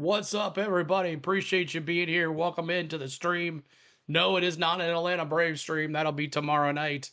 What's up, everybody? Appreciate you being here. Welcome into the stream. No, it is not an Atlanta Braves stream. That'll be tomorrow night.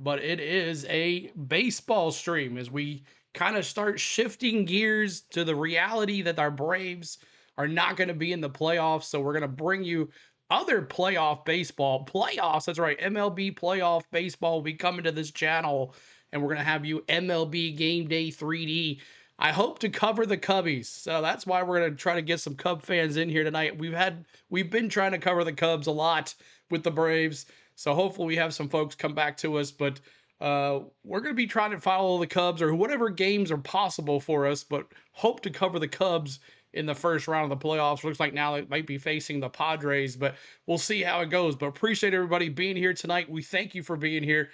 But it is a baseball stream as we kind of start shifting gears to the reality that our Braves are not going to be in the playoffs. So we're going to bring you other playoff baseball. Playoffs, that's right. MLB playoff baseball will be coming to this channel. And we're going to have you MLB Game Day 3D. I hope to cover the Cubbies. So that's why we're going to try to get some Cub fans in here tonight. We've been trying to cover the Cubs a lot with the Braves. So hopefully we have some folks come back to us, but we're going to be trying to follow the Cubs or whatever games are possible for us, but hope to cover the Cubs in the first round of the playoffs. Looks like now it might be facing the Padres, but we'll see how it goes. But appreciate everybody being here tonight. We thank you for being here.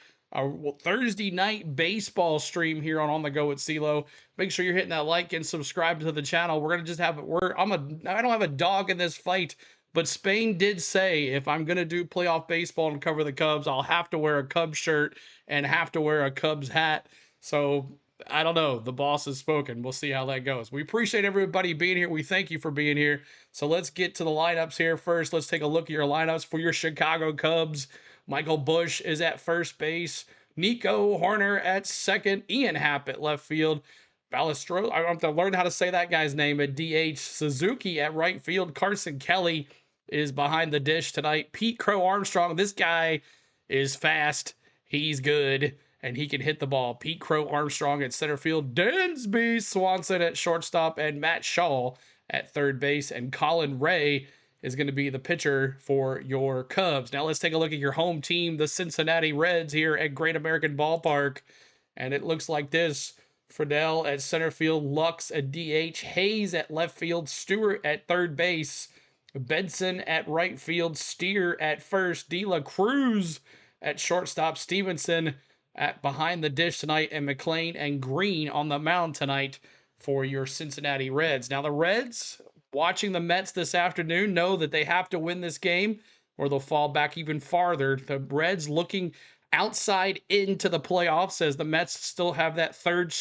Thursday night baseball stream here on the Go with CeeLo. Make sure you're hitting that like and subscribe to the channel. We're gonna just have it. I don't have a dog in this fight, but Spain did say if I'm gonna do playoff baseball and cover the Cubs, I'll have to wear a Cubs shirt and have to wear a Cubs hat. So I don't know. The boss has spoken. We'll see how that goes. We appreciate everybody being here. We thank you for being here. So let's get to the lineups here first. Let's take a look at your lineups for your Chicago Cubs. Michael Busch is at first base. Nico Horner at second. Ian Happ at left field. Balestro, I have to learn how to say that guy's name at DH. Suzuki at right field. Carson Kelly is behind the dish tonight. Pete Crow Armstrong, this guy is fast. He's good, and he can hit the ball. Pete Crow Armstrong at center field. Dansby Swanson at shortstop, and Matt Shaw at third base. And Colin Ray is going to be the pitcher for your Cubs. Now let's take a look at your home team, the Cincinnati Reds here at Great American Ballpark. And it looks like this. Friedel at center field, Lux at DH, Hayes at left field, Stewart at third base, Benson at right field, Steer at first, De La Cruz at shortstop, Stevenson behind the dish tonight, and McLean and Green on the mound tonight for your Cincinnati Reds. Now, the Reds, watching the Mets this afternoon, know that they have to win this game or they'll fall back even farther. The Reds looking outside into the playoffs as the Mets still have that third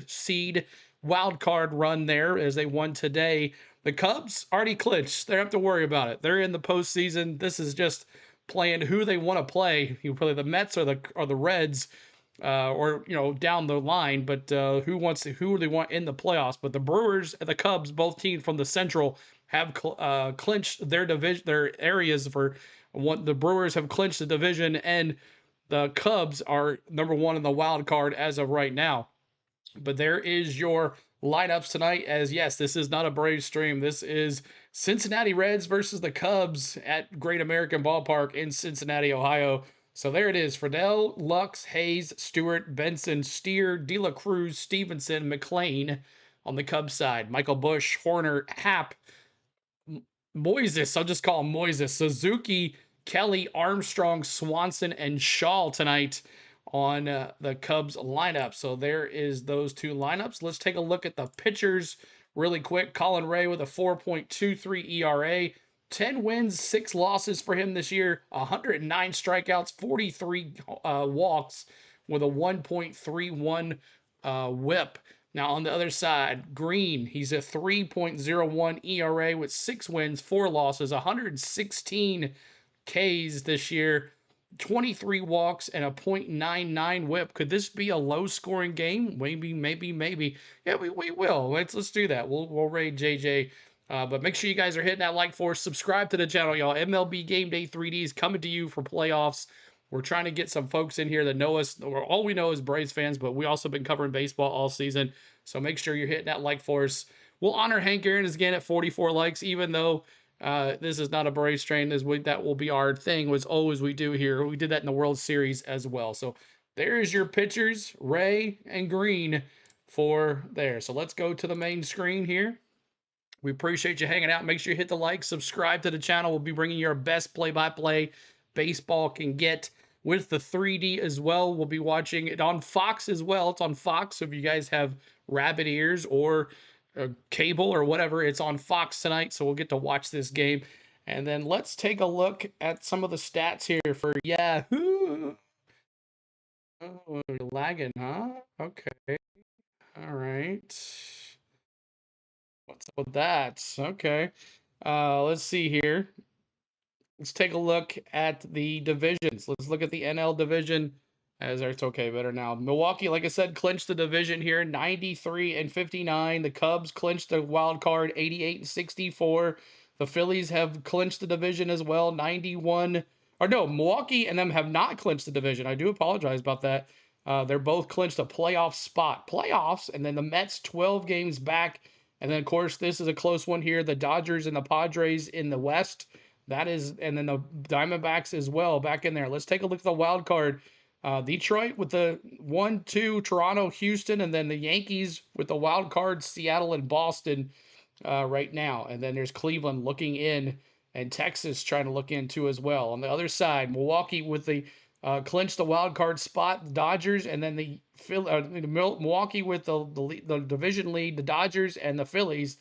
seed wild card run there as they won today. The Cubs already clinched. They don't have to worry about it. They're in the postseason. This is just playing who they want to play. You play the Mets or the Reds, or down the line. But who they want in the playoffs? But the Brewers and the Cubs, both teams from the Central, have clinched their division, their areas for what the Brewers have clinched the division, and the Cubs are number one in the wild card as of right now. But there is your lineups tonight. As yes, this is not a Braves stream. This is Cincinnati Reds versus the Cubs at Great American Ballpark in Cincinnati, Ohio. So there it is. Friedel, Lux, Hayes, Stewart, Benson, Steer, De La Cruz, Stevenson, McLean on the Cubs side. Michael Busch, Horner, Happ, Moises. I'll just call him Moises. Suzuki, Kelly, Armstrong, Swanson, and Shaw tonight on the Cubs lineup. So there is those two lineups. Let's take a look at the pitchers really quick. Colin Ray with a 4.23 ERA, 10 wins, 6 losses for him this year, 109 strikeouts, 43 walks with a 1.31 whip. Now on the other side, Green, he's a 3.01 ERA with 6 wins, 4 losses, 116 Ks this year, 23 walks, and a .99 whip. Could this be a low-scoring game? Maybe. Yeah, we will. Let's do that. We'll raid JJ. But make sure you guys are hitting that like for us. Subscribe to the channel, y'all. MLB Game Day 3D is coming to you for playoffs. We're trying to get some folks in here that know us. All we know is Braves fans, but we also been covering baseball all season. So make sure you're hitting that like for us. We'll honor Hank Aaron again at 44 likes, even though this is not a Braves train. That will be our thing, as always we do here. We did that in the World Series as well. So there's your pitchers, Ray and Green, for there. So let's go to the main screen here. We appreciate you hanging out. Make sure you hit the like, subscribe to the channel. We'll be bringing you our best play-by-play baseball can get with the 3D as well. We'll be watching it on Fox as well. It's on Fox, so if you guys have rabbit ears or cable or whatever, it's on Fox tonight, so we'll get to watch this game. And then let's take a look at some of the stats here for Yahoo. Oh, you're lagging, huh? Okay. All right. What's up with that? Okay. Let's see here. Let's take a look at the divisions. Let's look at the NL division. It's okay, better now. Milwaukee, like I said, clinched the division here, 93-59. The Cubs clinched the wild card, 88-64. The Phillies have clinched the division as well, 91. Or no, Milwaukee and them have not clinched the division. I do apologize about that. They're both clinched a playoff spot. Playoffs, and then the Mets 12 games back. And then, of course, this is a close one here. The Dodgers and the Padres in the West. That is, and then the Diamondbacks as well back in there. Let's take a look at the wild card. Detroit with the 1-2, Toronto, Houston, and then the Yankees with the wild card, Seattle and Boston right now. And then there's Cleveland looking in, and Texas trying to look in too as well. On the other side, Milwaukee with the clinch the wild card spot, the Dodgers, and then the Milwaukee with the division lead, the Dodgers and the Phillies.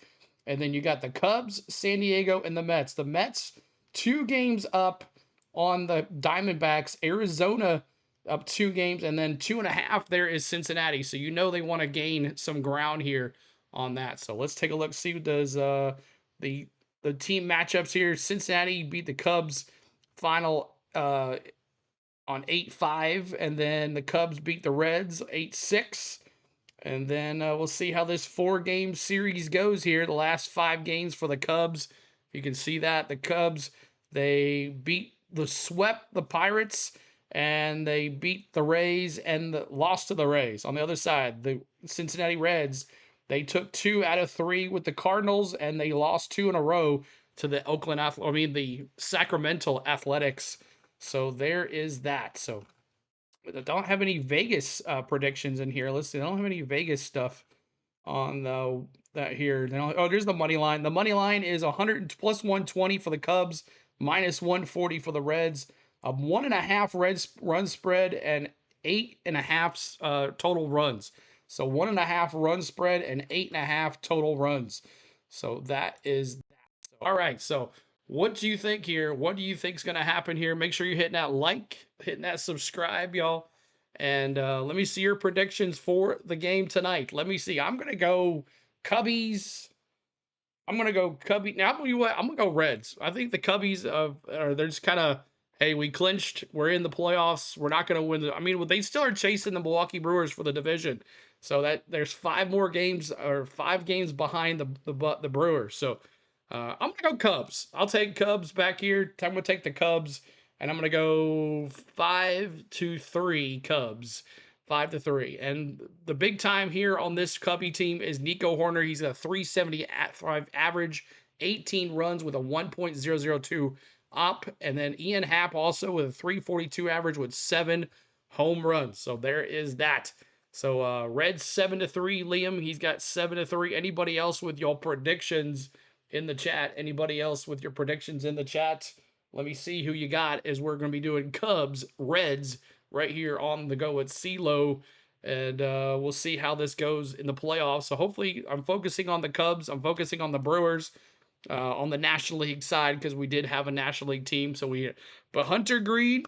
And then you got the Cubs, San Diego, and the Mets. The Mets 2 games up on the Diamondbacks. Arizona up 2 games, and then 2.5 there is Cincinnati. So you know they want to gain some ground here on that. So let's take a look, see what does the team matchups here. Cincinnati beat the Cubs final on 8-5, and then the Cubs beat the Reds 8-6. And then we'll see how this 4-game series goes here. The last 5 games for the Cubs. You can see that the Cubs, they swept the Pirates, and they beat the Rays and lost to the Rays. On the other side, the Cincinnati Reds, they took 2 out of 3 with the Cardinals, and they lost 2 in a row to the Sacramento Athletics. So there is that. So I don't have any Vegas predictions in here. Let's see. I don't have any Vegas stuff on that here. There's the money line. The money line is 100 plus 120 for the Cubs, minus 140 for the Reds. A 1.5 run spread, and 8.5 total runs. So 1.5 run spread and 8.5 total runs. So that is that. All right. So what do you think here? What do you think is going to happen here? Make sure you're hitting that like, hitting that subscribe, y'all. And let me see your predictions for the game tonight. Let me see. I'm going to go Cubbies. I'm gonna go Cubby. Now, I'm gonna go Reds. I think the Cubbies they're just kind of, hey, we clinched. We're in the playoffs. We're not gonna win. I mean, they still are chasing the Milwaukee Brewers for the division. So that there's 5 games behind the Brewers. So I'm gonna go Cubs. I'll take Cubs back here. I'm gonna take the Cubs, and I'm gonna go 5-3 Cubs. 5-3. And the big time here on this Cubby team is Nico Horner. He's a 375 average, 18 runs with a 1.002 op. And then Ian Happ also with a 342 average with 7 home runs. So there is that. So Reds 7-3. Liam, he's got 7-3. Anybody else with your predictions in the chat? Anybody else with your predictions in the chat? Let me see who you got as we're going to be doing Cubs, Reds, right here on the go with CeeLo. And we'll see how this goes in the playoffs. So hopefully I'm focusing on the Cubs. I'm focusing on the Brewers on the National League side because we did have a National League team. But Hunter Greene,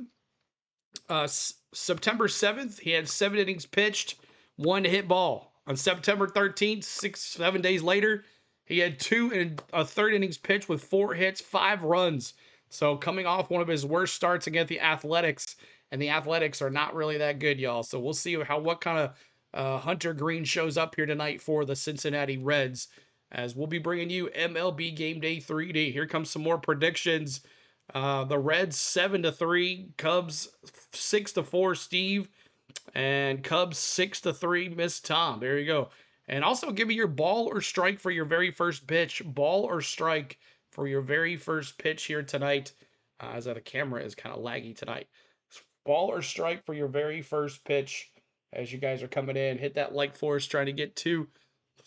September 7th, he had 7 innings pitched, 1 hit ball. On September 13th, 7 days later, he had 2 and a third innings pitched with 4 hits, 5 runs. So coming off one of his worst starts against the Athletics, and the Athletics are not really that good, y'all. So we'll see what kind of Hunter Greene shows up here tonight for the Cincinnati Reds, as we'll be bringing you MLB Game Day 3D. Here comes some more predictions. The Reds 7-3, Cubs 6-4, Steve, and Cubs 6-3, Miss Tom. There you go. And also give me your ball or strike for your very first pitch. Ball or strike for your very first pitch here tonight. As the camera is kind of laggy tonight. Ball or strike for your very first pitch as you guys are coming in. Hit that like for us, trying to get to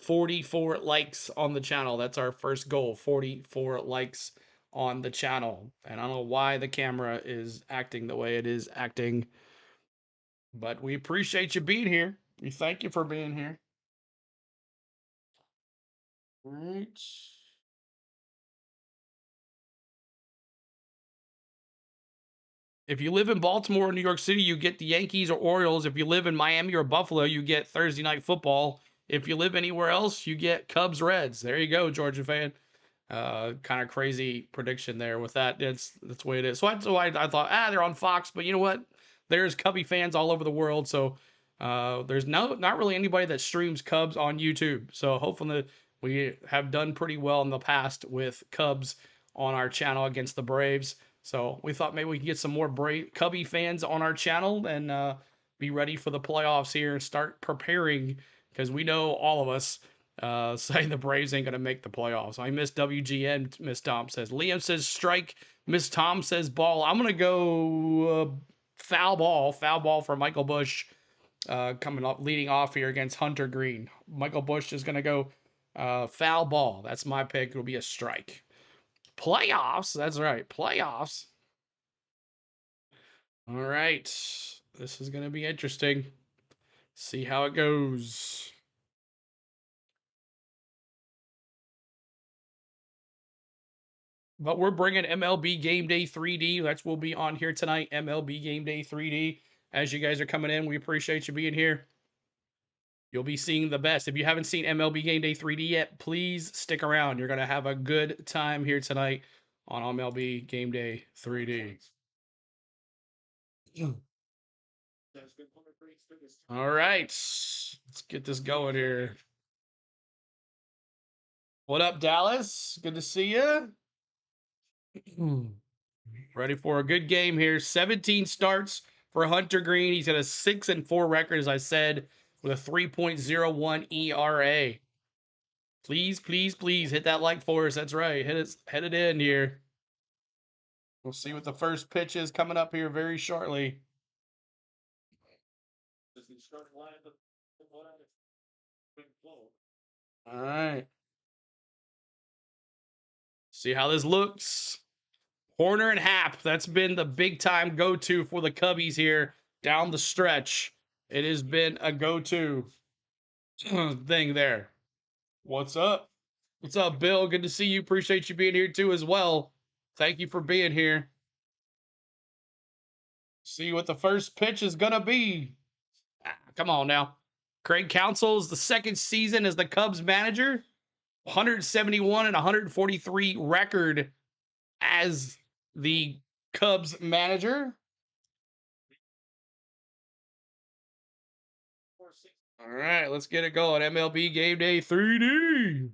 44 likes on the channel. That's our first goal, 44 likes on the channel. And I don't know why the camera is acting the way it is acting, but we appreciate you being here. We thank you for being here. All right. If you live in Baltimore or New York City, you get the Yankees or Orioles. If you live in Miami or Buffalo, you get Thursday Night Football. If you live anywhere else, you get Cubs Reds. There you go, Georgia fan. Kind of crazy prediction there with that. That's the way it is. So that's why I thought, they're on Fox, but you know what? There's Cubby fans all over the world. So there's not really anybody that streams Cubs on YouTube. So hopefully we have done pretty well in the past with Cubs on our channel against the Braves. So we thought maybe we could get some more Cubby fans on our channel and be ready for the playoffs here and start preparing, because we know all of us saying the Braves ain't going to make the playoffs. I miss WGN, Miss Tom says. Liam says strike. Miss Tom says ball. I'm going to go foul ball for Michael Busch coming up, leading off here against Hunter Greene. Michael Busch is going to go foul ball. That's my pick. It'll be a strike. Playoffs. That's right. Playoffs. All right. This is going to be interesting. See how it goes. But we're bringing MLB Game Day 3D. Will be on here tonight. MLB Game Day 3D. As you guys are coming in, we appreciate you being here. You'll be seeing the best. If you haven't seen MLB Game Day 3D yet, please stick around. You're going to have a good time here tonight on MLB Game Day 3D. All right. Let's get this going here. What up, Dallas? Good to see you. Ready for a good game here. 17 starts for Hunter Greene. He's got a 6-4 record, as I said, with a 3.01 ERA. Please, please, please hit that like for us. That's right. Head it in here. We'll see what the first pitch is coming up here very shortly. All right. See how this looks. Horner and Happ. That's been the big time go-to for the Cubbies here down the stretch, it has been a go-to thing there. What's up? What's up, Bill? Good to see you. Appreciate you being here too as well. Thank you for being here. See what the first pitch is gonna be. Come on now. Craig Counsell's the second season as the Cubs manager. 171 and 143 record as the Cubs manager. All right, let's get it going. MLB Game Day 3D.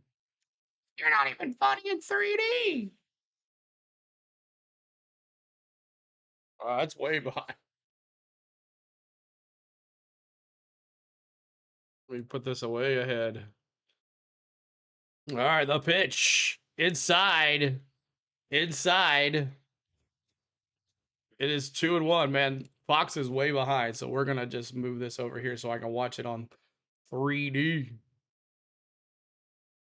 You're not even funny in 3D. That's way behind. Let me put this away ahead. All right, the pitch. Inside. Inside. It is 2-1, man. Fox is way behind, so we're going to just move this over here so I can watch it on 3D.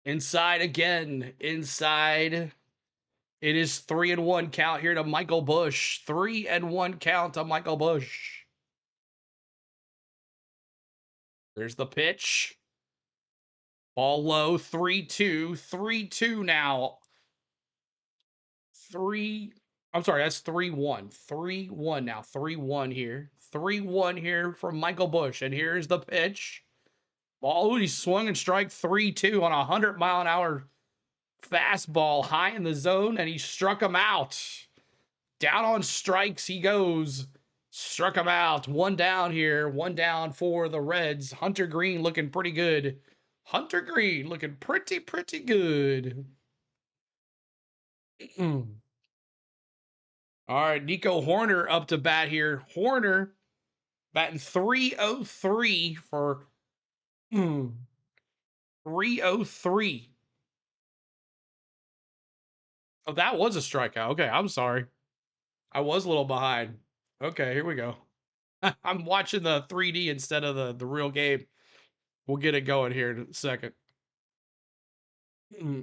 Inside again. Inside. It is 3-1 count here to Michael Busch. 3-1 count to Michael Busch. There's the pitch. Ball low. 3-2. 3-2 now. I'm sorry, that's 3-1. 3-1 now. 3-1 here. 3-1 here from Michael Busch. And here's the pitch. Ball, he swung and strike 3-2 on a 100-mile-an-hour fastball high in the zone, and he struck him out. Down on strikes he goes. Struck him out. One down here. One down for the Reds. Hunter Green looking pretty good. Hunter Green looking pretty good. All right, Nico Hoerner up to bat here. Hoerner batting 303 for 303. Oh, that was a strikeout. Okay, I'm sorry. I was a little behind. Okay, here we go. I'm watching the 3D instead of the real game. We'll get it going here in a second.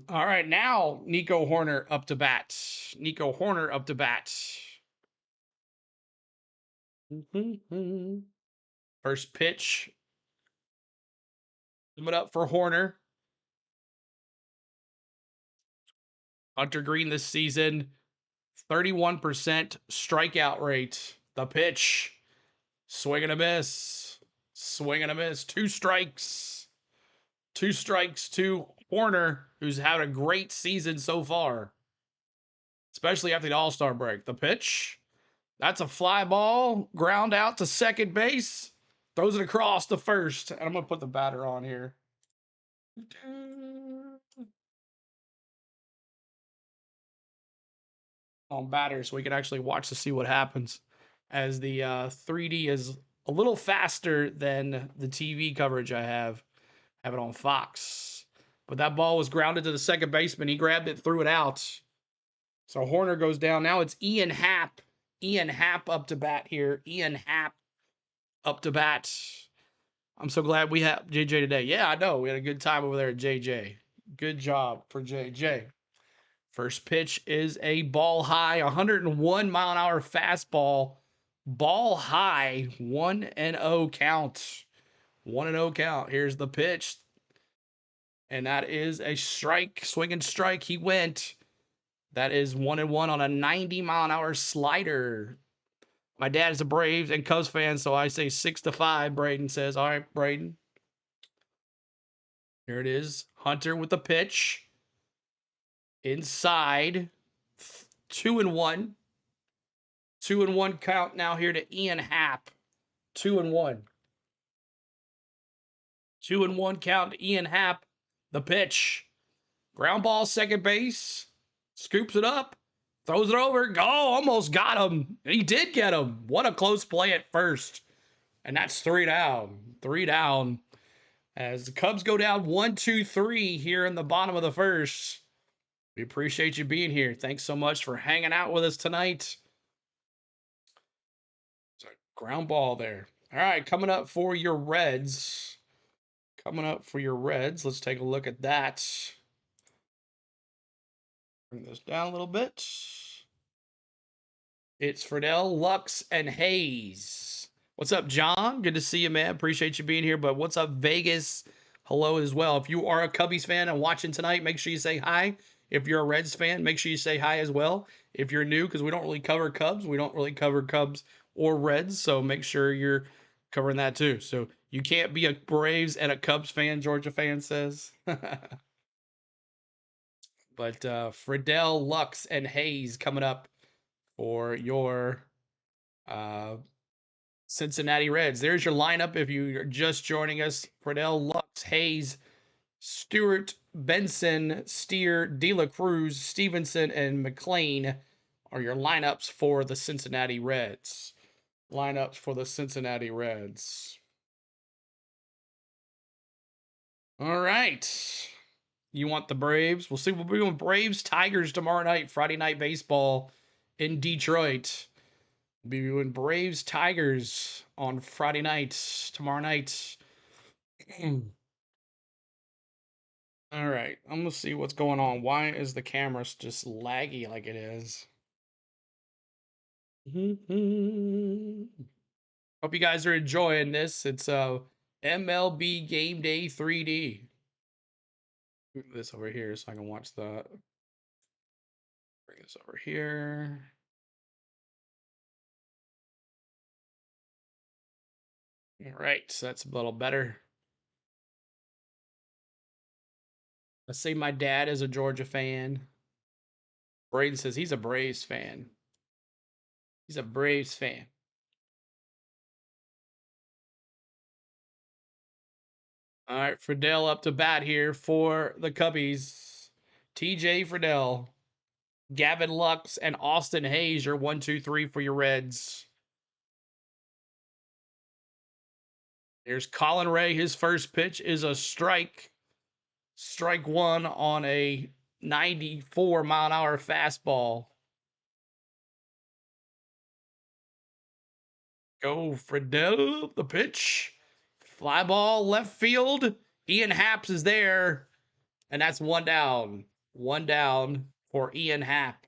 All right, now Nico Hoerner up to bat. Nico Hoerner up to bat. First pitch. Coming up for Hoerner. Hunter Green this season, 31% strikeout rate. The pitch. Swing and a miss. Swing and a miss. Two strikes. Two strikes to Hoerner, who's had a great season so far, especially after the All-Star break. The pitch. That's a fly ball. Ground out to second base. Throws it across to first. And I'm going to put the batter on here. On batter so we can actually watch to see what happens, as the 3D is a little faster than the TV coverage I have it on Fox. But that ball was grounded to the second baseman. He grabbed it, threw it out. So Hoerner goes down. Now it's Ian Happ. Ian Happ up to bat here. Ian Happ up to bat. I'm so glad we have JJ today. Yeah, I know. We had a good time over there at JJ. Good job for JJ. First pitch is a ball high, 101 mile an hour fastball. Ball high, 1-0 count. 1-0 count. Here's the pitch. And that is a strike, swing and strike. He went. That is 1-1 on a 90 mile an hour slider. My dad is a Braves and Cubs fan, so I say 6-5. Braden says, all right, Braden. Here it is. Hunter with the pitch. Inside. 2-1. 2-1 count now here to Ian Happ. 2-1. 2-1 count to Ian Happ. The pitch. Ground ball, second base. Scoops it up. Throws it over. Go. Almost got him. He did get him. What a close play at first. And that's 3 down. 3 down. As the Cubs go down 1-2-3 here in the bottom of the first. We appreciate you being here. Thanks so much for hanging out with us tonight. Ground ball there. All right, coming up for your Reds. Coming up for your Reds. Let's take a look at that. Bring this down a little bit. It's Friedel, Lux, and Hayes. What's up, John? Good to see you, man. Appreciate you being here. But what's up, Vegas? Hello as well. If you are a Cubbies fan and watching tonight, make sure you say hi. If you're a Reds fan, make sure you say hi as well. If you're new, because we don't really cover Cubs, we don't really cover Cubs or Reds, so make sure you're covering that too. So you can't be a Braves and a Cubs fan, Georgia fan says. But Friedel, Lux, and Hayes coming up for your uh, Cincinnati Reds. There's your lineup if you're just joining us. Friedel, Lux, Hayes, Stewart, Benson, Steer, De La Cruz, Stevenson, and McLean are your lineups for the Cincinnati Reds. Lineups for the Cincinnati Reds. All right. You want the Braves? We'll see. We'll be doing Braves Tigers tomorrow night, Friday night baseball in Detroit. We'll be doing Braves Tigers on Friday night, tomorrow night. All right, I'm gonna see what's going on. Why is the camera just laggy like it is? Hope you guys are enjoying this. It's MLB Game Day 3D. Move this over here so I can watch the. Bring this over here. All right, so that's a little better. Let's say my dad is a Georgia fan. Braden says he's a Braves fan. He's a Braves fan. All right, Friedel up to bat here for the Cubbies. TJ Friedel, Gavin Lux, and Austin Hayes are 1, 2, 3 for your Reds. Here's Colin Ray. His first pitch is a strike. Strike one on a 94-mile-an-hour fastball. Go Friedel, the pitch. Fly ball left field. Ian Haps is there. And that's one down. One down for Ian Happ.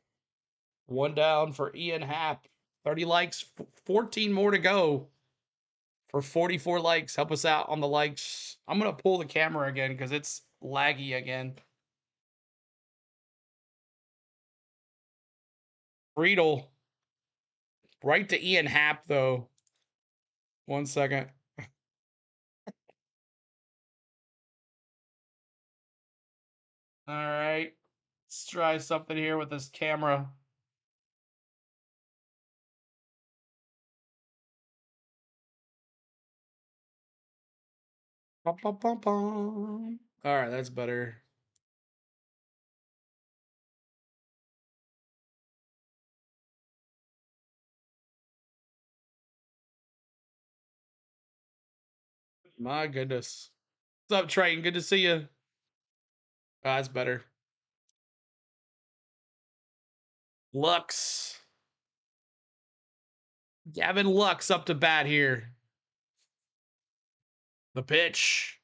One down for Ian Happ. 30 likes, 14 more to go for 44 likes. Help us out on the likes. I'm going to pull the camera again because it's laggy again. Friedel. Right to Ian Happ, though. 1 second. All right. Let's try something here with this camera. Bum, bum, bum, bum. All right, that's better. My goodness. What's up, Triton? Good to see you. That's better. Lux. Gavin Lux up to bat here. The pitch.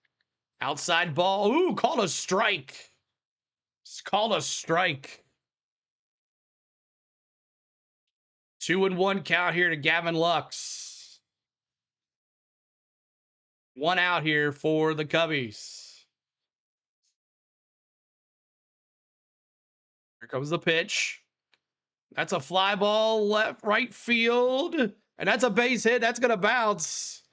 Outside ball. Ooh, called a strike. It's called a strike. 2-1 count here to Gavin Lux. One out here for the Cubbies. Here comes the pitch. That's a fly ball left, right field. And that's a base hit. That's going to bounce.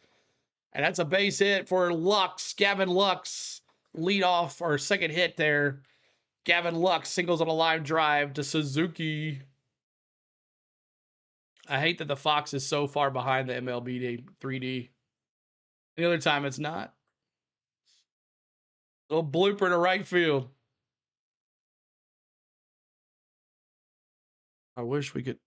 And that's a base hit for Lux. Gavin Lux. Lead off or second hit there. Gavin Lux singles on a line drive to Suzuki. I hate that the Fox is so far behind the MLB 3D. The other time it's not. Little blooper to right field. I wish we could.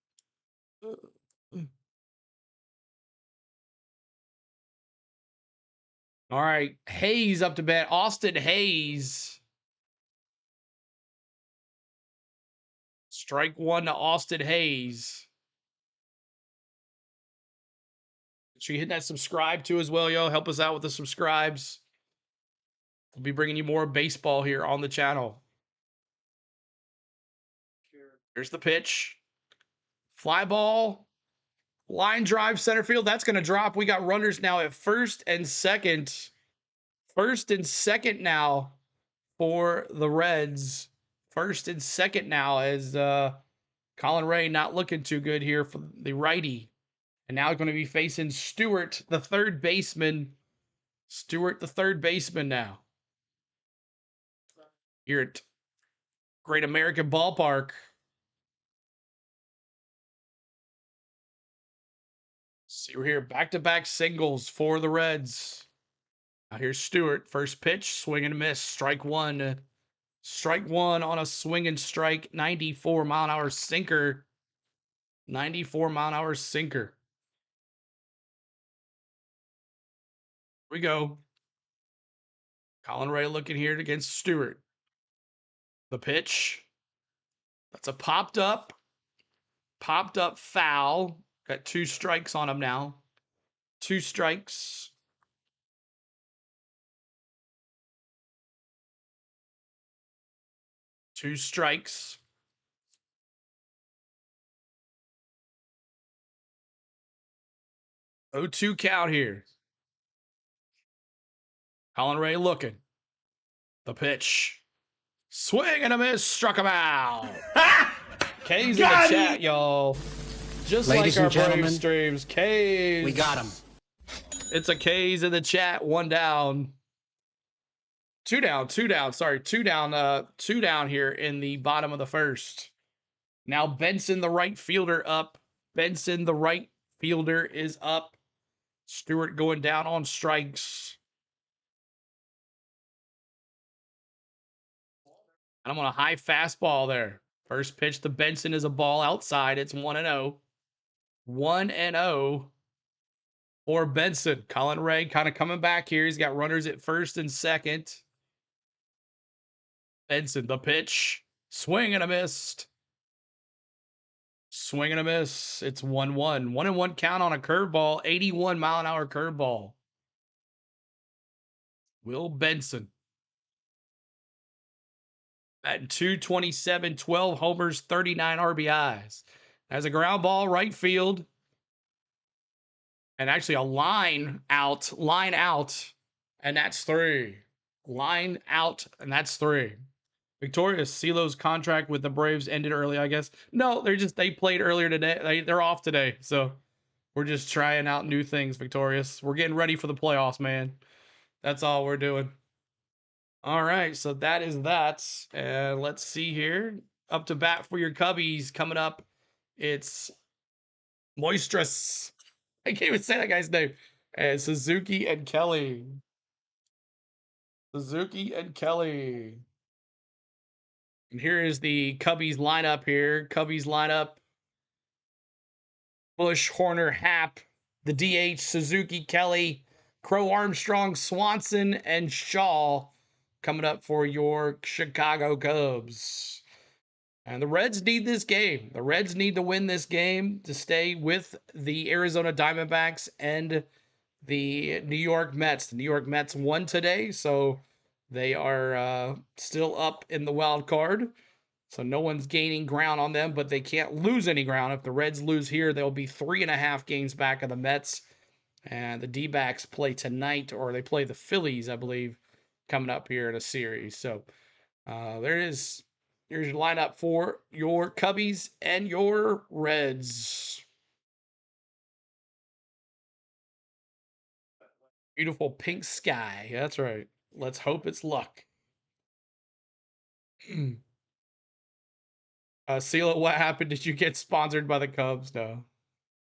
All right. Hayes up to bat. Austin Hayes. Strike one to Austin Hayes. Make sure you hit that subscribe too as well, yo. Help us out with the subscribes. We'll be bringing you more baseball here on the channel. Here's the pitch. Fly ball. Line drive center field. That's going to drop. We got runners now at first and second. First and second now for the Reds. First and second now as Colin Ray not looking too good here for the righty. And now going to be facing Stewart, the third baseman. Stewart, the third baseman now. Here at Great American Ballpark. See, we're here back-to-back singles for the Reds. Now here's Stewart. First pitch, swing and a miss. Strike one. Strike one on a swing and strike. 94 mile an hour sinker. 94 mile an hour sinker. Here we go. Colin Ray looking here against Stewart. The pitch. That's a popped up foul. Got 2 strikes on him now. 2 strikes. Two strikes. Oh, 2 count here. Colin Ray looking. The pitch. Swing and a miss. Struck him out. K's in the chat, y'all. Just Ladies like our and gentlemen, Brave streams. K's. we got him. It's a K's in the chat. 1 down. 2 down. 2 down. Sorry. 2 down. 2 down here in the bottom of the first. Now Benson, the right fielder, up. Benson, the right fielder, is up. Stewart going down on strikes. And I'm on a high fastball there. First pitch to Benson is a ball outside. It's 1-0. 1-0 for Benson. Colin Ray kind of coming back here. He's got runners at first and second. Benson, the pitch. Swing and a miss. Swing and a miss. It's 1-1. 1-1 count on a curveball. 81 mile an hour curveball. Will Benson. At 227, 12 homers, 39 RBIs. As a ground ball, right field. And actually a line out, and that's 3. Line out, and that's 3. Victorious. CeeLo's contract with the Braves ended early, I guess. No, they played earlier today. They're off today, so we're just trying out new things, Victorious. We're getting ready for the playoffs, man. That's all we're doing. All right, so that is that. And let's see here. Up to bat for your Cubbies coming up. It's Moistress. I can't even say that guy's name. And Suzuki and Kelly. Suzuki and Kelly. And here is the Cubbies lineup here. Cubbies lineup. Bush, Horner, Happ. The DH, Suzuki, Kelly, Crow, Armstrong, Swanson, and Shaw coming up for your Chicago Cubs. And the Reds need this game. The Reds need to win this game to stay with the Arizona Diamondbacks and the New York Mets. The New York Mets won today, so they are still up in the wild card. So no one's gaining ground on them, but they can't lose any ground. If the Reds lose here, they'll be 3.5 games back of the Mets. And the D-backs play tonight, or they play the Phillies, I believe, coming up here in a series. So here's your lineup for your Cubbies and your Reds. Beautiful pink sky. That's right. Let's hope it's luck. CeeLo, what happened? Did you get sponsored by the Cubs? No.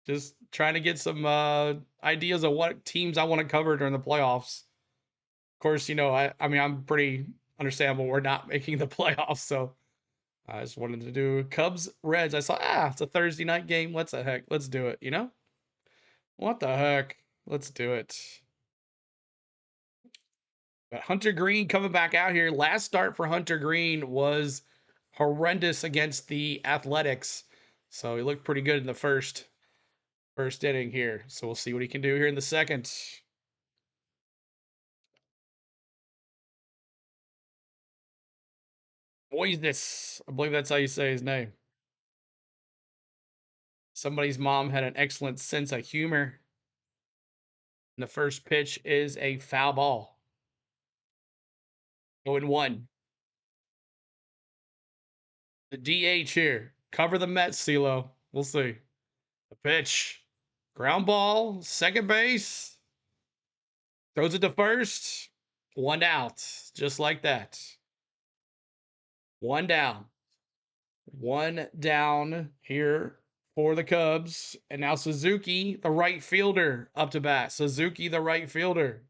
Just trying to get some ideas of what teams I want to cover during the playoffs. Of course, I mean, I'm pretty understandable. We're not making the playoffs, so I just wanted to do Cubs Reds. I saw, it's a Thursday night game. What the heck? Let's do it, What the heck? Let's do it. But Hunter Green coming back out here. Last start for Hunter Green was horrendous against the Athletics. So he looked pretty good in the first inning here. So we'll see what he can do here in the second. Moisness. I believe that's how you say his name. Somebody's mom had an excellent sense of humor. And the first pitch is a foul ball. 0-1. The DH here. Cover the Mets, CeeLo. We'll see. The pitch. Ground ball. Second base. Throws it to first. One out. Just like that. One down. One down here for the Cubs. And now Suzuki, the right fielder, up to bat. Suzuki, the right fielder.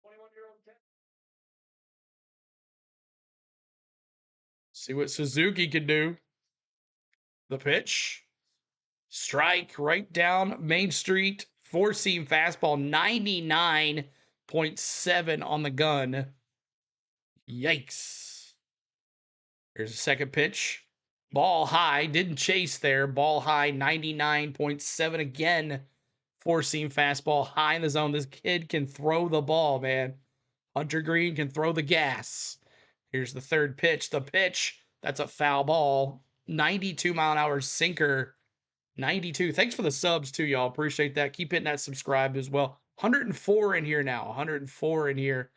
21-year-old kid. See what Suzuki can do. The pitch. Strike right down Main Street. Four-seam fastball, 99.7 on the gun. Yikes. Here's a second pitch. Ball high. Didn't chase there. Ball high, 99.7 again. Four-seam fastball high in the zone. This kid can throw the ball, man. Hunter Green can throw the gas. Here's the third pitch. The pitch. That's a foul ball. 92-mile-an-hour sinker. 92. Thanks for the subs too, y'all. Appreciate that. Keep hitting that subscribe as well. 104 in here now. 104 in here.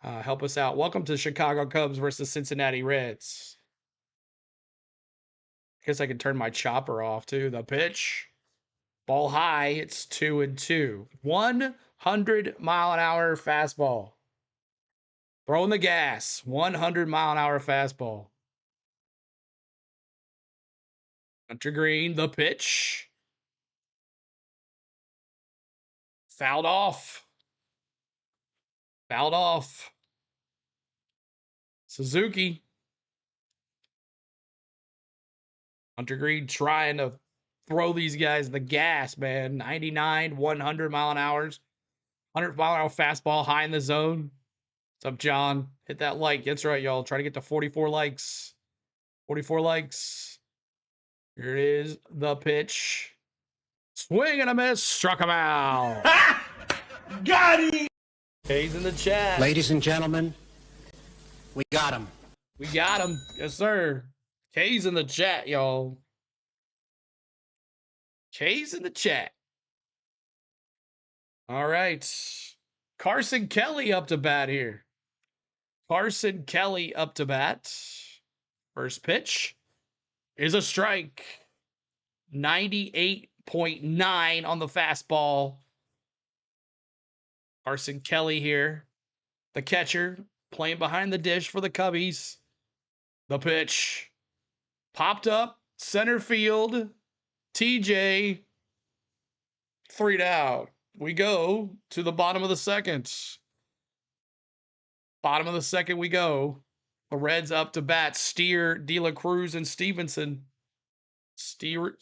Help us out. Welcome to Chicago Cubs versus Cincinnati Reds. Guess I can turn my chopper off too. The pitch. Ball high. It's 2-2. 100-mile-an-hour fastball. Throwing the gas. 100-mile-an-hour fastball. Hunter Green, the pitch. Fouled off. Fouled off. Suzuki. Hunter Green trying to throw these guys the gas, man. 99, 100 mile an hour. 100-mile-an-hour fastball high in the zone. What's up, John? Hit that like. That's right, y'all. Try to get to 44 likes. 44 likes. Here it is. The pitch. Swing and a miss. Struck him out. Got him! K's in the chat. Ladies and gentlemen, we got him. We got him. Yes, sir. K's in the chat, y'all. K's in the chat. All right. Carson Kelly up to bat here. Carson Kelly up to bat. First pitch is a strike. 98.9 on the fastball. Carson Kelly here. The catcher playing behind the dish for the Cubbies. The pitch. Popped up. Center field. TJ. 3 down. We go to the bottom of the second. Bottom of the second we go. The Reds up to bat. Steer, De La Cruz, and Stevenson. Steer,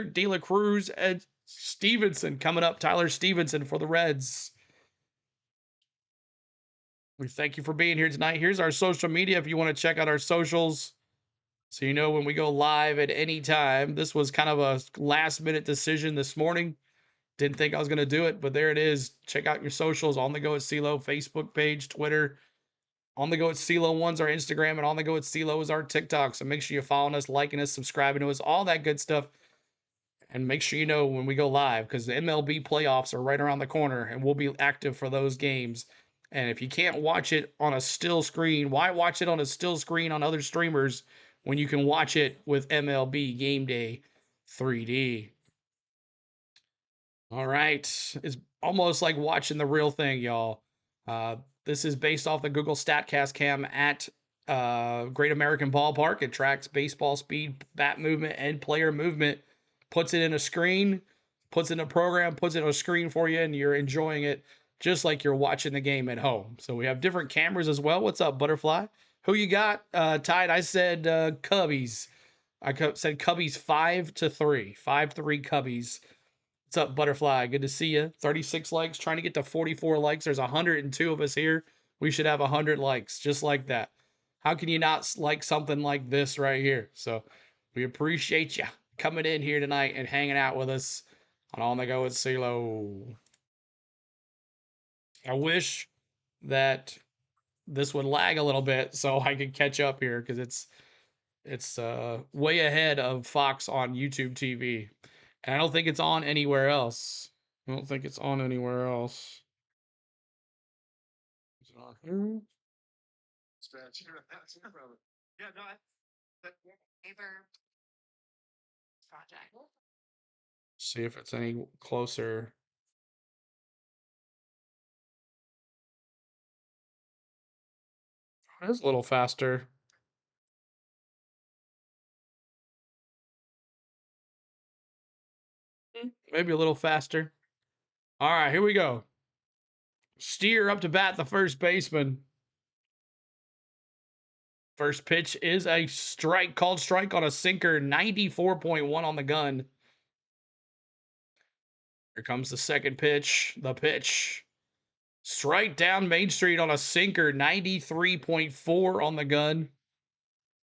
De La Cruz, and Stevenson coming up. Tyler Stevenson for the Reds. We thank you for being here tonight. Here's our social media if you want to check out our socials, so you know when we go live at any time. This was kind of a last-minute decision this morning. Didn't think I was going to do it, but there it is. Check out your socials. On the Go at CeeLo, Facebook page, Twitter. On the Go at CeeLo 1's our Instagram, and On the Go at CeeLo is our TikTok. So make sure you're following us, liking us, subscribing to us, all that good stuff. And make sure you know when we go live, because the MLB playoffs are right around the corner, and we'll be active for those games. And if you can't watch it on a still screen, why watch it on a still screen on other streamers when you can watch it with MLB Game Day 3D? All right. It's almost like watching the real thing, y'all. This is based off the Google StatCast cam at Great American Ballpark. It tracks baseball speed, bat movement, and player movement. Puts it in a screen, puts it in a program, puts it on a screen for you, and you're enjoying it just like you're watching the game at home. So we have different cameras as well. What's up, Butterfly? Who you got? Tide, I said Cubbies. I said Cubbies 5-3. 5-3 Cubbies. What's up, Butterfly? Good to see you. 36 likes, trying to get to 44 likes. There's 102 of us here. We should have 100 likes, just like that. How can you not like something like this right here? So we appreciate you coming in here tonight and hanging out with us on the Go with CeeLo. I wish that this would lag a little bit so I could catch up here, because it's It's way ahead of Fox on YouTube TV. And I don't think it's on anywhere else. I don't think it's on anywhere else. Is it on here? Yeah, no, that paper project. See if it's any closer. It is a little faster. Maybe a little faster. All right, here we go. Steer up to bat, the first baseman. First pitch is a strike, called strike on a sinker, 94.1 on the gun. Here comes the second pitch. The pitch. Strike down Main Street on a sinker, 93.4 on the gun.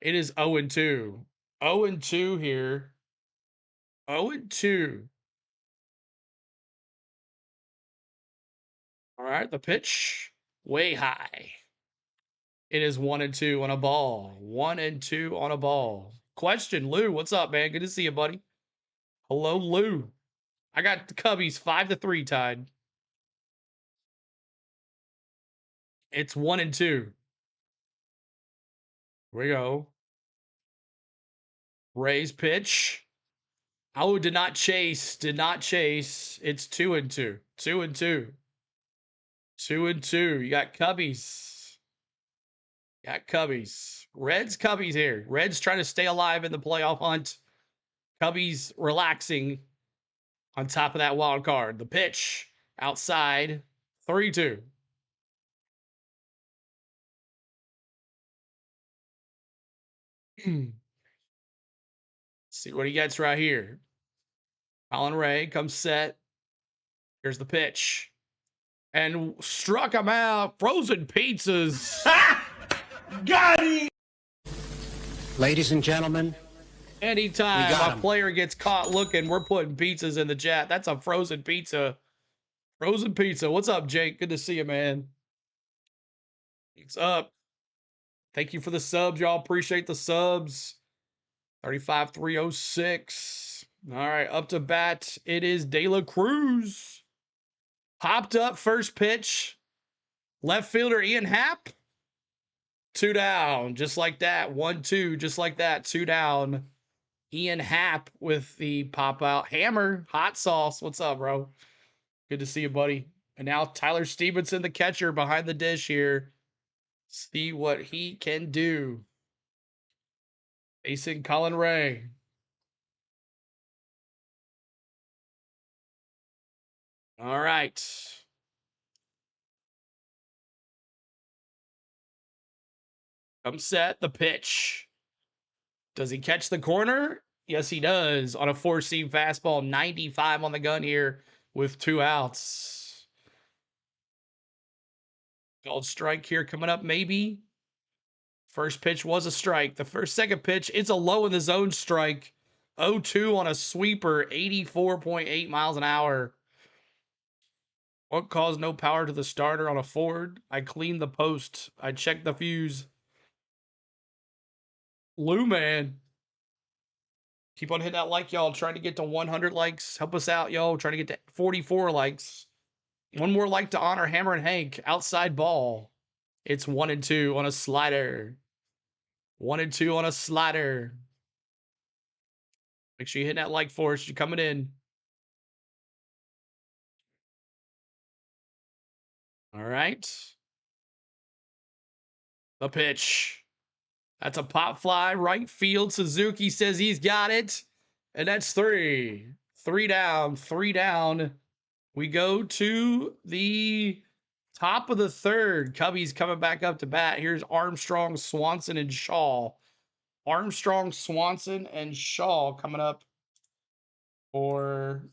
It is 0-2. 0-2 here. 0-2. All right, the pitch. Way high. It is 1-2 on a ball. 1-2 on a ball. Question, Lou. What's up, man? Good to see you, buddy. Hello, Lou. I got the Cubbies 5-3 tied. It's 1-2. Here we go. Rays pitch. Oh, did not chase. Did not chase. It's 2-2. 2-2. 2-2. You got Cubbies. Got Cubbies. Reds, Cubbies here. Reds trying to stay alive in the playoff hunt. Cubbies relaxing on top of that wild card. The pitch outside. 3-2. See what he gets right here. Colin Ray comes set. Here's the pitch. And struck him out. Frozen pizzas. Got him! Ladies and gentlemen, Anytime got a 'em. player gets caught looking, we're putting pizzas in the chat. That's a frozen pizza. Frozen pizza. What's up, Jake? Good to see you, man. What's up? Thank you for the subs, y'all. Appreciate the subs. 35306. All right, up to bat. It is De La Cruz. Popped up first pitch. Left fielder Ian Happ. 2 down, just like that. 1-2, just like that. 2 down. Ian Happ with the pop out hammer. Hot sauce. What's up, bro? Good to see you, buddy. And now Tyler Stevenson, the catcher, behind the dish here. See what he can do. Facing Colin Ray. All right. Come set. The pitch. Does he catch the corner? Yes, he does. On a 4-seam fastball, 95 on the gun here with 2 outs. Called strike here coming up, maybe. First pitch was a strike. The second pitch, it's a low in the zone strike. 0-2 on a sweeper, 84.8 miles an hour. What caused no power to the starter on a Ford? I cleaned the post. I checked the fuse. Lou, man. Keep on hitting that like, y'all. Trying to get to 100 likes. Help us out, y'all. Trying to get to 44 likes. One more like to honor Hammer and Hank. Outside ball. It's 1-2 on a slider. 1-2 on a slider. Make sure you hit that like for us. You're coming in. All right. The pitch. That's a pop fly. Right field. Suzuki says he's got it. And that's 3. 3 down. 3 down. We go to the top of the third. Cubbies coming back up to bat. Here's Armstrong, Swanson, and Shaw. Armstrong, Swanson, and Shaw coming up for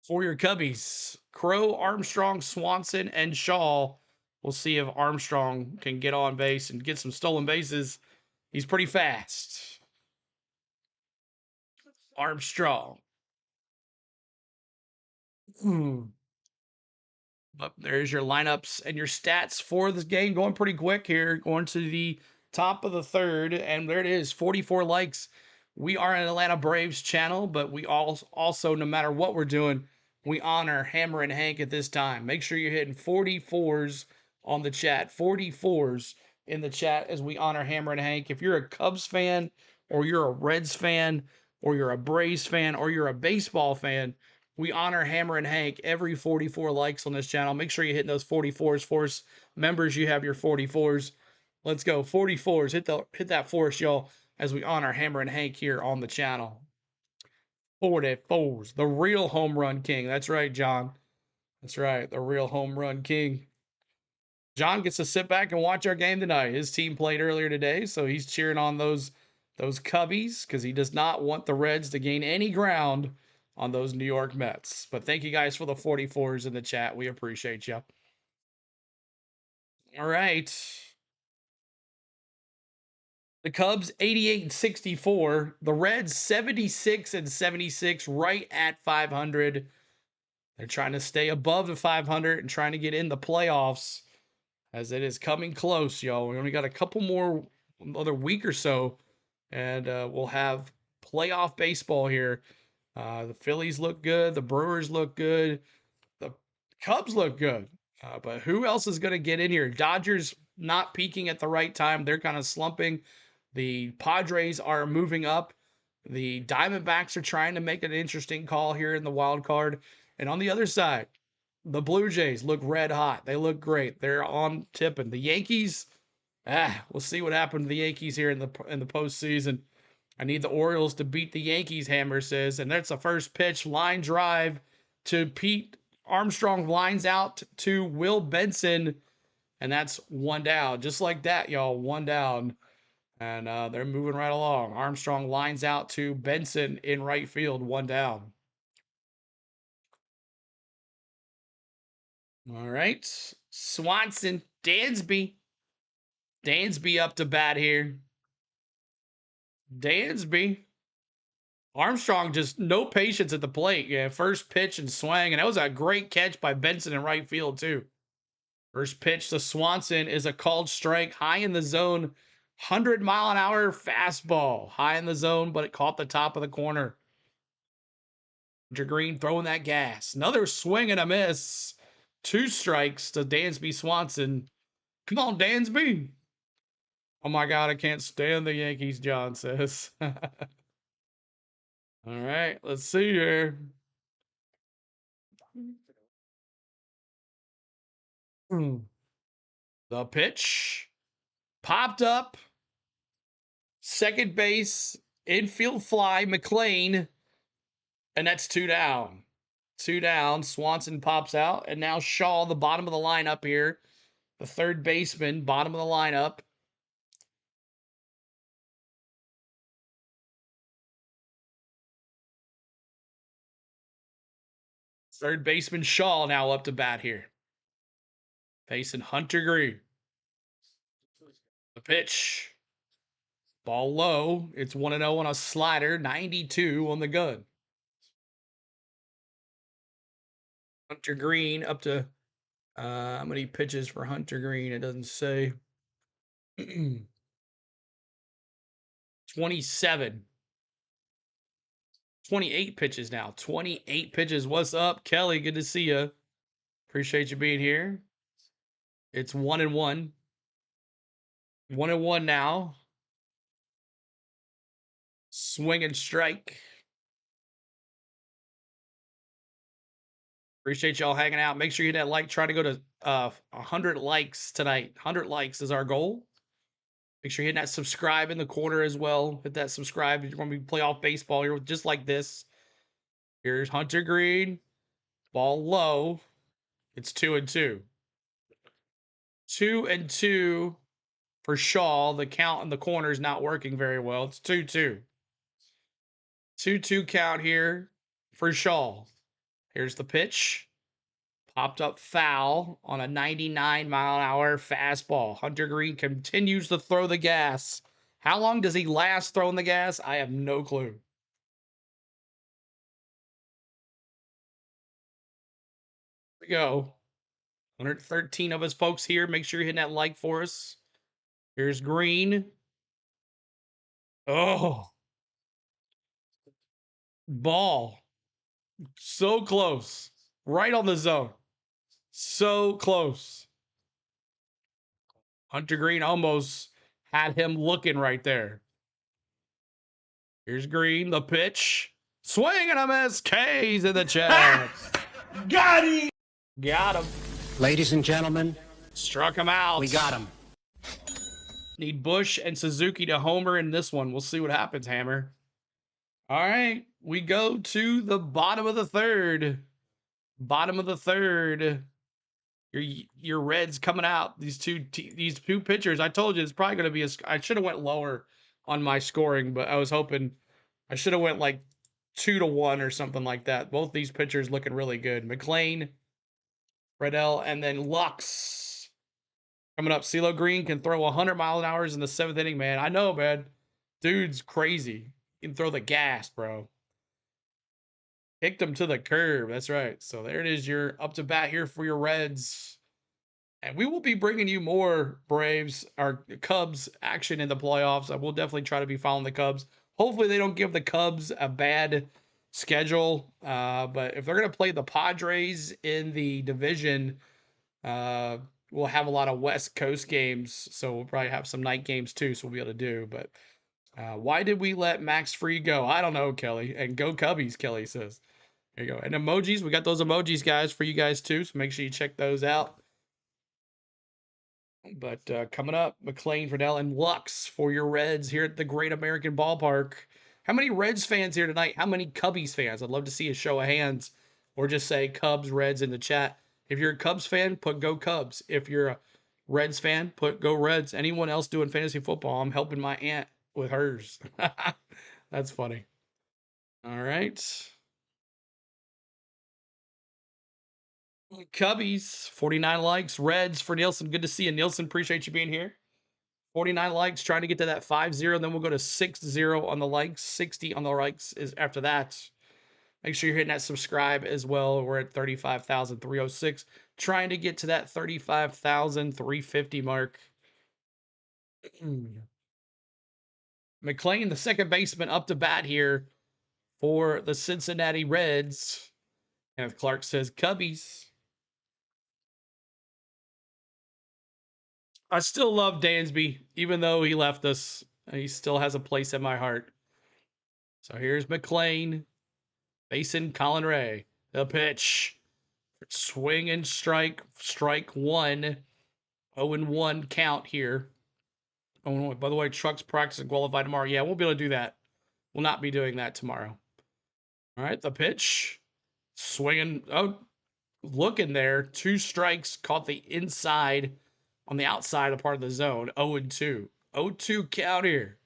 your Cubbies. Crow, Armstrong, Swanson, and Shaw. We'll see if Armstrong can get on base and get some stolen bases. He's pretty fast. Armstrong. But there's your lineups and your stats for this game. Going pretty quick here. Going to the top of the third. And there it is, 44 likes. We are an Atlanta Braves channel, but we also, no matter what we're doing, we honor Hammer and Hank at this time. Make sure you're hitting 44s on the chat. 44s in the chat as we honor Hammer and Hank. If you're a Cubs fan, or you're a Reds fan, or you're a Braves fan, or you're a baseball fan, we honor Hammer and Hank every 44 likes on this channel. Make sure you're hitting those 44s for us. Members, you have your 44s. Let's go. 44s. Hit that for us, y'all, as we honor Hammer and Hank here on the channel. 44s. The real home run king. That's right, John. That's right. The real home run king. John gets to sit back and watch our game tonight. His team played earlier today, so he's cheering on those Cubbies because he does not want the Reds to gain any ground on those New York Mets. But thank you guys for the 44s in the chat. We appreciate you. All right. The Cubs 88-64. The Reds 76-76, right at 500. They're trying to stay above the 500 and trying to get in the playoffs as it is coming close, y'all. We only got a couple more, another week or so, and we'll have playoff baseball here. The Phillies look good. The Brewers look good. The Cubs look good. But who else is going to get in here? Dodgers not peaking at the right time. They're kind of slumping. The Padres are moving up. The Diamondbacks are trying to make an interesting call here in the wild card. And on the other side, the Blue Jays look red hot. They look great. They're on tipping. The Yankees, we'll see what happened to the Yankees here in the postseason. I need the Orioles to beat the Yankees, Hammer says. And that's the first pitch. Line drive to Pete Armstrong. Lines out to Will Benson. And that's one down. Just like that, y'all. One down. And they're moving right along. Armstrong lines out to Benson in right field. One down. All right. Swanson. Dansby. Dansby up to bat here. Dansby. Armstrong just no patience at the plate. Yeah, first pitch and swing. And that was a great catch by Benson in right field, too. First pitch to Swanson is a called strike, high in the zone. 100-mile-an-hour fastball. High in the zone, but it caught the top of the corner. Hunter Green throwing that gas. Another swing and a miss. 2 strikes to Dansby Swanson. Come on, Dansby. Oh my God, I can't stand the Yankees, John says. All right, let's see here. The pitch popped up. Second base, infield fly, McLean. And that's 2 down. 2 down. Swanson pops out. And now Shaw, the bottom of the lineup here. The third baseman, bottom of the lineup. Third baseman Shaw now up to bat here. Facing Hunter Green. The pitch. Ball low. It's 1-0 on a slider. 92 on the gun. Hunter Green up to how many pitches for Hunter Green? It doesn't say. 27. 28 pitches now. 28 pitches. What's up, Kelly? Good to see you. Appreciate you being here. It's 1-1. 1-1 now. Swing and strike. Appreciate y'all hanging out. Make sure you hit that like. Try to go to 100 likes tonight. 100 likes is our goal. Make sure you hit that subscribe in the corner as well. Hit that subscribe. You're going to be playoff baseball here just like this. Here's Hunter Green. Ball low. It's 2-2. 2-2 for Shaw. The count in the corner is not working very well. It's 2-2. 2-2 count here for Shaw. Here's the pitch. Popped up foul on a 99-mile-an-hour fastball. Hunter Green continues to throw the gas. How long does he last throwing the gas? I have no clue. Here we go. 113 of us folks here. Make sure you're hitting that like for us. Here's green. Oh, ball. So close. Right on the zone. So close. Hunter Green almost had him looking right there. Here's Green, the pitch. Swing and a miss. K's in the chat. Got him! Got him. Ladies and gentlemen, Struck him out. we got him. Need Bush and Suzuki to homer in this one. We'll see what happens, Hammer. All right. We go to the bottom of the third. Bottom of the third. Your Reds coming out. These two pitchers. I told you it's probably going to be I should have went lower on my scoring, but I was hoping I should have went like 2-1 or something like that. Both these pitchers looking really good. McLean, Redell, and then Lux coming up. CeeLo Green can throw 100 mile an hour in the 7th inning, man. I know, man. Dude's crazy. He can throw the gas, bro. Kicked him to the curb. That's right. So there it is. You're up to bat here for your Reds. And we will be bringing you more Braves or Cubs action in the playoffs. I will definitely try to be following the Cubs. Hopefully they don't give the Cubs a bad schedule. But if they're going to play the Padres in the division, we'll have a lot of West Coast games. So we'll probably have some night games too. So we'll be able to do. But why did we let Max Free go? I don't know, Kelly. And go Cubbies, Kelly says. There you go. And emojis. We got those emojis, guys, for you guys too. So make sure you check those out. But coming up, McLean, Fidel, and Lux for your Reds here at the Great American Ballpark. How many Reds fans here tonight? How many Cubbies fans? I'd love to see a show of hands or just say Cubs, Reds in the chat. If you're a Cubs fan, put go Cubs. If you're a Reds fan, put go Reds. Anyone else doing fantasy football, I'm helping my aunt with hers. That's funny. All right. Cubbies, 49 likes. Reds for Nielsen. Good to see you, Nielsen. Appreciate you being here. 49 likes, trying to get to that 5-0. Then we'll go to 6-0 on the likes. 60 on the likes is after that. Make sure you're hitting that subscribe as well. We're at 35,306. Trying to get to that 35,350 mark. McLean, the second baseman, up to bat here for the Cincinnati Reds. And Clark says Cubbies. I still love Dansby, even though he left us. He still has a place in my heart. So here's McLean facing Colin Ray. The pitch. Swing and strike. Strike one. 0-1 count here. Oh, by the way, Trucks practice and qualify tomorrow. Yeah, we'll be able to do that. We'll not be doing that tomorrow. All right, the pitch. Swinging. Oh, looking there. 2 strikes. Caught the inside on the outside of part of the zone. 0-2. 0-2 count here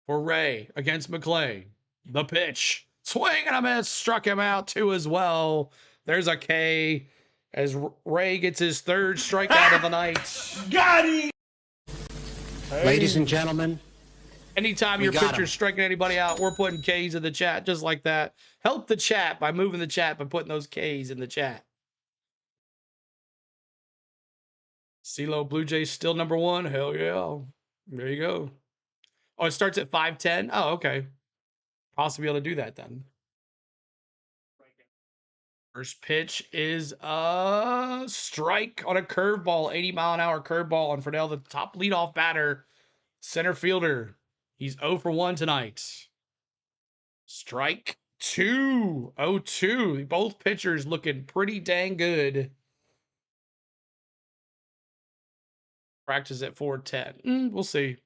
for Ray against McLean. The pitch. Swing and a miss. Struck him out too as well. There's a K as Ray gets his 3rd strikeout of the night. Got him! Hey. Ladies and gentlemen, Anytime your pitcher's striking anybody out, we're putting K's in the chat just like that. Help the chat by moving the chat by putting those K's in the chat. CeeLo Blue Jays still number 1. Hell yeah. There you go. Oh, it starts at 5:10. Oh, okay. Possibly able to do that then. First pitch is a strike on a curveball, 80-mile-an-hour curveball on Fidel, the top leadoff batter, center fielder. He's 0 for 1 tonight. Strike 2. 0-2. Both pitchers looking pretty dang good. Practice at 4:10. We'll see.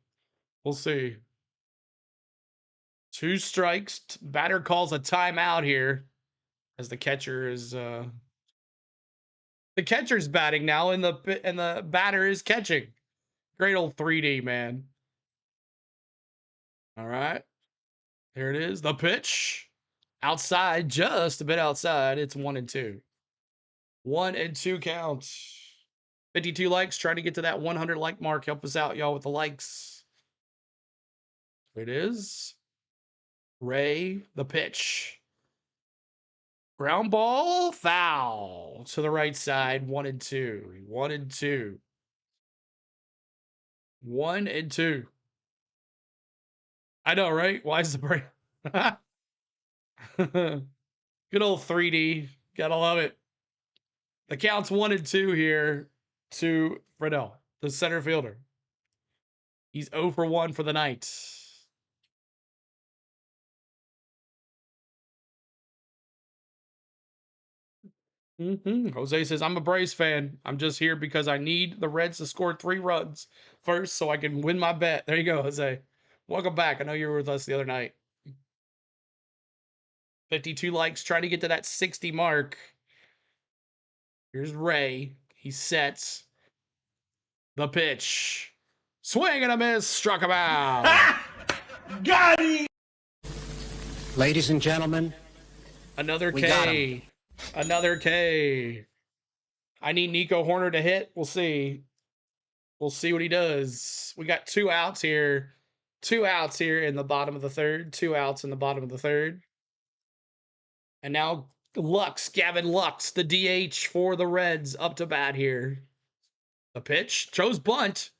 We'll see. 2 strikes. Batter calls a timeout here as the catcher is the catcher's batting now and the batter is catching. Great old 3D, man. All right. There it is. The pitch. Outside, just a bit outside. It's 1-2. 1-2 count. 52 likes. Trying to get to that 100 like mark. Help us out, y'all, with the likes. There it is. Ray, the pitch. Ground ball, foul to the right side. 1 and 2. 1 and 2. 1 and 2. I know, right? Why is the break? Good old 3D. Gotta love it. The count's 1 and 2 here to Fredell, the center fielder. He's 0 for 1 for the night. Jose says, I'm a Braves fan. I'm just here because I need the Reds to score 3 runs first so I can win my bet. There you go, Jose. Welcome back. I know you were with us the other night. 52 likes, trying to get to that 60 mark. Here's Ray. He sets the pitch. Swing and a miss. Struck him out. Got him! Ladies and gentlemen, Another we got K. Another K. I need Nico Horner to hit. We'll see. We'll see what he does. We got 2 outs here. 2 outs here in the bottom of the third. 2 outs in the bottom of the third. And now Lux, Gavin Lux, the DH for the Reds, up to bat here. The pitch. Throws bunt.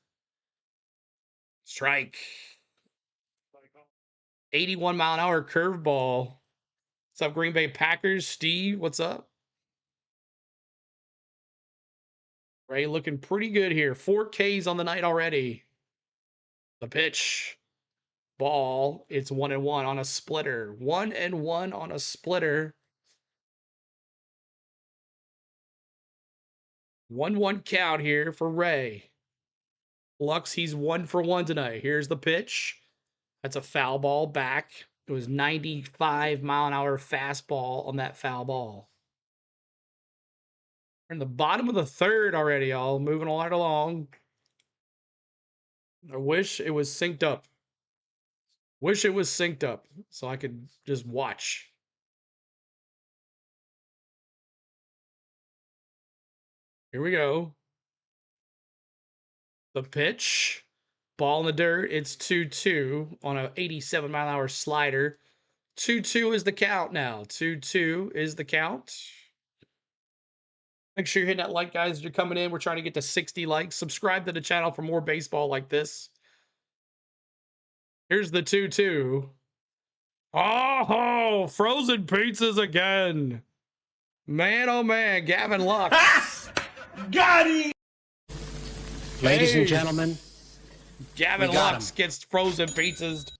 Strike. 81-mile-an-hour curveball. What's up, Green Bay Packers? Steve, what's up? Ray looking pretty good here. 4 Ks on the night already. The pitch. Ball. It's 1 and 1 on a splitter. 1 and 1 on a splitter. 1-1 count here for Ray. Lux, he's 1 for 1 tonight. Here's the pitch. That's a foul ball back. It was 95-mile-an-hour fastball on that foul ball. We're in the bottom of the third already, y'all. Moving right along. I wish it was synced up. Wish it was synced up so I could just watch. Here we go. The pitch. Ball in the dirt. It's 2-2 on an 87-mile-an-hour slider. 2-2 is the count now. 2-2 is the count. Make sure you're hitting that like, guys, as you're coming in. We're trying to get to 60 likes. Subscribe to the channel for more baseball like this. Here's the 2-2. Oh, frozen pizzas again. Man, oh man, Gavin Lux. Got him! ladies and gentlemen, Gavin we got Lux him. gets frozen pizzas.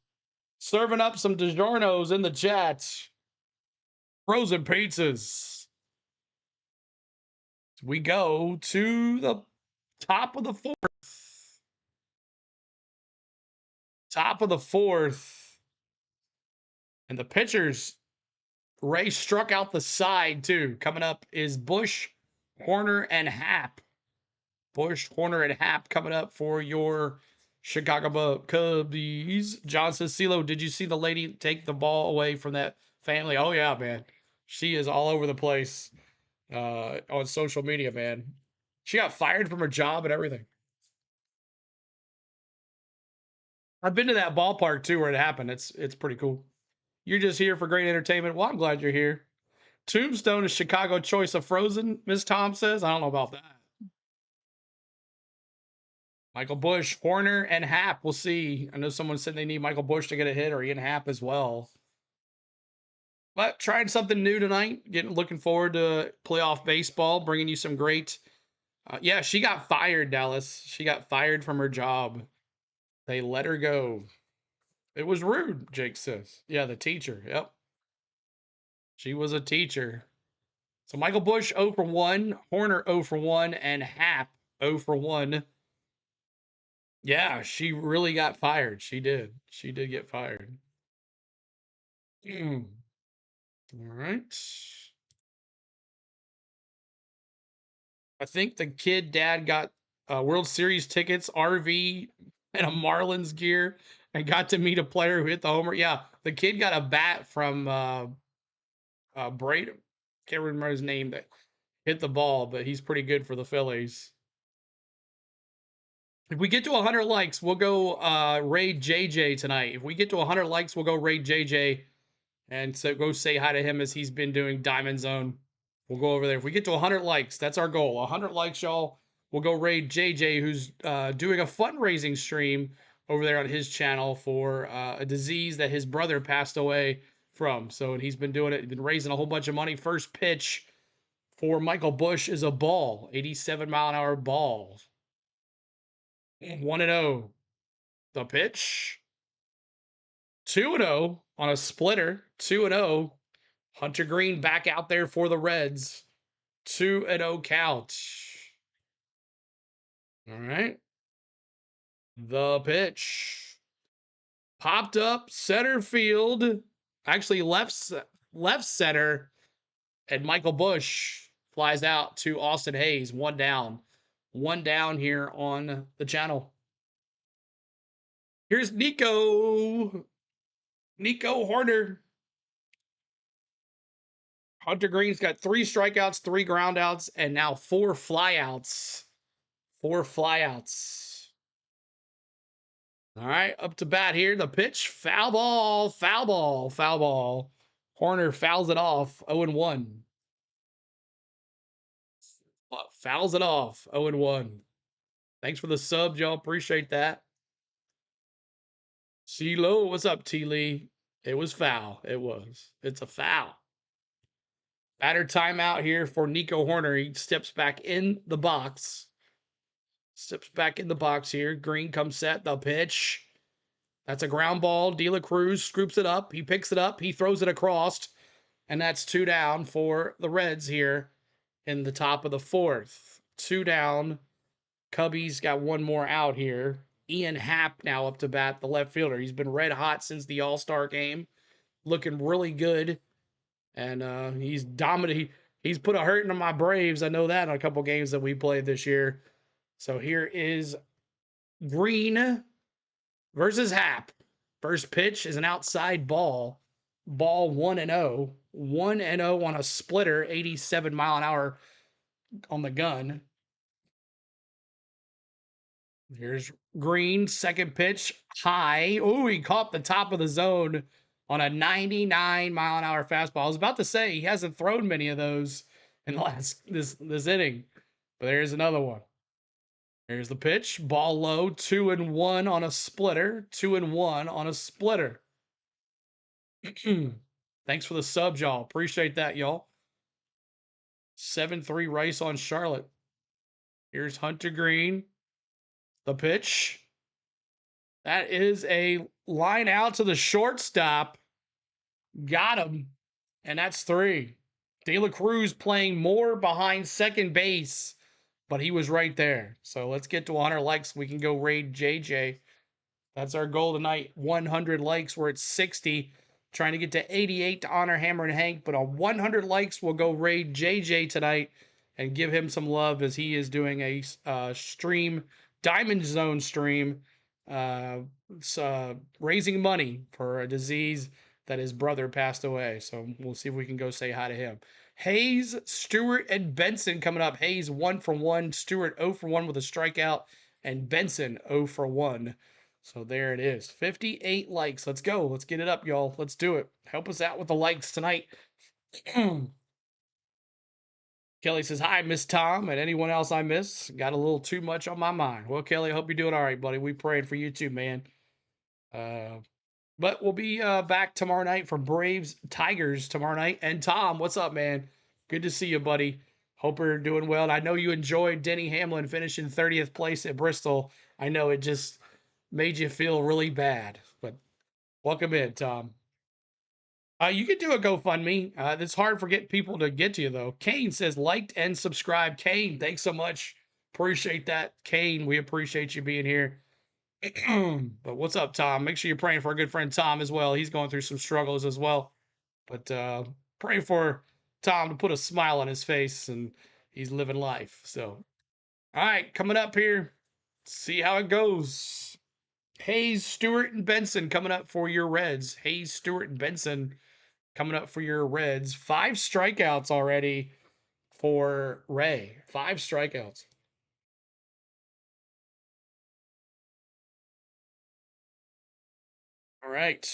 Serving up some DiGiorno's in the chat. Frozen pizzas. We go to the top of the 4th. Top of the 4th. And the pitchers, Ray struck out the side too. Coming up is Bush, Horner, and Happ. Bush, Horner, and Happ coming up for your Chicago Cubbies. John says, CeeLo, did you see the lady take the ball away from that family? Oh, yeah, man. She is all over the place on social media, man. She got fired from her job and everything. I've been to that ballpark, too, where it happened. It's pretty cool. You're just here for great entertainment. Well, I'm glad you're here. Tombstone is Chicago choice of Frozen, Miss Tom says. I don't know about that. Michael Bush, Horner, and Happ. We'll see. I know someone said they need Michael Bush to get a hit, or Ian Happ as well. But trying something new tonight. Looking forward to playoff baseball, bringing you some great. Yeah, she got fired, Dallas. She got fired from her job. They let her go. It was rude, Jake says. Yeah, the teacher. Yep. She was a teacher. So Michael Bush 0 for 1, Horner 0 for 1, and Happ 0 for 1. Yeah, she really got fired. She did. She did get fired. All right. I think the kid dad got World Series tickets, RV, and a Marlins gear, and got to meet a player who hit the homer. Yeah, the kid got a bat from Braid. Can't remember his name that hit the ball, but he's pretty good for the Phillies. If we get to 100 likes, we'll go raid JJ tonight. If we get to 100 likes, we'll go raid JJ And so go say hi to him as he's been doing Diamond Zone. We'll go over there. If we get to 100 likes, that's our goal. 100 likes, y'all. We'll go raid JJ, who's doing a fundraising stream over there on his channel for a disease that his brother passed away from. So and he's been doing it. He's been raising a whole bunch of money. First pitch for Michael Bush is a ball, 87-mile-an-hour ball. 1-0. The pitch. 2-0 on a splitter. 2-0. Hunter Green back out there for the Reds. 2-0 count. All right. The pitch. Popped up center field. Actually left center. And Michael Bush flies out to Austin Hayes. One down. One down here on the channel. Here's Nico. Nico Horner. Hunter Green's got 3 strikeouts, 3 groundouts, and now 4 flyouts. 4 flyouts. All right, up to bat here. The pitch, foul ball, foul ball, foul ball. Horner fouls it off, 0-1. Fouls it off, 0-1. Thanks for the subs, y'all. Appreciate that. C-Lo, what's up, T-Lee? It was foul. It was. It's a foul. Batter timeout here for Nico Horner. He steps back in the box. Steps back in the box here. Green comes set. The pitch. That's a ground ball. De La Cruz scoops it up. He picks it up. He throws it across. And that's 2 down for the Reds here in the top of the 4th. 2 down. Cubbies got 1 more out here. Ian Happ now up to bat, the left fielder. He's been red hot since the All-Star game. Looking really good. And he's dominated. He's put a hurting on my Braves. I know that in a couple games that we played this year. So here is Green versus Happ. First pitch is an outside ball. Ball 1-0. 1-0 on a splitter, 87-mile-an-hour on the gun. Here's Green, second pitch, high. Oh, he caught the top of the zone on a 99-mile-an-hour fastball. I was about to say he hasn't thrown many of those in the last this inning, but there's another one. Here's the pitch, ball low, 2-1 on a splitter, 2-1 on a splitter. Thanks for the subs, y'all. Appreciate that, y'all. 7-3 Rice on Charlotte. Here's Hunter Green. The pitch. That is a line out to the shortstop. Got him. And that's 3. De La Cruz playing more behind second base, but he was right there. So let's get to 100 likes. We can go raid JJ. That's our goal tonight. 100 likes. We're at 60. Trying to get to 88 to honor Hammer and Hank. But on 100 likes, we'll go raid JJ tonight and give him some love as he is doing a stream, Diamond Zone stream, raising money for a disease that his brother passed away. So we'll see if we can go say hi to him. Hayes, Stewart, and Benson coming up. Hayes 1 for 1. Stewart 0 for 1 with a strikeout. And Benson 0 for 1. So there it is. 58 likes. Let's go. Let's get it up, y'all. Let's do it. Help us out with the likes tonight. Kelly says, hi, Miss Tom, and anyone else I miss. Got a little too much on my mind. Well, Kelly, I hope you're doing all right, buddy. We prayed for you too, man. But we'll be back tomorrow night for Braves Tigers tomorrow night. And Tom, what's up, man? Good to see you, buddy. Hope you're doing well. And I know you enjoyed Denny Hamlin finishing 30th place at Bristol. I know it just made you feel really bad. But welcome in, Tom. You can do a GoFundMe. It's hard for getting people to get to you, though. Kane says, liked and subscribed. Kane, thanks so much. Appreciate that. Kane, we appreciate you being here. But what's up, Tom? Make sure you're praying for our good friend Tom as well. He's going through some struggles as well. But pray for Tom to put a smile on his face, and he's living life. So, all right, coming up here. See how it goes. Hayes, Stewart, and Benson coming up for your Reds. Hayes, Stewart, and Benson coming up for your Reds. 5 strikeouts already for Ray. 5 strikeouts. All right.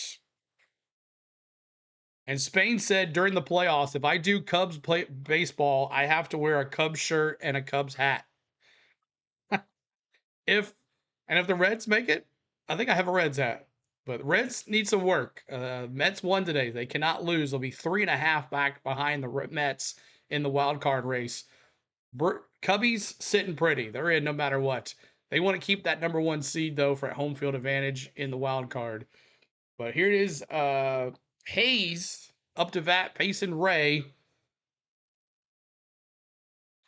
And Spain said during the playoffs, if I do Cubs play baseball, I have to wear a Cubs shirt and a Cubs hat. if the Reds make it, I think I have a Reds hat. But Reds need some work. Mets won today. They cannot lose. They'll be 3.5 back behind the Mets in the wild card race. Cubbies sitting pretty. They're in no matter what. They want to keep that number 1 seed though for home field advantage in the wild card. But here it is. Hayes up to bat, facing Ray.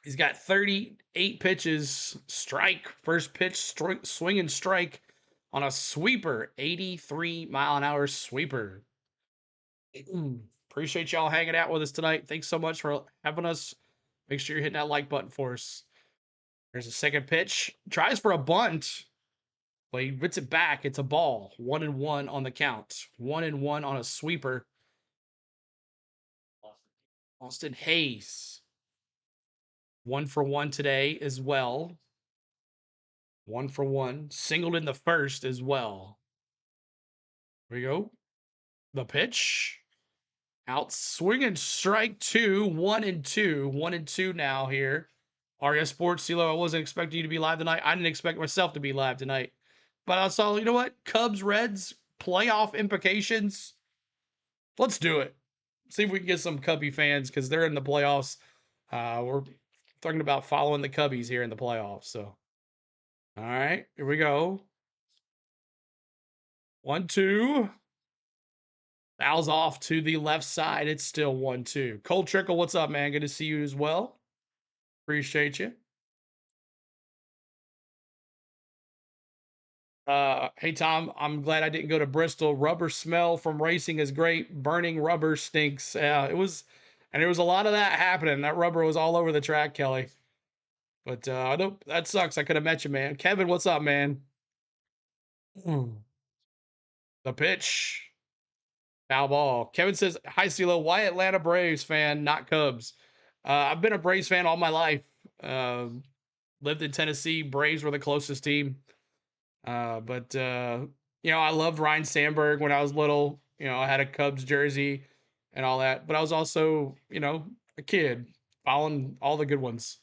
He's got 38 pitches. Strike. First pitch, swing and strike on a sweeper. 83-mile-an-hour sweeper. Appreciate y'all hanging out with us tonight. Thanks so much for having us. Make sure you're hitting that like button for us. There's a second pitch. Tries for a bunt. But he hits it back. It's a ball. 1-1 on the count. 1-1 on a sweeper. Austin Hayes. 1 for 1 today as well. 1 for 1. Singled in the first as well. Here we go. The pitch. Out swinging strike 2. 1-2. 1-2 now here. RS Sports, CeeLo, I wasn't expecting you to be live tonight. I didn't expect myself to be live tonight. But I saw, you know what? Cubs, Reds, playoff implications. Let's do it. See if we can get some Cubby fans because they're in the playoffs. We're talking about following the Cubbies here in the playoffs. So, all right, here we go. 1-2. Fouls off to the left side. It's still 1-2. Cole Trickle, what's up, man? Good to see you as well. Appreciate you. Hey Tom, I'm glad I didn't go to Bristol. Rubber smell from racing is great. Burning rubber stinks. It was, and there was a lot of that happening. That rubber was all over the track, Kelly. But I don't. That sucks. I could have met you, man. Kevin, what's up, man? The pitch, foul ball. Kevin says, "Hi, CeeLo. Why Atlanta Braves fan, not Cubs?" I've been a Braves fan all my life. Lived in Tennessee. Braves were the closest team. But you know, I loved Ryan Sandberg when I was little. You know, I had a Cubs jersey and all that. But I was also, you know, a kid following all the good ones.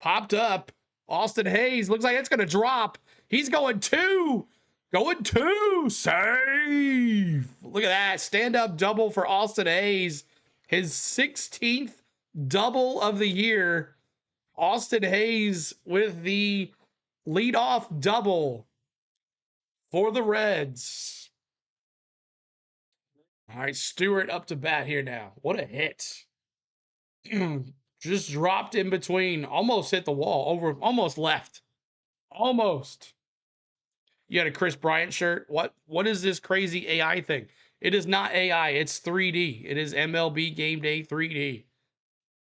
Popped up. Austin Hayes looks like it's gonna drop. He's going 2. Going 2. Save. Look at that. Stand up double for Austin Hayes. His 16th double of the year. Austin Hayes with the leadoff double for the Reds. All right, Stewart up to bat here now. What a hit. Just dropped in between. Almost hit the wall. Almost left. Almost. You had a Chris Bryant shirt. What is this crazy AI thing? It is not AI. It's 3D. It is MLB Game Day 3D.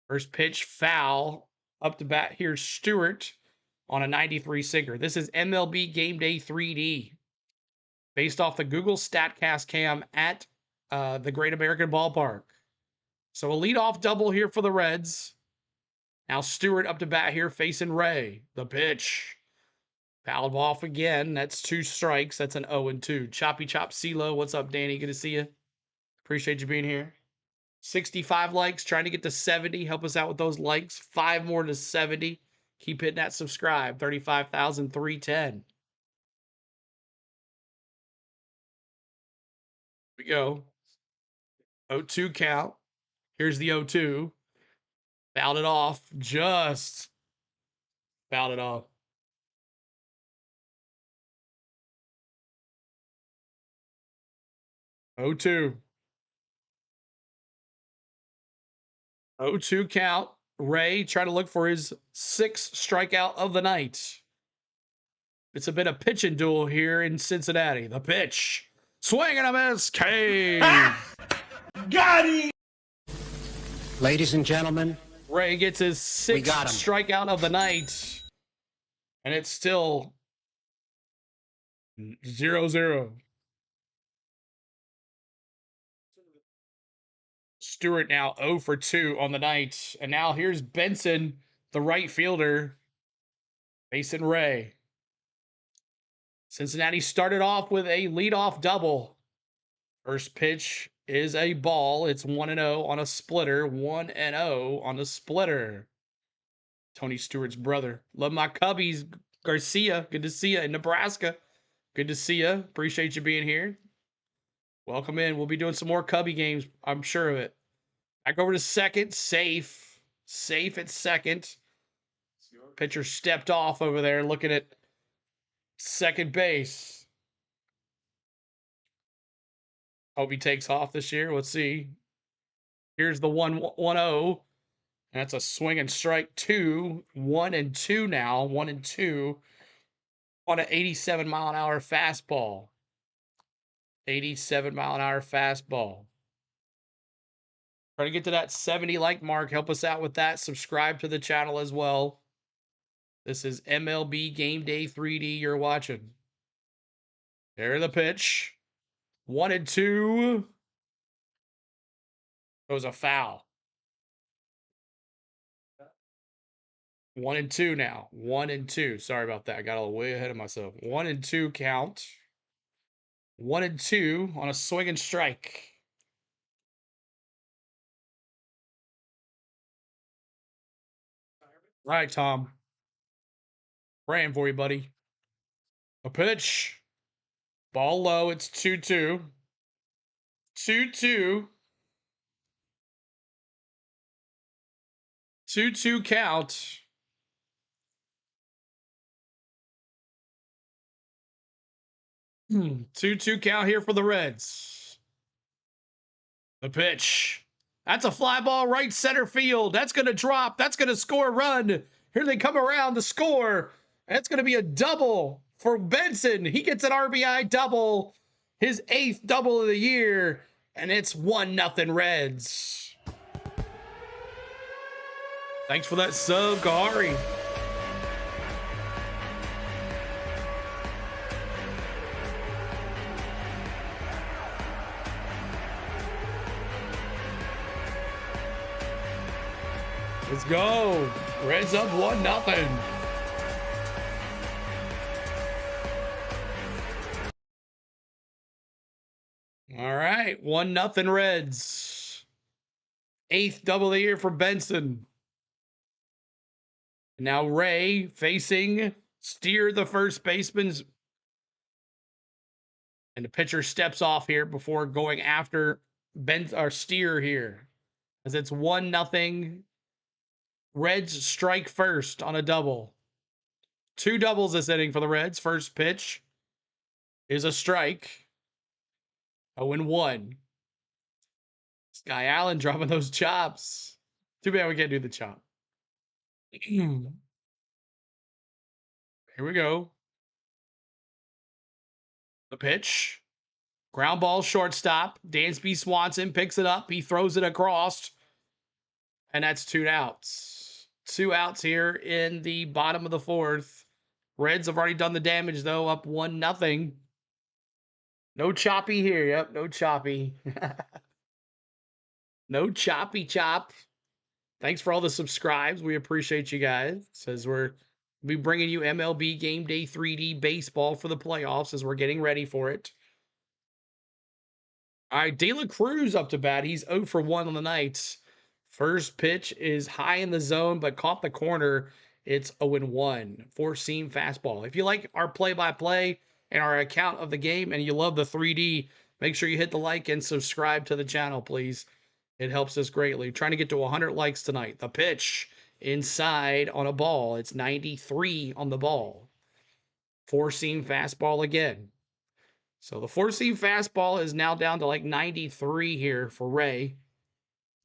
First pitch, foul. Up to bat here, Stewart on a 93 sinker. This is MLB Game Day 3D. Based off the Google StatCast cam at the Great American Ballpark. So a leadoff double here for the Reds. Now Stewart up to bat here facing Ray. The pitch. Fouled off again. That's 2 strikes. That's an 0-2. Choppy Chop CeeLo. What's up, Danny? Good to see you. Appreciate you being here. 65 likes. Trying to get to 70. Help us out with those likes. 5 more to 70. Keep hitting that subscribe. 35,310. We go. 0-2 count. Here's the 0-2. Fouled it off. Just fouled it off. Oh 2. 0-2 count. Ray trying to look for his 6th strikeout of the night. It's a bit of pitching duel here in Cincinnati. The pitch. Swing and a miss. Cave. Got him! Ladies and gentlemen, Ray gets his 6th got him. strikeout of the night. And it's still 0-0. Stewart now 0 for 2 on the night. And now here's Benson, the right fielder, facing Ray. Cincinnati started off with a leadoff double. First pitch is a ball. It's 1-0 on a splitter. 1-0 on the splitter. Tony Stewart's brother. Love my Cubbies. Garcia, good to see you in Nebraska. Good to see you. Appreciate you being here. Welcome in. We'll be doing some more Cubby games. I'm sure of it. Back over to second. Safe. Safe at second. Pitcher stepped off over there looking at second base. Hope he takes off this year. Let's see. Here's the 1-0. That's a swing and strike 2. 1-2 now. 1-2 on an 87 mile an hour fastball. 87 mile an hour fastball. Try to get to that 70 like mark. Help us out with that. Subscribe to the channel as well. This is MLB Game Day 3D you're watching. There's the pitch. 1-2. Goes a foul. 1-2 now. 1-2. Sorry about that. I got a little way ahead of myself. 1-2 count. 1-2 on a swing and strike. All right, Tom. Praying for you, buddy. A pitch. Ball low. It's 2-2. 2-2. 2-2 count. Hmm. 2-2 count here for the Reds. The pitch. That's a fly ball right center field. That's going to drop. That's going to score a run. Here they come around to score. That's going to be a double for Benson. He gets an RBI double, his 8th double of the year, and it's 1-0 Reds. Thanks for that sub, Kahari. Let's go. Reds up 1-0. All right, 1-0 Reds. 8th double of the year for Benson. Now Ray facing Steer, the first baseman's. And the pitcher steps off here before going after Steer here. As it's 1-0. Reds strike first on a double. 2 doubles this inning for the Reds. First pitch is a strike. 0-1. Sky Allen dropping those chops. Too bad we can't do the chop. Here we go. The pitch. Ground ball shortstop. Dansby Swanson picks it up. He throws it across. And that's 2 outs. 2 outs here in the bottom of the 4th. Reds have already done the damage, though, up 1-0. No choppy here. Yep, no choppy. No choppy chop. Thanks for all the subscribes. We appreciate you guys. Says we'll be bringing you MLB Game Day 3D baseball for the playoffs as we're getting ready for it. All right, De La Cruz up to bat. He's 0 for 1 on the night. First pitch is high in the zone, but caught the corner. It's 0-1. 4-seam fastball. If you like our play-by-play and our account of the game and you love the 3D, make sure you hit the like and subscribe to the channel, please. It helps us greatly. Trying to get to 100 likes tonight. The pitch inside on a ball. It's 93 on the ball. 4-seam fastball again. So the 4-seam fastball is now down to like 93 here for Ray.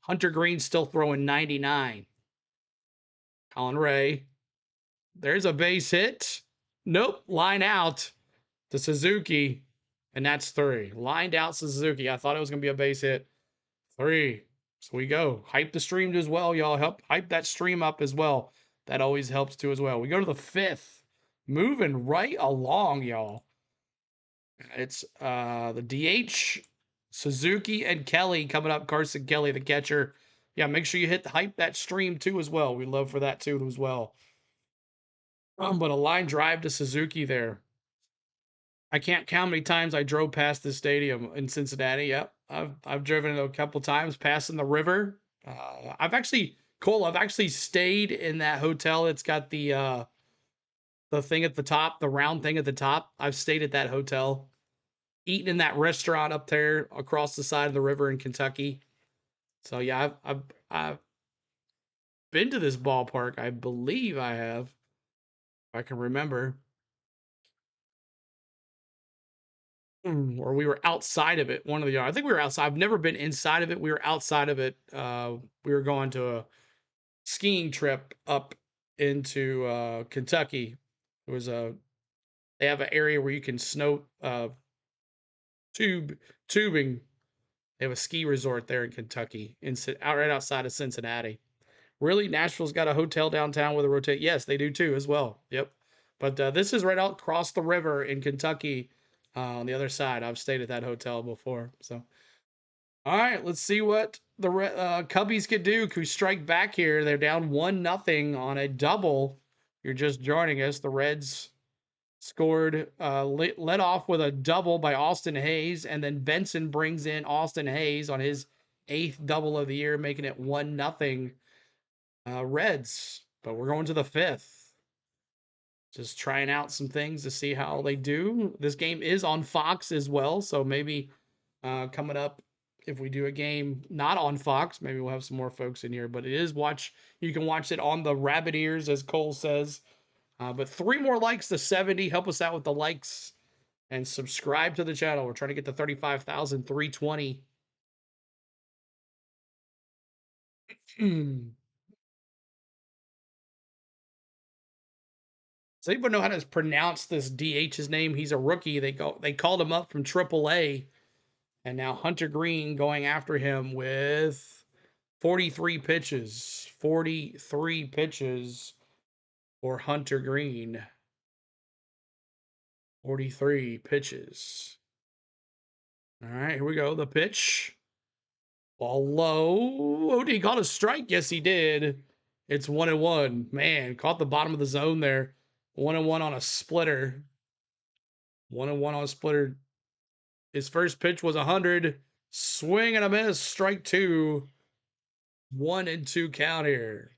Hunter Green's still throwing 99. Colin Ray. There's a base hit. Nope. Line out to Suzuki. And that's 3. Lined out Suzuki. I thought it was going to be a base hit. 3. So we go. Hype the stream as well, y'all. Help hype that stream up as well. That always helps too as well. We go to the 5th. Moving right along, y'all. It's the DH, Suzuki, and Kelly coming up. Carson Kelly, the catcher. Yeah, make sure you hype that stream too as well. We love for that too as well. But a line drive to Suzuki there. I can't count how many times I drove past the stadium in Cincinnati. Yep, I've driven it a couple times, passing the river. I've actually stayed in that hotel. It's got the thing at the top, the round thing at the top. I've stayed at that hotel, eaten in that restaurant up there across the side of the river in Kentucky. So yeah, I've been to this ballpark. I believe I have, if I can remember. Or we were outside of it. One of the I think we were outside. I've never been inside of it. We were outside of it. We were going to a skiing trip up into Kentucky. It was a they have an area where you can snow tubing. They have a ski resort there in Kentucky, out right outside of Cincinnati. Really, Nashville's got a hotel downtown with a rotate. Yes, they do too as well. Yep. But this is right out across the river in Kentucky, on the other side. I've stayed at that hotel before. So, all right, let's see what the Cubbies could do. Could strike back here? They're down 1-0 on a double. You're just joining us. The Reds scored, led off with a double by Austin Hayes, and then Benson brings in Austin Hayes on his 8th double of the year, making it 1-0 Reds. But we're going to the 5th. Just trying out some things to see how they do. This game is on Fox as well, so maybe coming up, if we do a game not on Fox, maybe we'll have some more folks in here. But it is you can watch it on the rabbit ears, as Cole says. But 3 more likes to 70. Help us out with the likes and subscribe to the channel. We're trying to get to 35,320. Does anyone know how to pronounce this DH's name? He's a rookie. They called him up from AAA, and now Hunter Green going after him with 43 pitches. 43 pitches for Hunter Green. 43 pitches. All right, here we go. The pitch. Ball low. Oh, did he call a strike? Yes, he did. It's 1-1. Man, caught the bottom of the zone there. 1-1 on a splitter. 1-1 on a splitter. His first pitch was 100. Swing and a miss. Strike 2. 1-2 count here.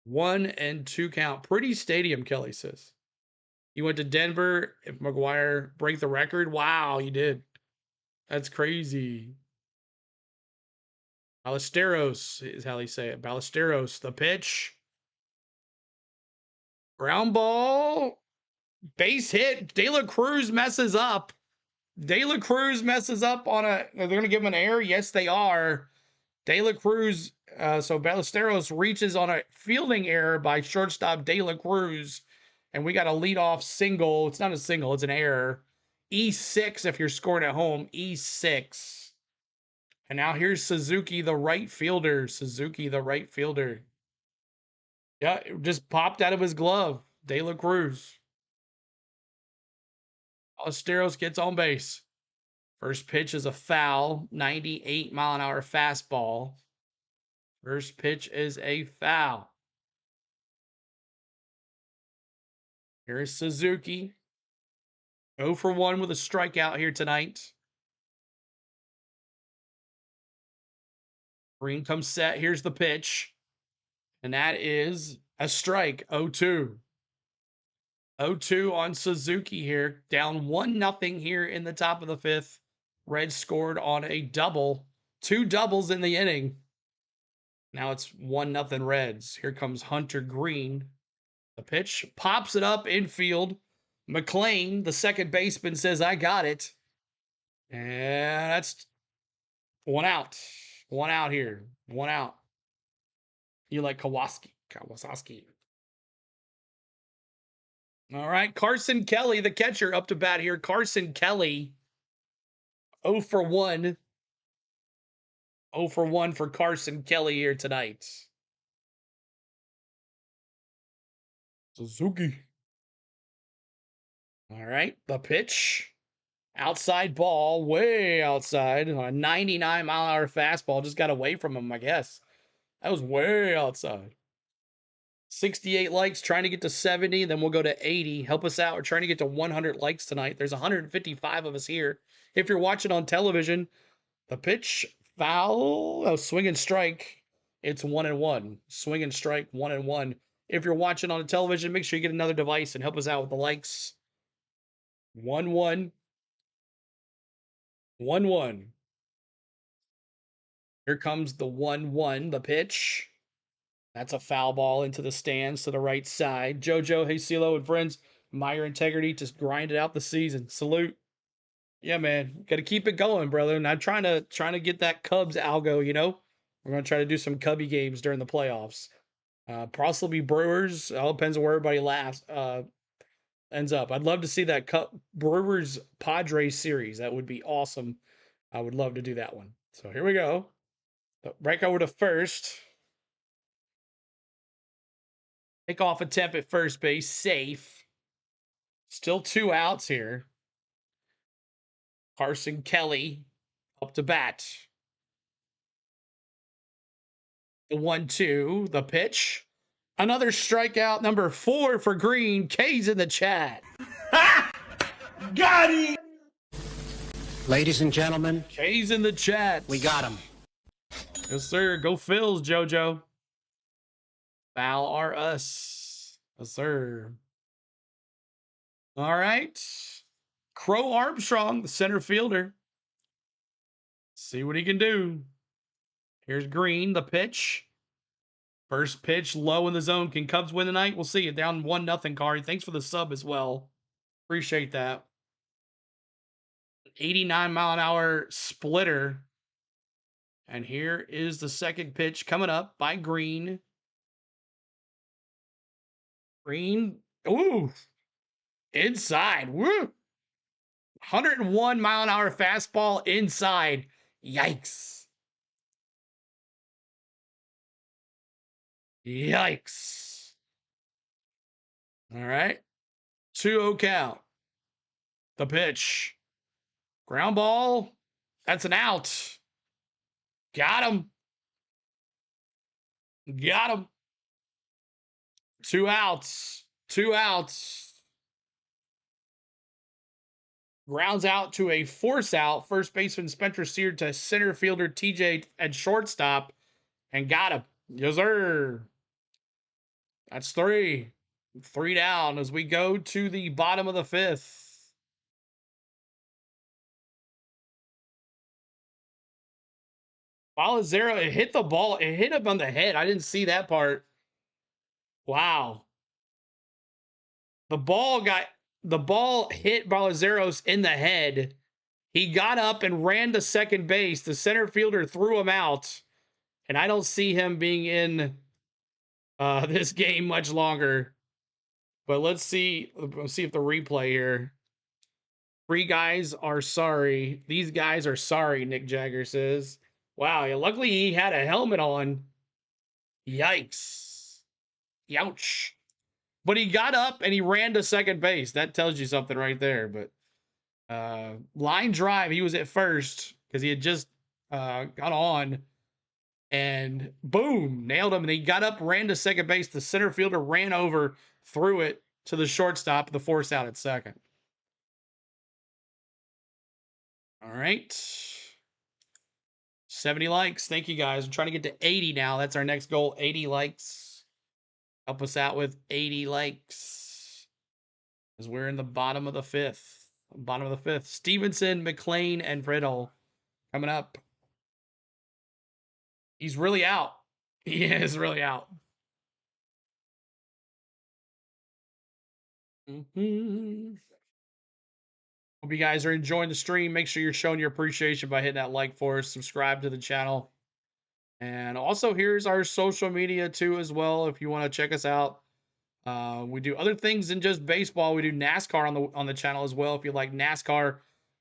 1-2 count. Pretty stadium, Kelly says. You went to Denver. If McGuire break the record, wow, you did. That's crazy. Ballesteros is how they say it. Ballesteros, the pitch. Ground ball. Base hit. De La Cruz messes up. De La Cruz messes up on a. They're going to give him an error? Yes, they are. De La Cruz. So Ballesteros reaches on a fielding error by shortstop De La Cruz. And we got a leadoff single. It's not a single, it's an error. E6 if you're scoring at home. E6. And now here's Suzuki, the right fielder. Suzuki, the right fielder. Yeah, it just popped out of his glove. De La Cruz. Ballesteros gets on base. First pitch is a foul. 98-mile-an-hour fastball. First pitch is a foul. Here's Suzuki. 0 for 1 with a strikeout here tonight. Green comes set. Here's the pitch. And that is a strike. 0-2. 0-2 on Suzuki here. Down 1-0 here in the top of the 5th. Reds scored on a double. 2 doubles in the inning. Now it's 1-0 Reds. Here comes Hunter Green. The pitch pops it up infield. McLean, the second baseman, says, I got it. And that's 1 out. 1 out here. 1 out. You like Kawasaki. All right. Carson Kelly, the catcher, up to bat here. Carson Kelly, 0 for 1. 0 for 1 for Carson Kelly here tonight. Suzuki. All right. The pitch. Outside ball, way outside. A 99-mile-an-hour fastball just got away from him, I guess. That was way outside. 68 likes, trying to get to 70, then we'll go to 80. Help us out. We're trying to get to 100 likes tonight. There's 155 of us here. If you're watching on television, the pitch, foul, swing and strike. It's 1-1. Swing and strike, 1-1. If you're watching on a television, make sure you get another device and help us out with the likes. 1-1. 1-1. Here comes the 1-1, the pitch. That's a foul ball into the stands to the right side. JoJo, hey, CeeLo, and friends, admire integrity to grind it out the season. Salute. Yeah, man, got to keep it going, brother. And I'm trying to get that Cubs algo. You know, we're gonna try to do some Cubby games during the playoffs. Possibly Brewers. All depends on where everybody ends up. I'd love to see that Brewers Padres series. That would be awesome. I would love to do that one. So here we go. Break over to first. Take off attempt at first base. Safe. Still 2 outs here. Carson Kelly up to bat. The 1-2. The pitch. Another strikeout, number 4 for Green. K's in the chat. Got him! Ladies and gentlemen, K's in the chat. we got him. Yes, sir. Go Phils, JoJo. Foul are us. Yes, sir. All right. Crow Armstrong, the center fielder. See what he can do. Here's Green, the pitch. First pitch, low in the zone. Can Cubs win tonight? We'll see. It down 1-0, Kari. Thanks for the sub as well. Appreciate that. 89-mile-an-hour splitter. And here is the second pitch coming up by Green. Green. Ooh. Inside. Woo. 101-mile-an-hour fastball inside. Yikes. Yikes. All right. 2-0 count. The pitch. Ground ball. That's an out. Got him. Got him. 2 outs. 2 outs. Grounds out to a force out. First baseman Spencer Steer to center fielder TJ at shortstop. And got him. Yes, sir. That's 3. 3 down as we go to the bottom of the 5th. Balazero, it hit the ball. It hit him on the head. I didn't see that part. Wow. The ball hit Balazeros in the head. He got up and ran to second base. The center fielder threw him out. And I don't see him being in this game much longer. But let's see if the replay here. 3 guys are sorry. These guys are sorry, Nick Jagger says. Wow, yeah, luckily he had a helmet on. Yikes. Youch. But he got up and he ran to second base. That tells you something right there. But line drive, he was at first because he had just got on. And boom, nailed him. And he got up, ran to second base. The center fielder ran over, threw it to the shortstop, the force out at second. All right. 70 likes. Thank you, guys. I'm trying to get to 80 now. That's our next goal. 80 likes. Help us out with 80 likes. As we're in the bottom of the 5th. Bottom of the 5th. Stevenson, McLean, and Riddle coming up. He's really out. He is really out. Hope you guys are enjoying the stream. Make sure you're showing your appreciation by hitting that like for us. Subscribe to the channel. And also, here's our social media too as well. If you want to check us out, we do other things than just baseball. We do NASCAR on the channel as well. If you like NASCAR,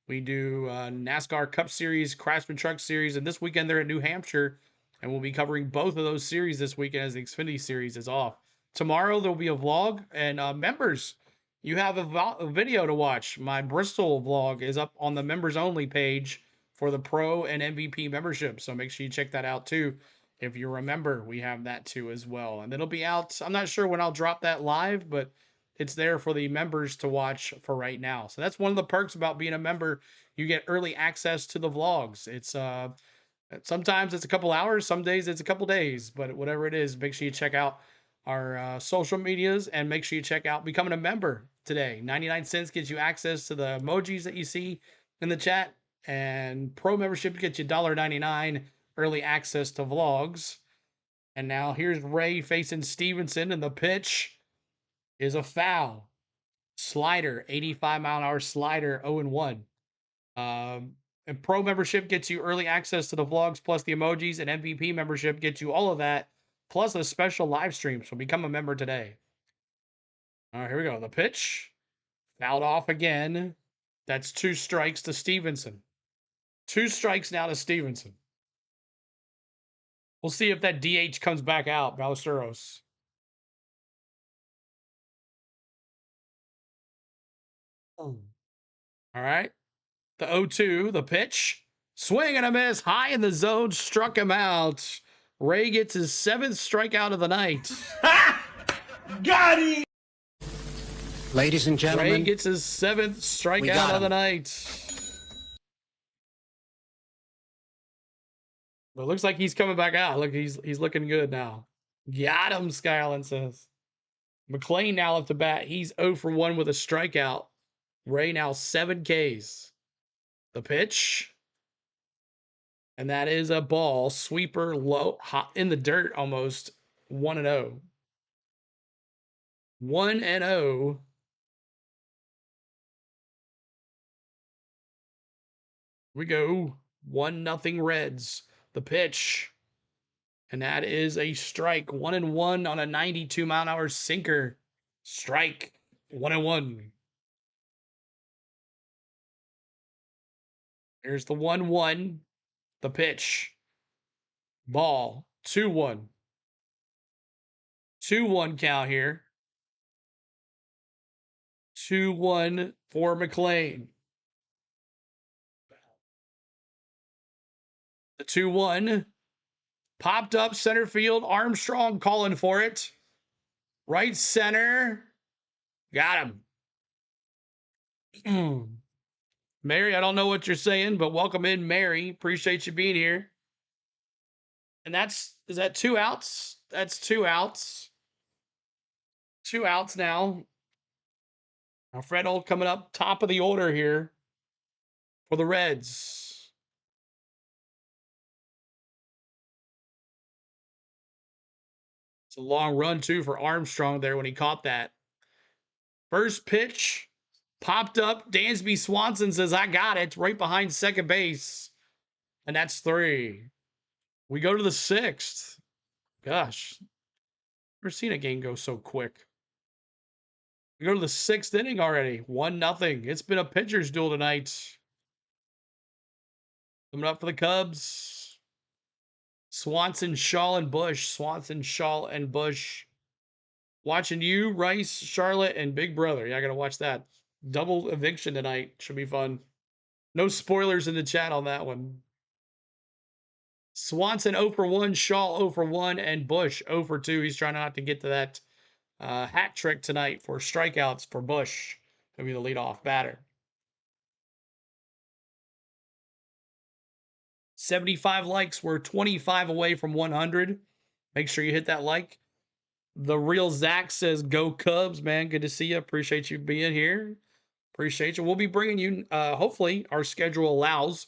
we do NASCAR Cup Series, Craftsman Truck Series, and this weekend they're at New Hampshire, and we'll be covering both of those series this weekend as the Xfinity Series is off. Tomorrow there'll be a vlog, and members, you have a video to watch. My Bristol vlog is up on the members only page for the Pro and MVP membership. So make sure you check that out too. If you remember, we have that too as well. And it'll be out. I'm not sure when I'll drop that live, but it's there for the members to watch for right now. So that's one of the perks about being a member. You get early access to the vlogs. It's sometimes it's a couple hours, some days it's a couple days, but whatever it is, make sure you check out our social medias and make sure you check out becoming a member today. 99 cents gets you access to the emojis that you see in the chat, and pro membership gets you $1.99 early access to vlogs. And now here's Ray facing Stevenson, and the pitch is a foul. Slider, 85-mile-an-hour slider, 0-1. And pro membership gets you early access to the vlogs plus the emojis, and MVP membership gets you all of that plus a special live stream. So become a member today. All right, here we go. The pitch fouled off again. That's 2 strikes to Stevenson. 2 strikes now to Stevenson. We'll see if that DH comes back out, Ballesteros. All right. The 0-2, the pitch. Swing and a miss, high in the zone, struck him out. Ray gets his 7th strikeout of the night. Got him! Ladies and Ray gentlemen, gets his 7th strikeout of the night. But it looks like he's coming back out. Look, he's looking good now. Got him, Skyland says. McLean now at the bat. He's 0 for 1 with a strikeout. Ray now 7 Ks. The pitch. And that is a ball. Sweeper low, hot in the dirt almost. 1-0. 1-0. We go. 1-0 Reds. The pitch. And that is a strike. 1-1 on a 92-mile-an-hour sinker. Strike. 1-1. Here's the 1-1. The pitch. Ball. 2-1. 2-1 count here. 2-1 for McLean. The 2-1. Popped up center field. Armstrong calling for it. Right center. Got him. Mary, I don't know what you're saying, but welcome in, Mary. Appreciate you being here. And is that 2 outs? That's 2 outs. 2 outs now. Alfredo coming up top of the order here for the Reds. It's a long run, too, for Armstrong there when he caught that. First pitch popped up. Dansby Swanson says, I got it, right behind second base. And that's 3. We go to the 6th. Gosh, never seen a game go so quick. We go to the 6th inning already. 1-0. It's been a pitcher's duel tonight. Coming up for the Cubs. Swanson, Shaw, and Bush. Swanson, Shaw, and Bush. Watching you, Rice, Charlotte, and Big Brother. Yeah, I gotta watch that. Double eviction tonight. Should be fun. No spoilers in the chat on that one. Swanson 0 for 1, Shaw 0 for 1, and Bush 0 for 2. He's trying not to get to that hat trick tonight for strikeouts for Bush. He'll be the leadoff batter. 75 likes. We're 25 away from 100. Make sure you hit that like. The real Zach says, go Cubs, man. Good to see you. Appreciate you being here. Appreciate you. We'll be bringing you, hopefully, our schedule allows.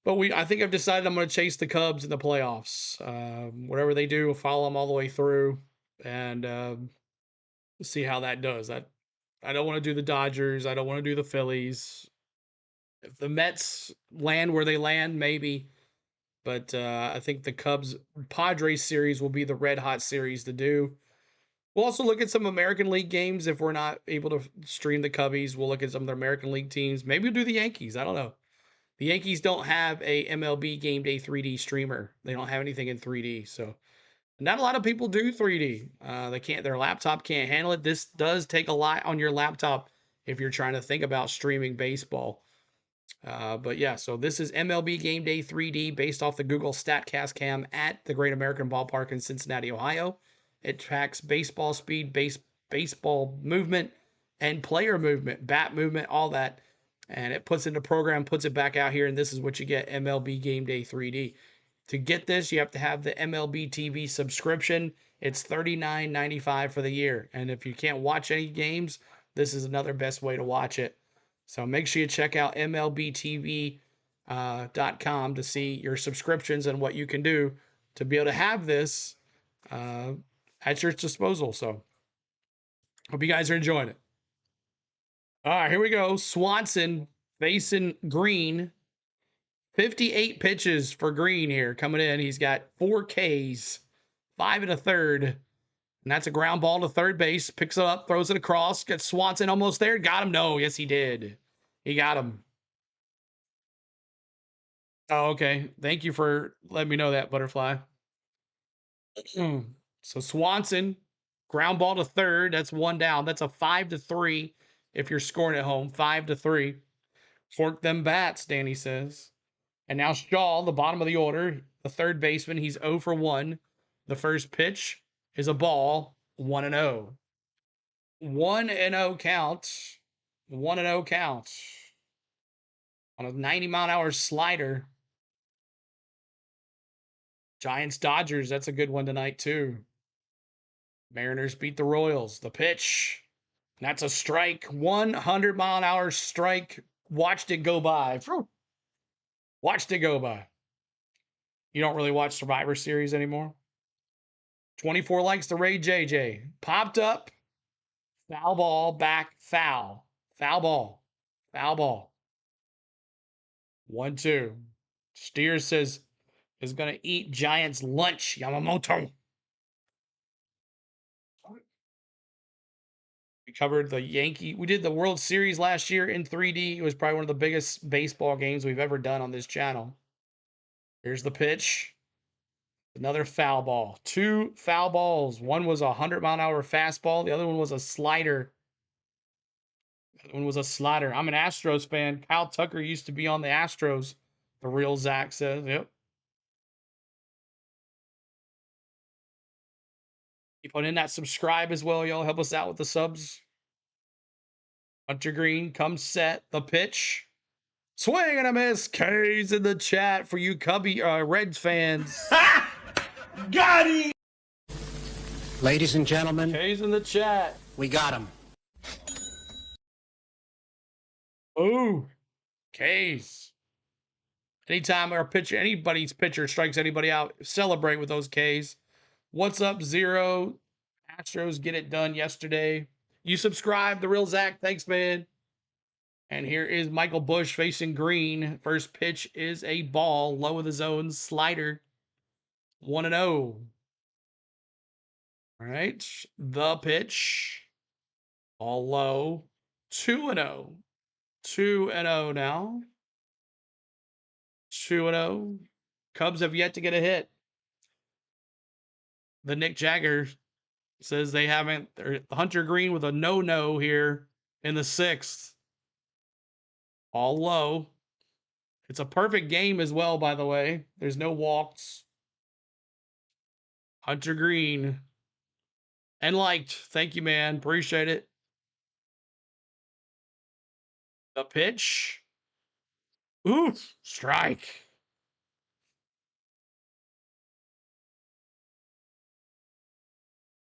But I think I've decided I'm going to chase the Cubs in the playoffs. Whatever they do, follow them all the way through. And see how that does. I don't want to do the Dodgers. I don't want to do the Phillies. If the Mets land where they land, maybe. But I think the Cubs-Padres series will be the red-hot series to do. We'll also look at some American League games if we're not able to stream the Cubbies. We'll look at some of the American League teams. Maybe we'll do the Yankees. I don't know. The Yankees don't have a MLB Game Day 3D streamer. They don't have anything in 3D. So not a lot of people do 3D. Their laptop can't handle it. This does take a lot on your laptop if you're trying to think about streaming baseball. But yeah, so this is MLB Game Day 3D based off the Google StatCast cam at the Great American Ballpark in Cincinnati, Ohio. It tracks baseball speed, baseball movement, and player movement, bat movement, all that. And it puts it in the program, puts it back out here, and this is what you get, MLB Game Day 3D. To get this, you have to have the MLB TV subscription. It's $39.95 for the year. And if you can't watch any games, this is another best way to watch it. So make sure you check out MLBTV.com to see your subscriptions and what you can do to be able to have this at your disposal. So hope you guys are enjoying it. All right, here we go. Swanson facing Green. 58 pitches for Green here coming in. He's got 4 Ks, 5 1/3. And that's a ground ball to third base. Picks it up, throws it across. Gets Swanson almost there. Got him. No, yes, he did. He got him. Oh, okay. Thank you for letting me know that, Butterfly. So Swanson, ground ball to third. That's 1 down. That's a 5-3 if you're scoring at home. 5-3. Fork them bats, Danny says. And now Shaw, the bottom of the order, the third baseman. He's 0 for 1. The first pitch is a ball. 1-0. 1-0 count. 1-0 count. On a 90-mile-an-hour slider. Giants Dodgers, that's a good one tonight, too. Mariners beat the Royals. The pitch. That's a strike. 100-mile-an-hour strike. Watched it go by. Watched it go by. You don't really watch Survivor Series anymore? 24 likes to Ray JJ. Popped up. Foul ball, back, foul. Foul ball. Foul ball. 1-2. Steers says is going to eat Giants lunch. Yamamoto. We covered the Yankee. We did the World Series last year in 3D. It was probably one of the biggest baseball games we've ever done on this channel. Here's the pitch. Another foul ball. 2 foul balls. One was a 100-mile-an-hour fastball. The other one was a slider. The other one was a slider. I'm an Astros fan. Kyle Tucker used to be on the Astros. The real Zach says. Yep. Keep on in that subscribe as well, y'all. Help us out with the subs. Hunter Green comes set. The pitch. Swing and a miss. K's in the chat for you Cubby Reds fans. Got him! Ladies and gentlemen, K's in the chat. we got him. Ooh. K's. Anytime our pitcher, anybody's pitcher strikes anybody out, celebrate with those K's. What's up, Zero? Astros get it done yesterday. You subscribe, The Real Zach. Thanks, man. And here is Michael Bush facing Green. First pitch is a ball, low of the zone, slider. 1-0. All right. The pitch. All low. 2-0. 2-0 now. 2-0. Cubs have yet to get a hit. The Nick Jagger says they haven't. Hunter Green with a no-no here in the 6th. All low. It's a perfect game as well, by the way. There's no walks. Hunter Green. And liked. Thank you, man. Appreciate it. The pitch. Oof. Strike.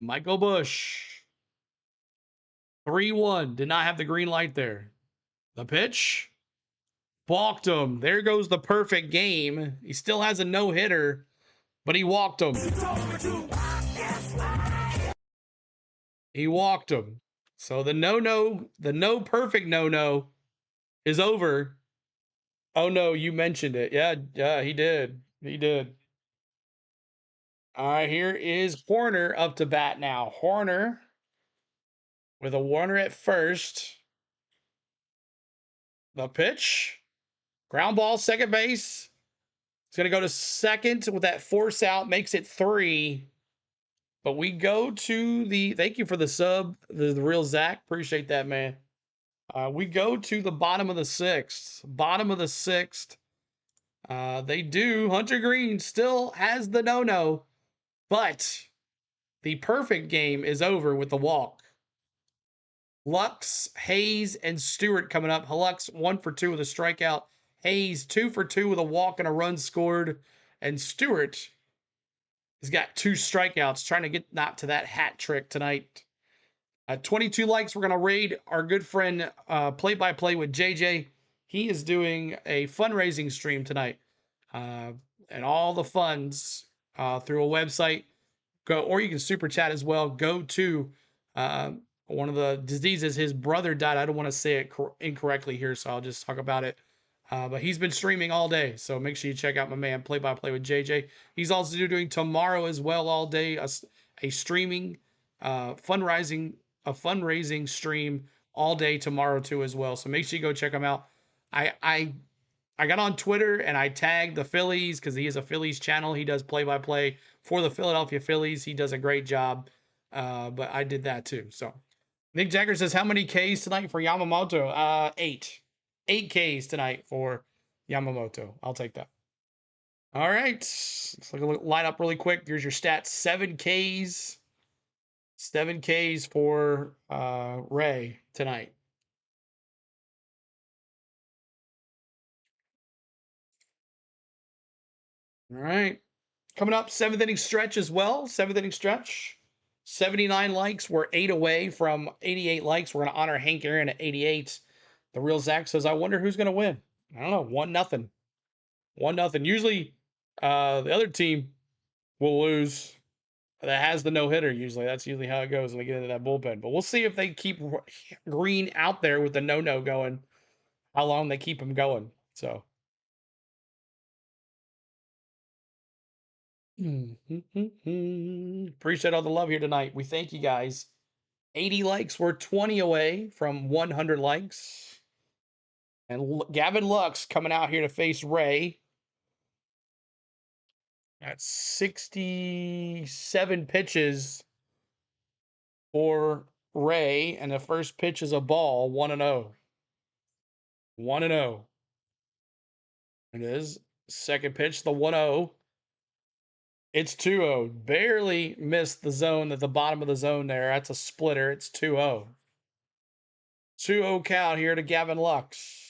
Michael Bush. 3-1. Did not have the green light there. The pitch. Balked him. There goes the perfect game. He still has a no-hitter, but he walked him. He walked him. So the no-no, the no-perfect no-no is over. Oh, no, you mentioned it. Yeah, he did. He did. All right, here is Horner up to bat now. Horner with a Warner at first. The pitch. Ground ball, second base. It's going to go to second with that force out. Makes it 3. But we go to the... Thank you for the sub, the real Zach. Appreciate that, man. We go to the bottom of the sixth. Bottom of the sixth. They do. Hunter Green still has the no-no, but the perfect game is over with the walk. Lux, Hayes, and Stewart coming up. Lux 1 for 2 with a strikeout. Hayes 2 for 2 with a walk and a run scored. And Stewart has got 2 strikeouts, trying to get not to that hat trick tonight. 22 likes. We're going to raid our good friend Play-by-Play with JJ. He is doing a fundraising stream tonight. And all the funds through a website. Go, or you can super chat as well. Go to one of the diseases his brother died. I don't want to say it incorrectly here, so I'll just talk about it. But he's been streaming all day, so make sure you check out my man Play-by-Play with JJ. He's also doing tomorrow as well all day a streaming fundraising stream all day tomorrow too as well. So make sure you go check him out. I got on Twitter and I tagged the Phillies because he has a Phillies channel. He does play-by-play for the Philadelphia Phillies. He does a great job. But I did that too. So Nick Jagger says, how many Ks tonight for Yamamoto? 8. 8 Ks tonight for Yamamoto. I'll take that. All right. Let's line up really quick. Here's your stats. 7 Ks. 7 Ks for Ray tonight. All right. Coming up, 7th inning stretch as well. 7th inning stretch. 79 likes. We're 8 away from 88 likes. We're going to honor Hank Aaron at 88. The real Zach says, I wonder who's going to win. I don't know. 1-0. 1-0. Usually the other team will lose that has the no-hitter usually. That's usually how it goes when they get into that bullpen. But we'll see if they keep Green out there with the no-no going, how long they keep him going. So. Appreciate all the love here tonight. We thank you guys. 80 likes. We're 20 away from 100 likes. And Gavin Lux coming out here to face Ray. That's 67 pitches for Ray. And the first pitch is a ball. 1-0. 1-0. It is. Second pitch, the 1-0. It's 2-0. Barely missed the zone at the bottom of the zone there. That's a splitter. It's 2-0. 2-0 count here to Gavin Lux.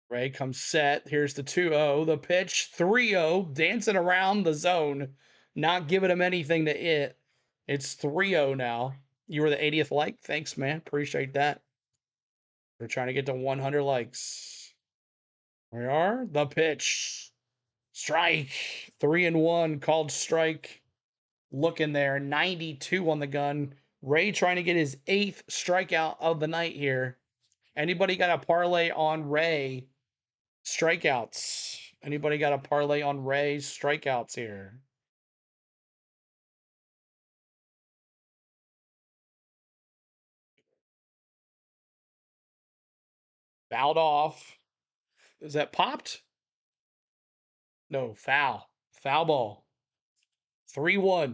Ray comes set. Here's the 2-0. The pitch, 3-0. Dancing around the zone. Not giving him anything to it. It's 3-0 now. You were the 80th like. Thanks, man. Appreciate that. We're trying to get to 100 likes. We are. The pitch. Strike. 3-1. Called strike. Looking there. 92 on the gun. Ray trying to get his 8th strikeout of the night here. Anybody got a parlay on Ray strikeouts? Anybody got a parlay on Ray's strikeouts here? Fouled off. Is that popped? No, foul. Foul ball. 3-1.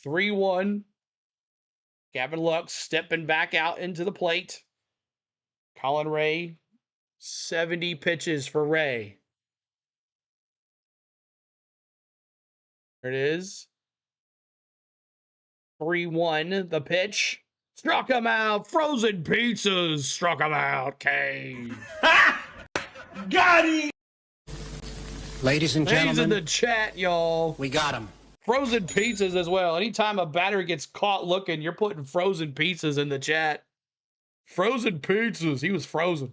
3-1. Gavin Lux stepping back out into the plate. Colin Ray, 70 pitches for Ray. There it is. 3-1, the pitch. Struck him out. Frozen pizzas. Struck him out. Cave. Got him! Ladies and He's in gentlemen, the chat, y'all. we got him. Frozen pizzas as well. Anytime a batter gets caught looking, you're putting frozen pizzas in the chat. Frozen pizzas. He was frozen.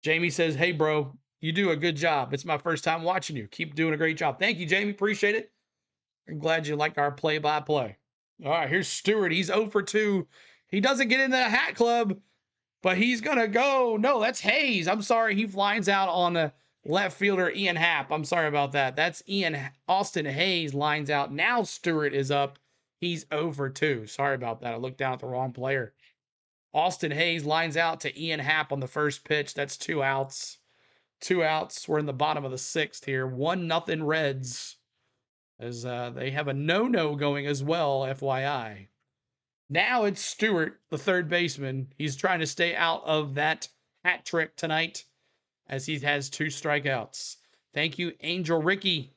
Jamie says, hey, bro, you do a good job. It's my first time watching you. Keep doing a great job. Thank you, Jamie. Appreciate it. I'm glad you like our play-by-play. All right, here's Stewart. He's 0 for 2. He doesn't get in the hat club, but he's going to go. No, that's Hayes. I'm sorry. He flies out on a left fielder, Ian Happ. I'm sorry about that. That's Austin Hayes lines out. Now Stewart is up. He's 0 for 2. Sorry about that. I looked down at the wrong player. Austin Hayes lines out to Ian Happ on the first pitch. That's 2 outs. 2 outs. We're in the bottom of the 6th here. 1-0 Reds. As they have a no-no going as well, FYI. Now it's Stewart, the third baseman. He's trying to stay out of that hat trick tonight as he has 2 strikeouts. Thank you, Angel Ricky.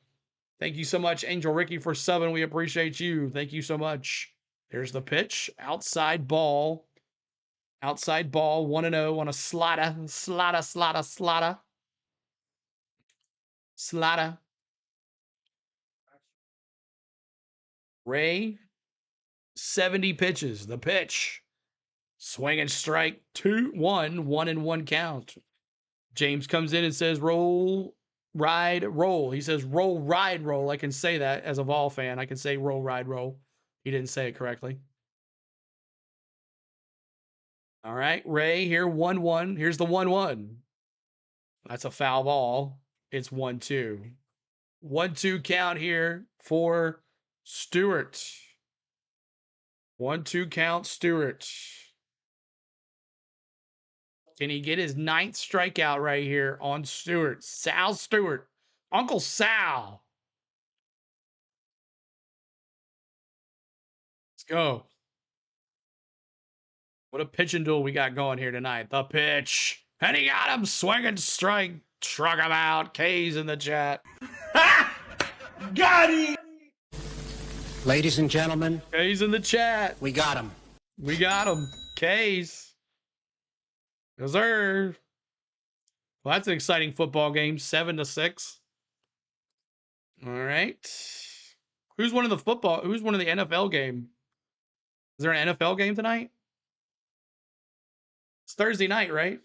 Thank you so much, Angel Ricky, for subbing. We appreciate you. Thank you so much. There's the pitch. Outside ball. Outside ball. 1-0 on a slider. Slider. Ray, 70 pitches. The pitch. Swing and strike. 2-1. 1-1 count. James comes in and says, roll, ride, roll. He says, roll, ride, roll. I can say that as a Vol fan. I can say roll, ride, roll. He didn't say it correctly. All right, Ray, here, 1-1. Here's the 1-1. That's a foul ball. It's 1-2. 1-2 count here for Stewart. 1-2 count, Stewart. Can he get his 9th strikeout right here on Stewart? Sal Stewart. Uncle Sal. Let's go. What a pitching duel we got going here tonight. The pitch. And he got him. Swinging strike. Struck him out. K's in the chat. Got him! Ladies and gentlemen, K's in the chat. we got him. We got him. K's. Yes, sir. Well, that's an exciting football game. 7-6. All right. Who's one of the NFL game? Is there an NFL game tonight? It's Thursday night, right?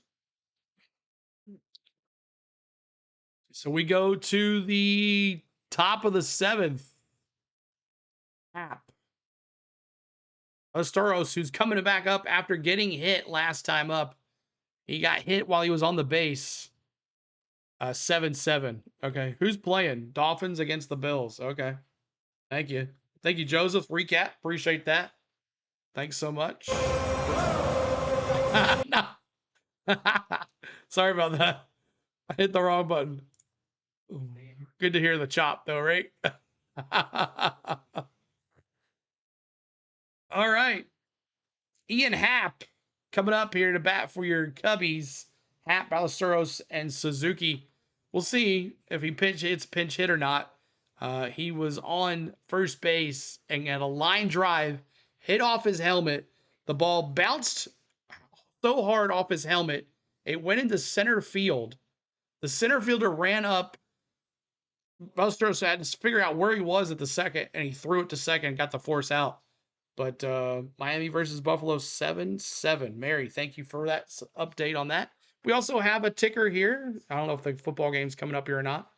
So we go to the top of the 7th. Astoros, who's coming back up after getting hit last time up. He got hit while he was on the base. 7-7. Okay. Who's playing? Dolphins against the Bills. Okay. Thank you. Thank you, Joseph. Recap. Appreciate that. Thanks so much. No. Sorry about that. I hit the wrong button. Good to hear the chop, though, right? All right. Ian Happ coming up here to bat for your Cubbies. Happ, Ballesteros, and Suzuki. We'll see if he pinch hit or not. He was on first base and got a line drive, hit off his helmet. The ball bounced so hard off his helmet, it went into center field. The center fielder ran up. Ballesteros had to figure out where he was at the second, and he threw it to second and got the force out. But Miami versus Buffalo 7-7. Mary, thank you for that update on that. We also have a ticker here. I don't know if the football game's coming up here or not.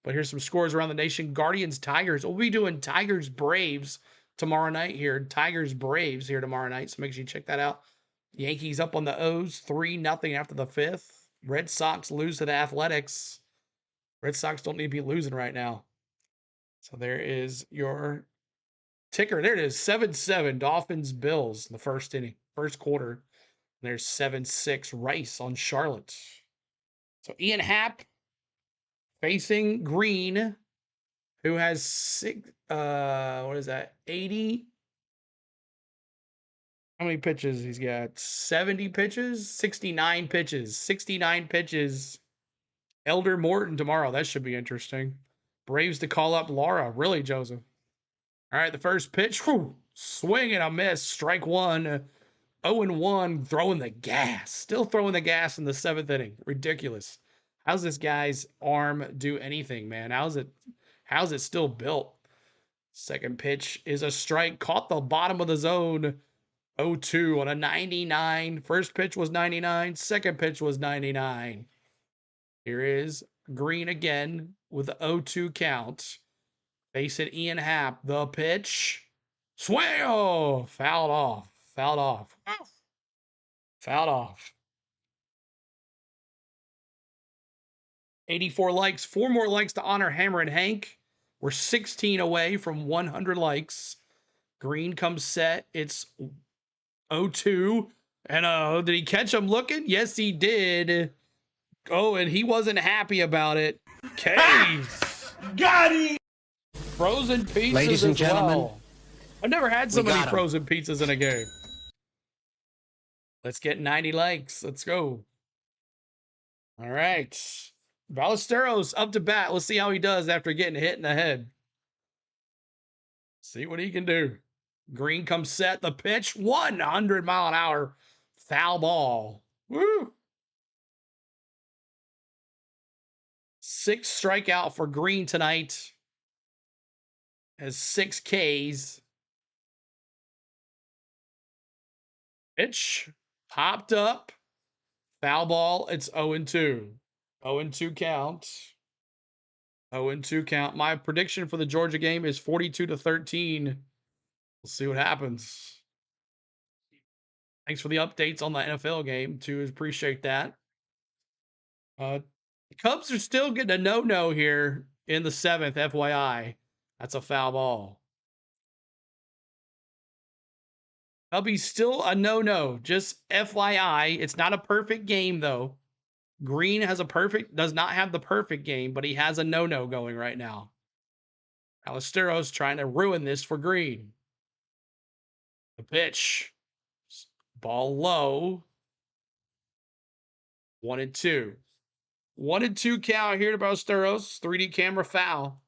But here's some scores around the nation. Guardians, Tigers. We'll be doing Tigers, Braves tomorrow night here. Tigers, Braves here tomorrow night. So make sure you check that out. Yankees up on the O's 3-0 after the 5th. Red Sox lose to the Athletics. Red Sox don't need to be losing right now. So there is your ticker. There it is. 7-7. Dolphins, Bills in the first inning, first quarter. And there's 7-6 Rice on Charlotte. So Ian Happ facing Green, who has 80? How many pitches? He's got 70 pitches, 69 pitches, 69 pitches. Elder Morton tomorrow. That should be interesting. Braves to call up Laura. Really, Joseph? All right, the first pitch. Whew, swing and a miss. Strike one. 0-1. Throwing the gas. Still throwing the gas in the 7th inning. Ridiculous. How's this guy's arm do anything, man? How's it still built? Second pitch is a strike. Caught the bottom of the zone. 0-2 on a 99. First pitch was 99. Second pitch was 99. Here is Green again with the 0-2 count. Face it, Ian Happ. The pitch. Swing! Oh, fouled off. Fouled off. Fouled off. 84 likes. 4 more likes to honor Hammer and Hank. We're 16 away from 100 likes. Green comes set. It's 0-2. And did he catch him looking? Yes, he did. Oh, and he wasn't happy about it. Case. Got him! Frozen pizzas Ladies and as gentlemen. well. I've never had so We many got 'em. frozen pizzas in a game. Let's get 90 likes. Let's go. All right. Ballesteros up to bat. Let's see how he does after getting hit in the head. See what he can do. Green comes set. The pitch, 100-mile-an-hour foul ball. Woo! 6 strikeout for Green tonight. Has 6 Ks. Pitch popped up. Foul ball. It's 0-2. 0-2 count. 0-2 count. My prediction for the Georgia game is 42-13. We'll see what happens. Thanks for the updates on the NFL game, too. Appreciate that. Cubs are still getting a no-no here in the 7th, FYI. That's a foul ball. Cubbies still a no-no. Just FYI. It's not a perfect game, though. Green does not have the perfect game, but he has a no-no going right now. Ballesteros trying to ruin this for Green. The pitch. Ball low. 1-2. 1-2 count here to Ballesteros. 3D camera foul.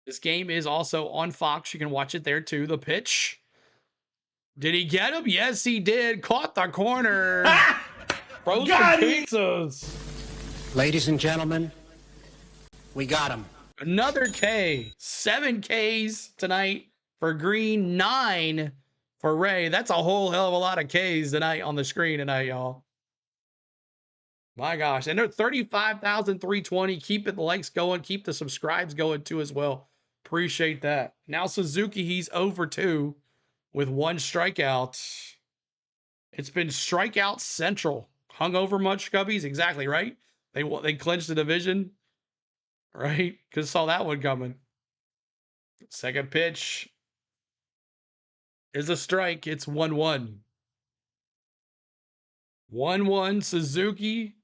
This game is also on Fox. You can watch it there too. The pitch. Did he get him? Yes, he did. Caught the corner. Frozen pizzas. Ladies and gentlemen, we got him. Another K. 7 Ks tonight for Green. 9 for Ray. That's a whole hell of a lot of Ks tonight on the screen tonight, y'all. My gosh. And they're 35,320. Keep the likes going. Keep the subscribes going too as well. Appreciate that. Now Suzuki, he's over 2 with 1 strikeout. It's been strikeout central. Hungover much, Cubbies? Exactly, right? They clinched the division, right? Because saw that one coming. Second pitch is a strike. It's 1-1. 1-1 Suzuki.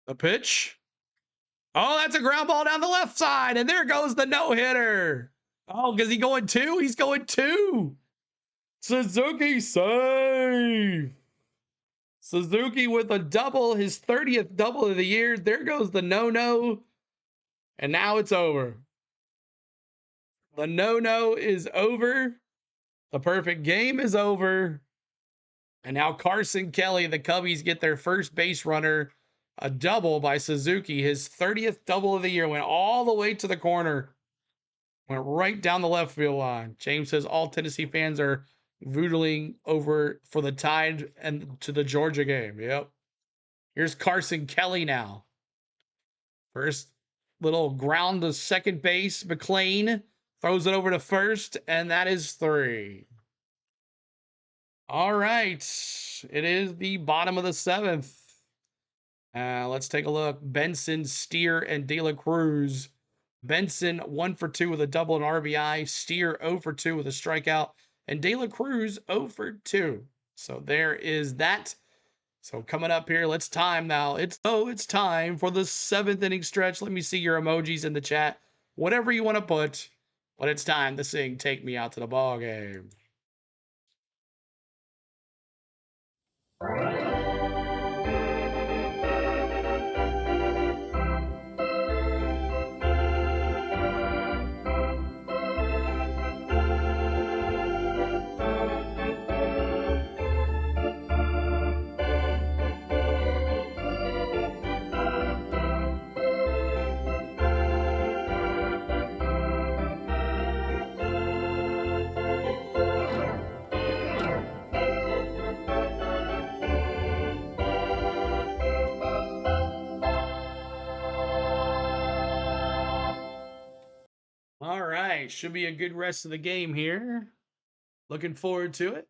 The pitch. Oh, that's a ground ball down the left side. And there goes the no-hitter. Oh, because he's going 2? He's going 2. Suzuki save. Suzuki with a double, his 30th double of the year. There goes the no-no. And now it's over. The no-no is over. The perfect game is over. And now Carson Kelly, the Cubbies get their first base runner. A double by Suzuki. His 30th double of the year. Went all the way to the corner. Went right down the left field line. James says all Tennessee fans are voodooing over for the Tide and to the Georgia game. Yep. Here's Carson Kelly now. First little ground to second base. McLean throws it over to first, and that is 3. All right. It is the bottom of the 7th. Let's take a look. Benson, Steer, and De La Cruz. Benson 1 for 2 with a double and RBI. Steer 0 for 2 with a strikeout. And De La Cruz 0 for 2. So there is that. So coming up here, let's time now. It's time for the 7th inning stretch. Let me see your emojis in the chat. Whatever you want to put. But it's time to sing Take Me Out to the Ball Game. All right, should be a good rest of the game here. Looking forward to it.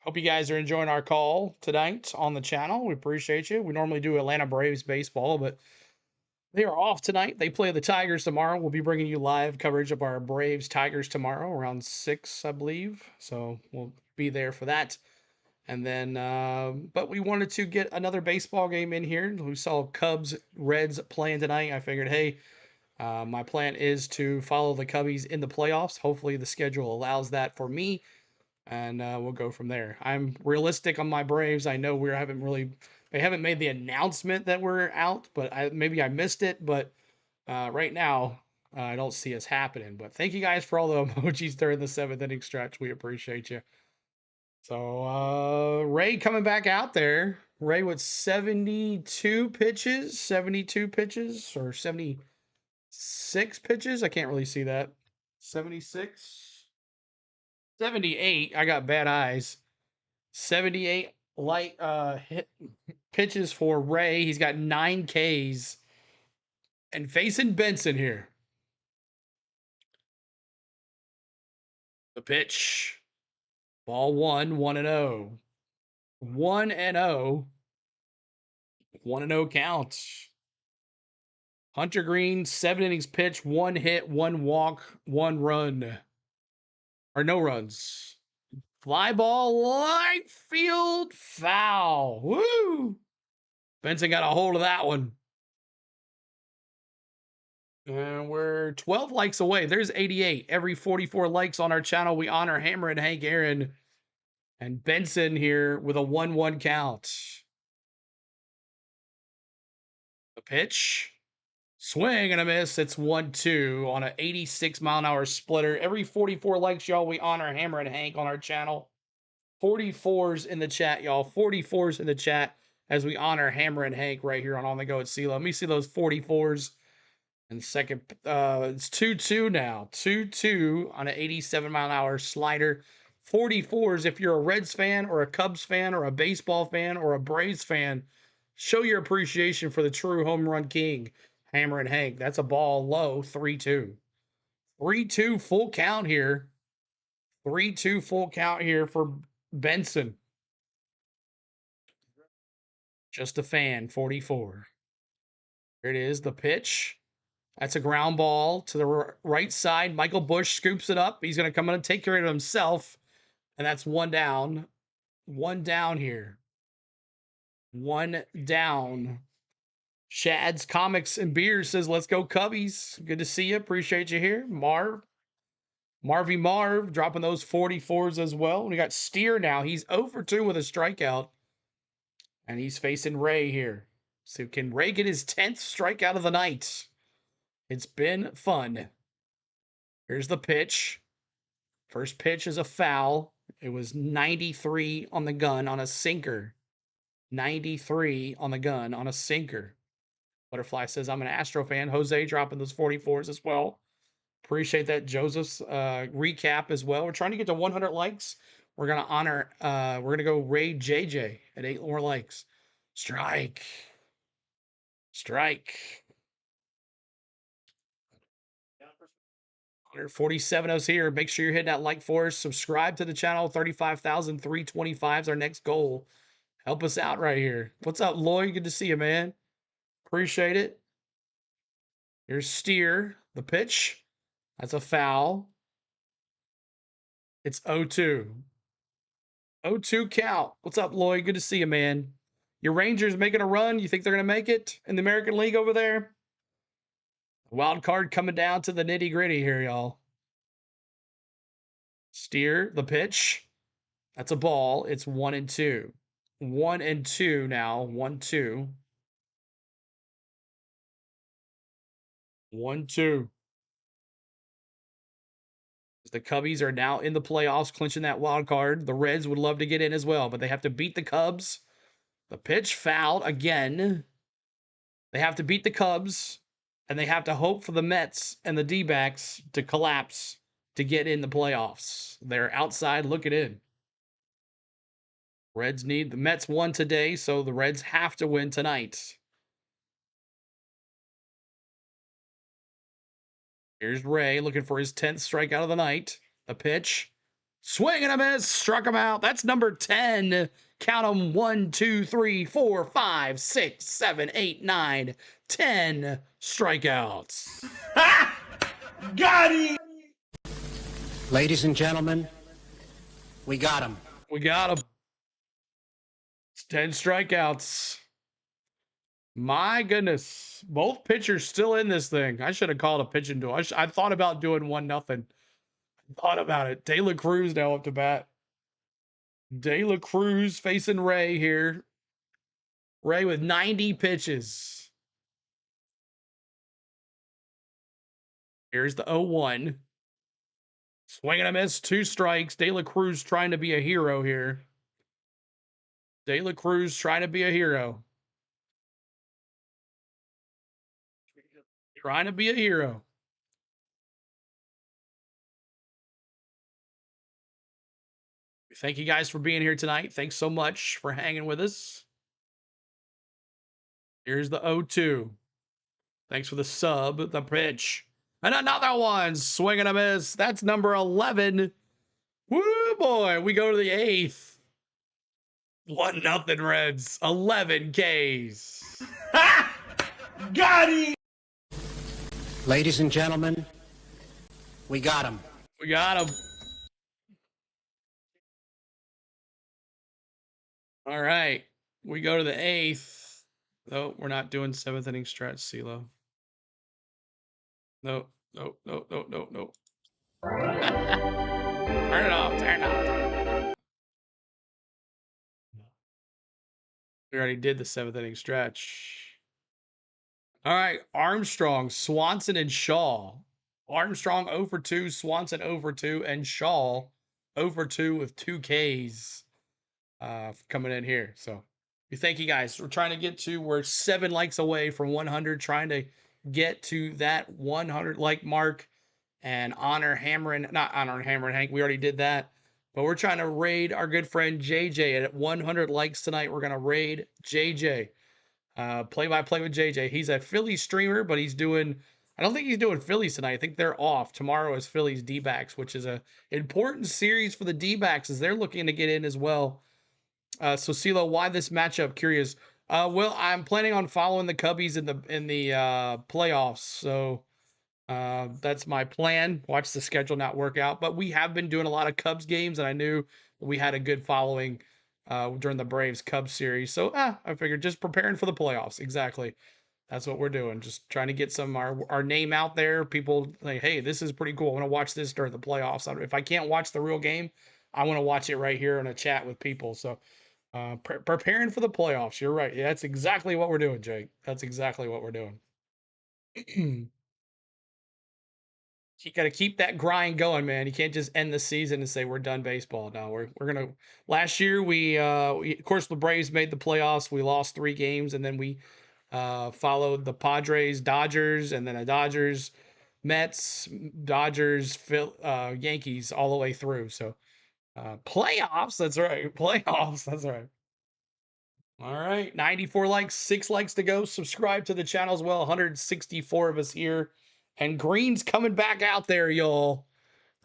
Hope you guys are enjoying our call tonight on the channel. We appreciate you. We normally do Atlanta Braves baseball, but they are off tonight. They play the Tigers tomorrow. We'll be bringing you live coverage of our Braves Tigers tomorrow around 6, I believe. So we'll be there for that. And then, but we wanted to get another baseball game in here. We saw Cubs Reds playing tonight. I figured, hey, my plan is to follow the Cubbies in the playoffs. Hopefully, the schedule allows that for me, and we'll go from there. I'm realistic on my Braves. I know they haven't made the announcement that we're out, but maybe I missed it. But right now, I don't see us happening. But thank you guys for all the emojis during the 7th inning stretch. We appreciate you. So Ray coming back out there. Ray with 72 pitches or 76 pitches. I can't really see that. 76, 78. I got bad eyes. 78 light hit pitches for Ray. He's got 9 Ks. And facing Benson here. The pitch. Ball 1, 1-0. 1-0. 1-0 count. Hunter Green, 7 innings pitched, 1 hit, 1 walk, 1 run. Or no runs. Fly ball, right field, foul. Woo! Benson got a hold of that one. And we're 12 likes away. There's 88. Every 44 likes on our channel, we honor Hammer and Hank Aaron. And Benson here with a 1-1 count. The pitch. Swing and a miss. It's 1-2 on an 86-mile-an-hour splitter. Every 44 likes, y'all, we honor Hammer and Hank on our channel. 44s in the chat, y'all. 44s in the chat as we honor Hammer and Hank right here on the Go at CeeLo. Let me see those 44s. And second, it's 2-2 now. 2-2 on an 87-mile-an-hour slider. 44s, if you're a Reds fan or a Cubs fan or a baseball fan or a Braves fan, show your appreciation for the true home run king, Hammer and Hank. That's a ball low, 3-2. 3-2 full count here. 3-2 full count here for Benson. Just a fan, 44. Here it is, the pitch. That's a ground ball to the right side. Michael Busch scoops it up. He's going to come in and take care of himself. And that's 1 down. 1 down here. 1 down. Shad's Comics and Beers says, let's go Cubbies. Good to see you. Appreciate you here. Marvy Marv dropping those 44s as well. We got Steer now. He's 0 for 2 with a strikeout. And he's facing Ray here. So can Ray get his 10th strikeout of the night? It's been fun. Here's the pitch. First pitch is a foul. It was 93 on the gun on a sinker. 93 on the gun on a sinker. Butterfly says, I'm an Astro fan. Jose dropping those 44s as well. Appreciate that, Joseph's recap as well. We're trying to get to 100 likes. We're going to honor, we're going to go Ray JJ at 8 more likes. Strike. 147 of us here. Make sure you're hitting that like for us. Subscribe to the channel. 35,325 is our next goal. Help us out right here. What's up, Lloyd? Good to see you, man. Appreciate it. Here's Steer. The pitch. That's a foul. It's 0-2. 0-2 count. What's up, Lloyd? Good to see you, man. Your Rangers making a run. You think they're going to make it in the American League over there? Wild card coming down to the nitty gritty here, y'all. Steer, the pitch. That's a ball. It's 1-2. 1-2 now. 1-2. 1-2. The Cubbies are now in the playoffs, clinching that wild card. The Reds would love to get in as well, but they have to beat the Cubs. The pitch fouled again. They have to beat the Cubs, and they have to hope for the Mets and the D-backs to collapse to get in the playoffs. They're outside looking in. Reds need, the Mets won today, so the Reds have to win tonight. Here's Ray looking for his 10th strikeout of the night. A pitch. Swing and a miss. Struck him out. That's number 10. Count them 1, 2, 3, 4, 5, 6, 7, 8, 9, 10 strikeouts. Got him! Ladies and gentlemen, we got him. We got him. 10 strikeouts. My goodness. Both pitchers still in this thing. I should have called a pitching duel. I thought about doing 1-0. Thought about it. De La Cruz now up to bat. De La Cruz facing Ray here. Ray with 90 pitches. Here's the 0-1. Swing and a miss, 2 strikes. De La Cruz trying to be a hero here. De La Cruz trying to be a hero. Trying to be a hero. Thank you guys for being here tonight. Thanks so much for hanging with us. Here's the 0-2. Thanks for the sub, the pitch. And another one. Swing and a miss. That's number 11. Woo, boy. We go to the 8th. 1-0 Reds. 11 Ks. Got him! Ladies and gentlemen, we got him. We got him. All right. We go to the 8th. No, we're not doing 7th inning stretch, CeeLo. No. Turn it off. Turn it off. We already did the 7th inning stretch. All right. Armstrong, Swanson, and Shaw. Armstrong 0 for 2, Swanson 0 for 2, and Shaw 0 for 2 with 2 Ks coming in here. So we thank you guys. We're trying to get to, we're 7 likes away from 100, trying to get to that 100 like mark and honor Hammerin, not honor Hammerin Hank. We already did that. But we're trying to raid our good friend JJ at 100 likes tonight. We're going to raid JJ. Play-by-play with JJ. He's a Philly streamer, but he's doing, I don't think he's doing Phillies tonight. I think they're off. Tomorrow is Phillies D-backs, which is a important series for the D-backs as they're looking to get in as well. So CeeLo, why this matchup? Curious. Well, I'm planning on following the Cubbies in the playoffs. So that's my plan. Watch the schedule not work out, but we have been doing a lot of Cubs games, and I knew we had a good following during the Braves Cubs series. So I figured just preparing for the playoffs. Exactly. That's what we're doing. Just trying to get some our name out there. People like, hey, this is pretty cool. I want to watch this during the playoffs. If I can't watch the real game, I want to watch it right here in a chat with people. So preparing for the playoffs. You're right. Yeah, that's exactly what we're doing, Jake. That's exactly what we're doing. You got to keep that grind going, man. You can't just end the season and say we're done baseball. No, we're gonna. Last year we of course the Braves made the playoffs. We lost 3 games, and then we followed the Padres, Dodgers, and then the Dodgers, Mets, Dodgers, Yankees all the way through. So playoffs. That's right. Playoffs. That's right. All right, 94 likes, 6 likes to go. Subscribe to the channel as well. 164 of us here. And Green's coming back out there, y'all.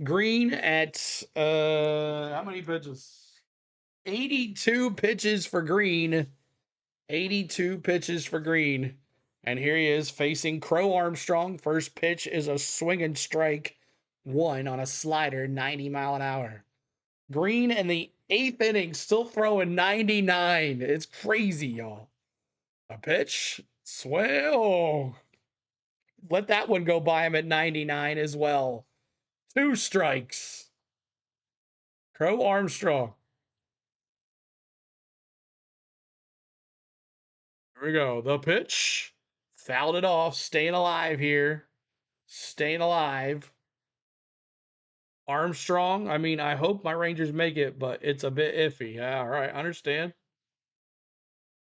Green at how many pitches? 82 pitches for Green. 82 pitches for Green. And here he is facing Crow Armstrong. First pitch is a swinging strike. 1 on a slider, 90 mile an hour. Green in the 8th inning, still throwing 99. It's crazy, y'all. A pitch. Swell. Let that one go by him at 99 as well. 2 strikes. Crow Armstrong. Here we go. The pitch. Fouled it off. Staying alive here. Staying alive. Armstrong. I mean, I hope my Rangers make it, but it's a bit iffy. Yeah, all right. Understand.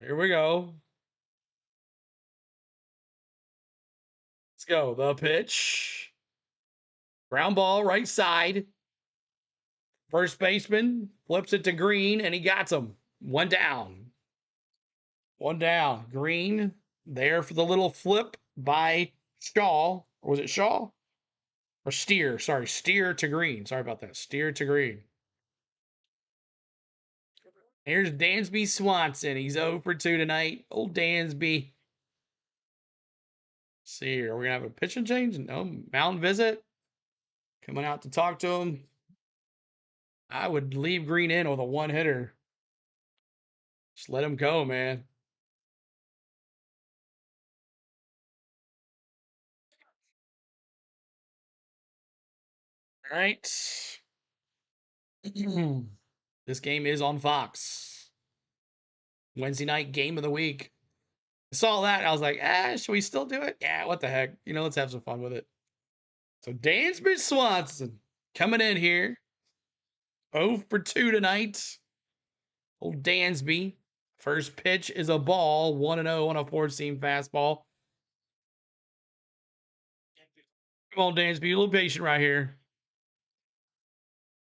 Here we go. Let's go. The pitch. Ground ball, right side. First baseman flips it to Green, and he got him. 1 down. 1 down. Green there for the little flip by Shaw. Or was it Shaw? Or Steer. Sorry, Steer to Green. Sorry about that. Steer to Green. Here's Dansby Swanson. He's 0 for 2 tonight. Old Dansby. Let's see here. Are we going to have a pitching change? No. Mound visit. Coming out to talk to him. I would leave Green in with a 1-hitter. Just let him go, man. All right. This game is on Fox. Wednesday night game of the week. I saw that. I was like, should we still do it? Yeah, what the heck? Let's have some fun with it. So Dansby Swanson coming in here. 0 for 2 tonight. Old Dansby. First pitch is a ball. 1-0 on a 4-seam fastball. Come on, Dansby. A little patient right here.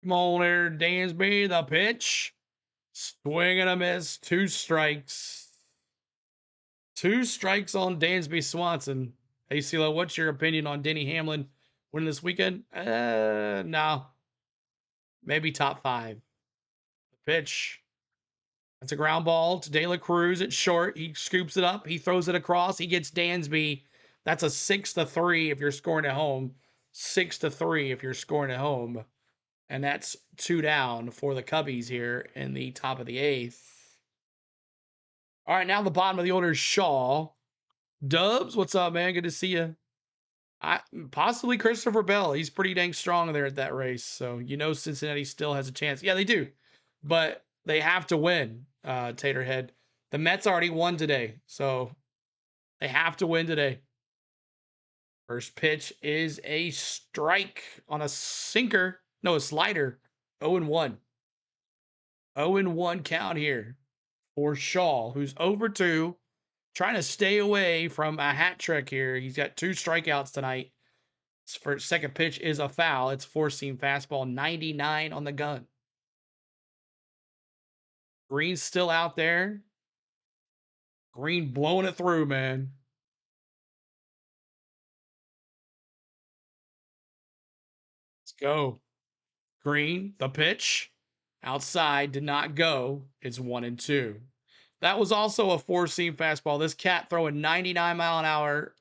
Come on there, Dansby. The pitch. Swing and a miss. 2 strikes. 2 strikes on Dansby Swanson. Hey, CeeLo, what's your opinion on Denny Hamlin winning this weekend? No. Maybe top 5. The pitch. That's a ground ball to De La Cruz at short. He scoops it up. He throws it across. He gets Dansby. That's a 6-3 if you're scoring at home. 6-3 if you're scoring at home. And that's 2 down for the Cubbies here in the top of the 8th. All right, now the bottom of the order is Shaw. Dubs, what's up, man? Good to see you. Possibly Christopher Bell. He's pretty dang strong there at that race. So, Cincinnati still has a chance. Yeah, they do. But they have to win, Taterhead. The Mets already won today. So, they have to win today. First pitch is a strike on a sinker. No, a slider. 0-1. 0-1 count here for Shaw, who's over 2. Trying to stay away from a hat trick here. He's got 2 strikeouts tonight. His first second pitch is a foul. It's 4-seam fastball, 99 on the gun. Green's still out there. Green blowing it through, man. Let's go. Green, the pitch. Outside, did not go. It's 1-2. That was also a 4-seam fastball. This cat throwing 99 mile an hour.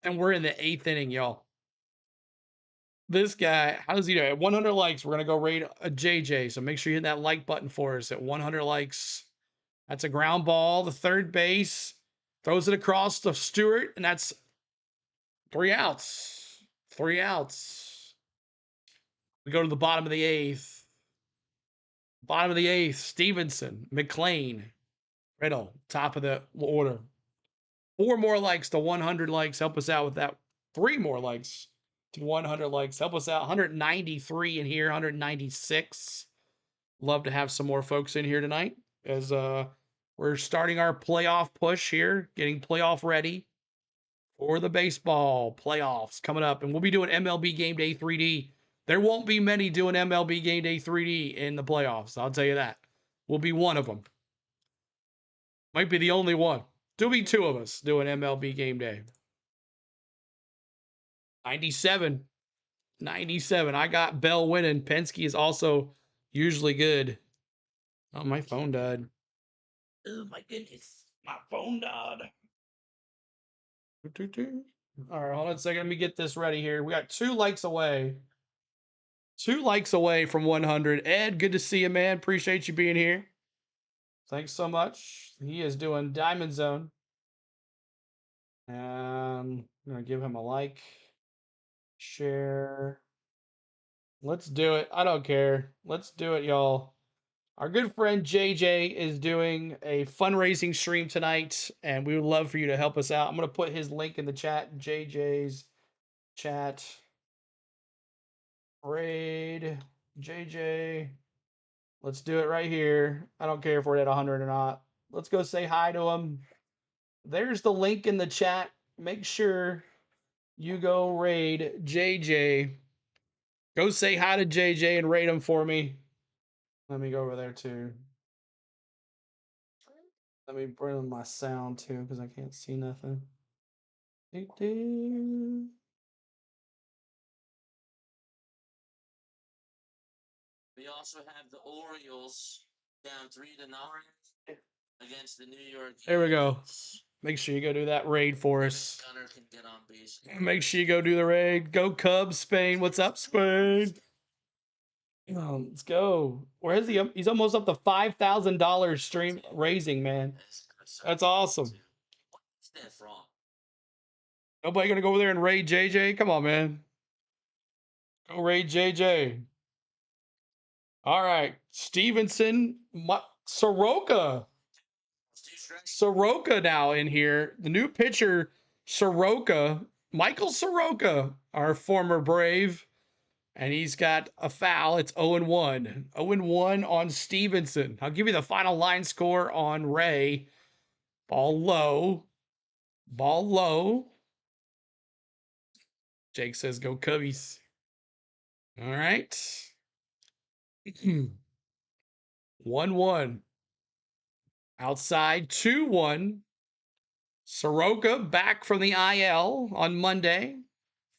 And we're in the 8th inning, y'all. This guy, how does he do? At 100 likes, we're going to go rate a JJ. So make sure you hit that like button for us at 100 likes. That's a ground ball. The third base throws it across to Stewart, and that's 3 outs. 3 outs. We go to the bottom of the 8th. Bottom of the 8th, Stevenson, McLean, Riddle, top of the order. 4 more likes to 100 likes. Help us out with that. 3 more likes to 100 likes. Help us out. 193 in here, 196. Love to have some more folks in here tonight as we're starting our playoff push here, getting playoff ready for the baseball playoffs coming up. And we'll be doing MLB Game Day 3D. There won't be many doing MLB Game Day 3D in the playoffs. I'll tell you that. We'll be one of them. Might be the only one. There'll be 2 of us doing MLB Game Day. 97. 97. I got Bell winning. Penske is also usually good. Oh, my phone died. Oh, my goodness. My phone died. All right, hold on a second. Let me get this ready here. We got 2 likes away. 2 likes away from 100. Ed, good to see you, man. Appreciate you being here. Thanks so much. He is doing Diamond Zone. And I'm going to give him a like. Share. Let's do it. I don't care. Let's do it, y'all. Our good friend JJ is doing a fundraising stream tonight, and we would love for you to help us out. I'm going to put his link in the chat. JJ's chat. Raid. JJ. Let's do it right here. I don't care if we're at 100 or not. Let's go say hi to him. There's the link in the chat. Make sure you go raid JJ. Go say hi to JJ and raid him for me. Let me go over there too. Let me bring my sound too because I can't see nothing. We also have the Orioles down 3-0 against the New York. There we go. Make sure you go do that raid for us. Gunner can get on base. Make sure you go do the raid. Go Cubs, Spain. What's up, Spain? Let's go. Where is he? He's almost up to $5,000 stream raising, man. That's awesome. What's that from? Nobody gonna go over there and raid JJ? Come on, man. Go raid JJ. All right, Stevenson, Soroka. Soroka now in here. The new pitcher, Soroka, Michael Soroka, our former Brave. And he's got a foul. It's 0-1. 0-1 on Stevenson. I'll give you the final line score on Ray. Ball low. Ball low. Jake says go Cubbies. All right. 1-1. Outside 2-1. Soroka back from the IL on Monday.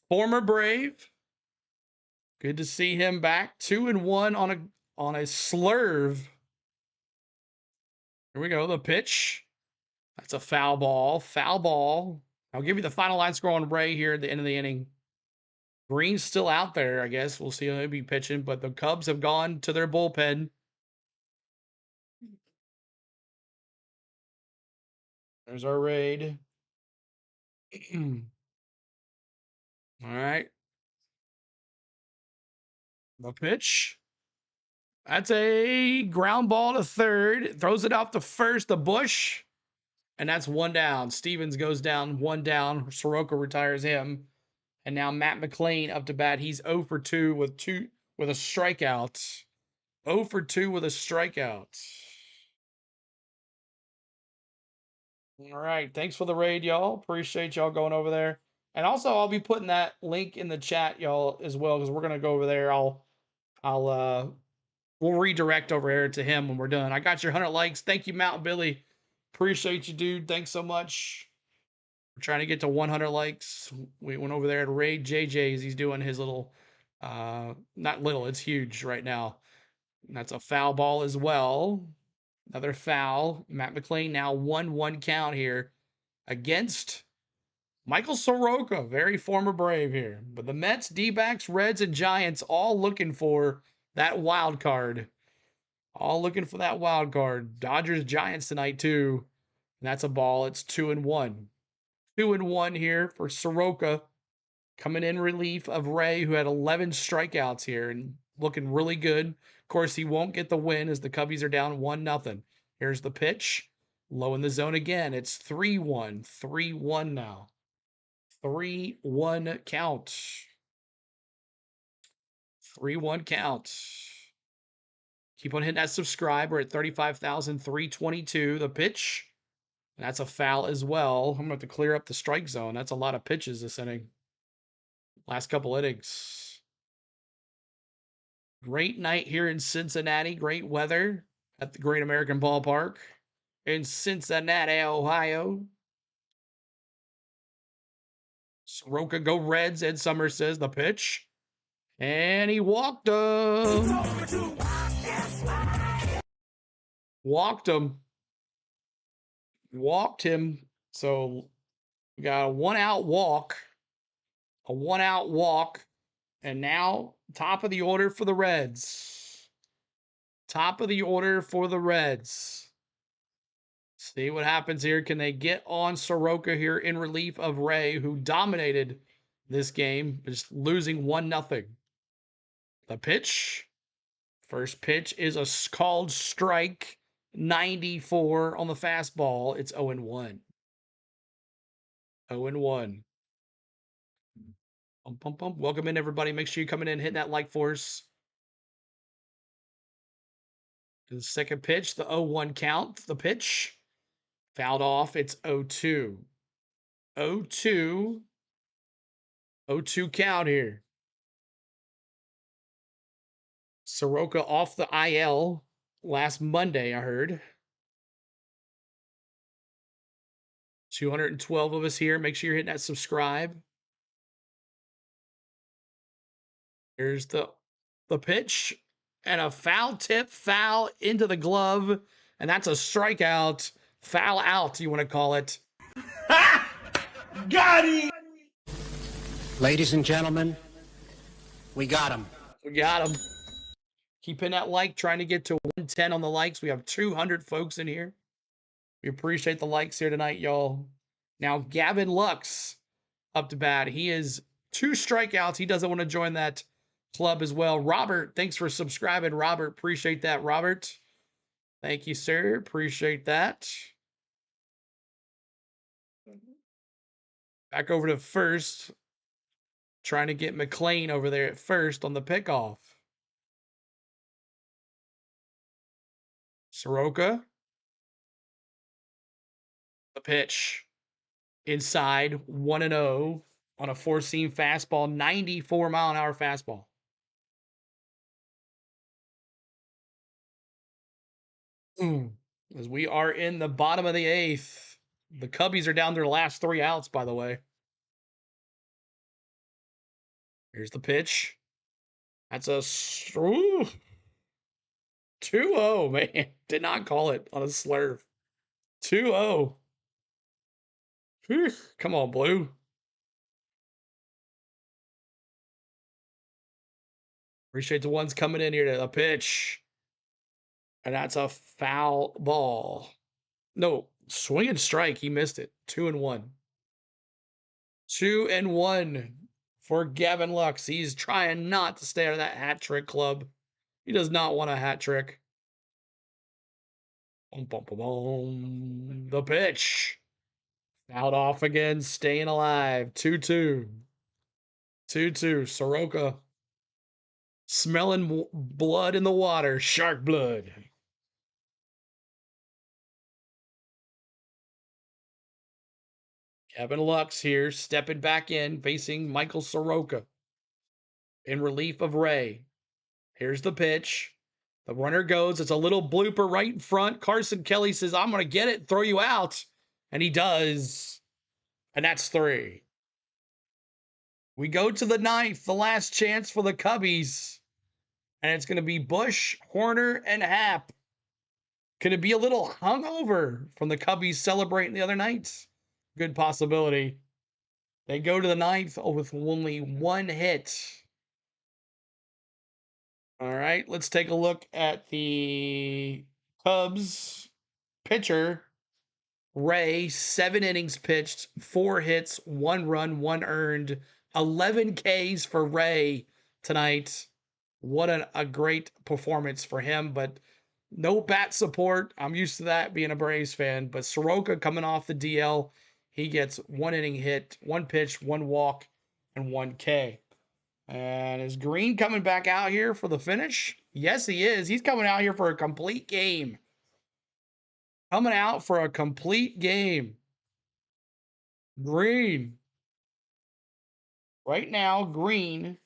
Former Brave. Good to see him back. 2-1 on a slurve. Here we go. The pitch. That's a foul ball. Foul ball. I'll give you the final line score on Ray here at the end of the inning. Green's still out there, I guess. We'll see how he'll be pitching, but the Cubs have gone to their bullpen. There's our raid. All right. The pitch. That's a ground ball to third. Throws it off to first, the Bush. And that's one down. Stevens goes down, one down. Soroka retires him. And now Matt McLean up to bat. He's 0 for 2 with a strikeout. 0 for 2 with a strikeout. All right. Thanks for the raid, y'all. Appreciate y'all going over there. And also, I'll be putting that link in the chat, y'all, as well, because we're gonna go over there. We'll redirect over here to him when we're done. I got your 100 likes. Thank you, Mountain Billy. Appreciate you, dude. Thanks so much. We're trying to get to 100 likes. We went over there to raid JJ's. He's doing his little, not little, it's huge right now. And that's a foul ball as well. Another foul. Matt McLean now 1-1 count here against Michael Soroka, very former Brave here. But the Mets, D-backs, Reds, and Giants all looking for that wild card. All looking for that wild card. Dodgers, Giants tonight too. And that's a ball. It's 2-1. 2-1 here for Soroka. Coming in relief of Ray, who had 11 strikeouts here and looking really good. Of course, he won't get the win as the Cubbies are down 1-0. Here's the pitch. Low in the zone again. It's 3-1. 3-1 now. 3-1 count. 3-1 count. Keep on hitting that subscribe. We're at 35,322. The pitch. That's a foul as well. I'm going to have to clear up the strike zone. That's a lot of pitches this inning. Last couple innings. Great night here in Cincinnati. Great weather at the Great American Ballpark in Cincinnati, Ohio. Soroka go Reds. Ed Summers says the pitch. And he walked him. Walked him. Walked him. So we got a 1-out walk. A 1-out walk. And now top of the order for the Reds. Top of the order for the Reds. See what happens here. Can they get on Soroka here in relief of Ray, who dominated this game, just losing 1-0. The pitch. First pitch is a called strike. 94 on the fastball. It's 0-1. 0-1. Bum, bum, bum. Welcome in, everybody. Make sure you come in and hit that like for us. The second pitch, the 0-1 count. The pitch. Fouled off. It's 0-2. 0-2. 0-2 count here. Soroka off the IL last Monday, I heard. 212 of us here. Make sure you're hitting that subscribe. Here's the pitch. And a foul tip, foul into the glove. And that's a strikeout. Foul out, you want to call it. Got him! Ladies and gentlemen, we got him. We got him. Keep in that like, trying to get to 110 on the likes. We have 200 folks in here. We appreciate the likes here tonight, y'all. Now, Gavin Lux up to bat. He is 2 strikeouts. He doesn't want to join that club as well. Robert, thanks for subscribing, Robert. Appreciate that, Robert. Thank you, sir. Appreciate that. Back over to first. Trying to get McLean over there at first on the pickoff. Soroka. The pitch. Inside, 1-0 on a 4-seam fastball, 94-mile-an-hour fastball. As we are in the bottom of the 8th. The Cubbies are down their last 3 outs, by the way. Here's the pitch. That's a 2-0, man. Did not call it on a slurve. 2-0. Come on, Blue. Appreciate the ones coming in here to the pitch. And that's a foul ball. No, swing and strike. He missed it. 2-1. 2-1 for Gavin Lux. He's trying not to stay out of that hat trick club. He does not want a hat trick. Boom, boom, boom, boom. The pitch. Out off again, staying alive. 2-2. 2-2. Soroka. Smelling blood in the water. Shark blood. Gavin Lux here, stepping back in, facing Michael Soroka. In relief of Ray. Here's the pitch. The runner goes. It's a little blooper right in front. Carson Kelly says, I'm going to get it, throw you out. And he does. And that's 3. We go to the 9th, the last chance for the Cubbies. And it's going to be Bush, Horner, and Happ. Could it be a little hungover from the Cubbies celebrating the other night? Good possibility. They go to the 9th with only 1 hit. All right, let's take a look at the Cubs pitcher. Ray, 7 innings pitched, 4 hits, 1 run, 1 earned, 11 Ks for Ray tonight. What a great performance for him, but no bat support. I'm used to that being a Braves fan, but Soroka coming off the DL, he gets 1 inning hit, 1 pitch, 1 walk, and 1 K. And is Green coming back out here for the finish? Yes, he is. He's coming out here for a complete game. Coming out for a complete game. Green. Right now, Green.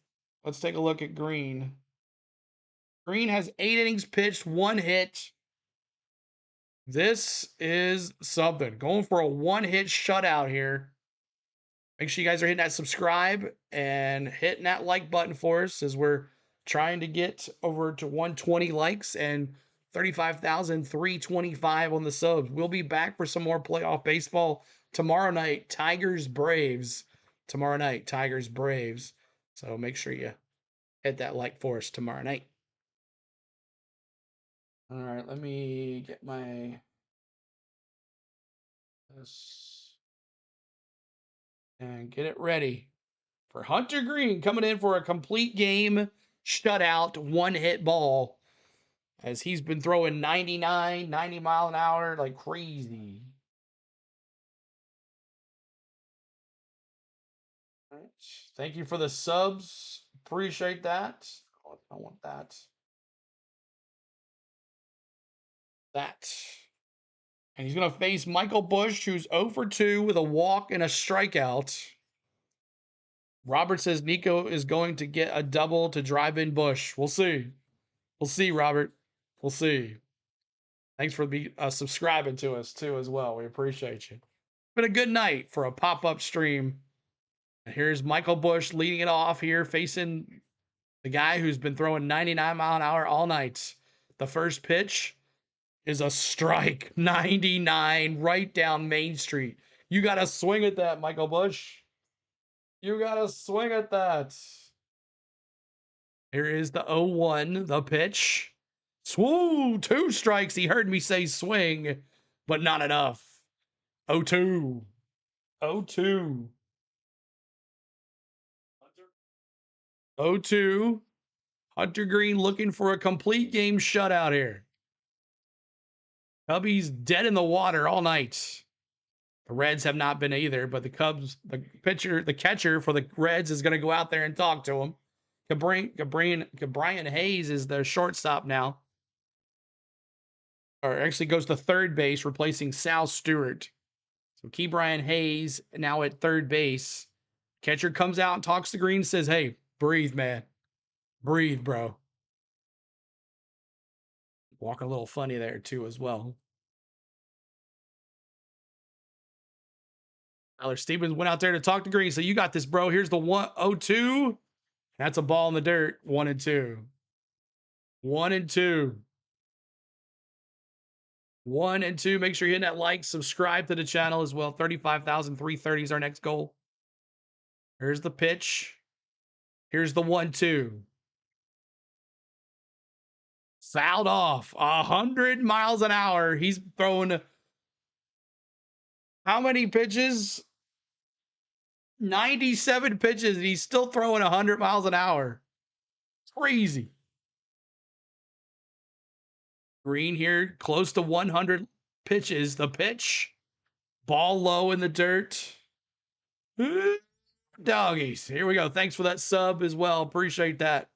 Let's take a look at Green. Green has 8 innings pitched, 1 hit. This is something. Going for a 1-hit shutout here. Make sure you guys are hitting that subscribe and hitting that like button for us as we're trying to get over to 120 likes and 35,325 on the subs. We'll be back for some more playoff baseball tomorrow night. Tigers Braves. Tomorrow night, Tigers Braves. So make sure you hit that like for us tomorrow night. All right, let me get my this and get it ready for Hunter Green coming in for a complete game shutout, 1-hit ball, as he's been throwing 99, 90 mile an hour like crazy. All right. Thank you for the subs. Appreciate that. Oh, I want that. And he's going to face Michael Bush, who's 0 for 2 with a walk and a strikeout. Robert says Nico is going to get a double to drive in Bush. We'll see. We'll see, Robert. We'll see. Thanks for subscribing to us, too, as well. We appreciate you. Been a good night for a pop-up stream. And here's Michael Bush leading it off here, facing the guy who's been throwing 99 mile an hour all night. The first pitch is a strike. 99 right down Main Street. You got to swing at that, Michael Bush. You got to swing at that. Here is the 0-1, the pitch. Swoo, 2 strikes. He heard me say swing, but not enough. 0-2. 0-2. 0-2. Hunter Green looking for a complete game shutout here. Cubbies dead in the water all night. The Reds have not been either, but the Cubs, the catcher for the Reds is going to go out there and talk to him. Cabrian Hayes is their shortstop now. Or actually goes to third base, replacing Sal Stewart. So Ke'Bryan Hayes now at third base. Catcher comes out and talks to Green, says, hey, breathe, man. Breathe, bro. Walking a little funny there, too, as well. Tyler Stevens went out there to talk to Green. So you got this, bro. Here's the 1-0-2. That's a ball in the dirt. 1-2. 1-2. 1-2. Make sure you're hitting that like, subscribe to the channel as well. 35,330 is our next goal. Here's the pitch. Here's the 1-2. Fouled off. 100 miles an hour. He's throwing how many pitches? 97 pitches, and he's still throwing 100 miles an hour. It's crazy. Green here, close to 100 pitches. The pitch. Ball low in the dirt. Doggies. Here we go. Thanks for that sub as well. Appreciate that.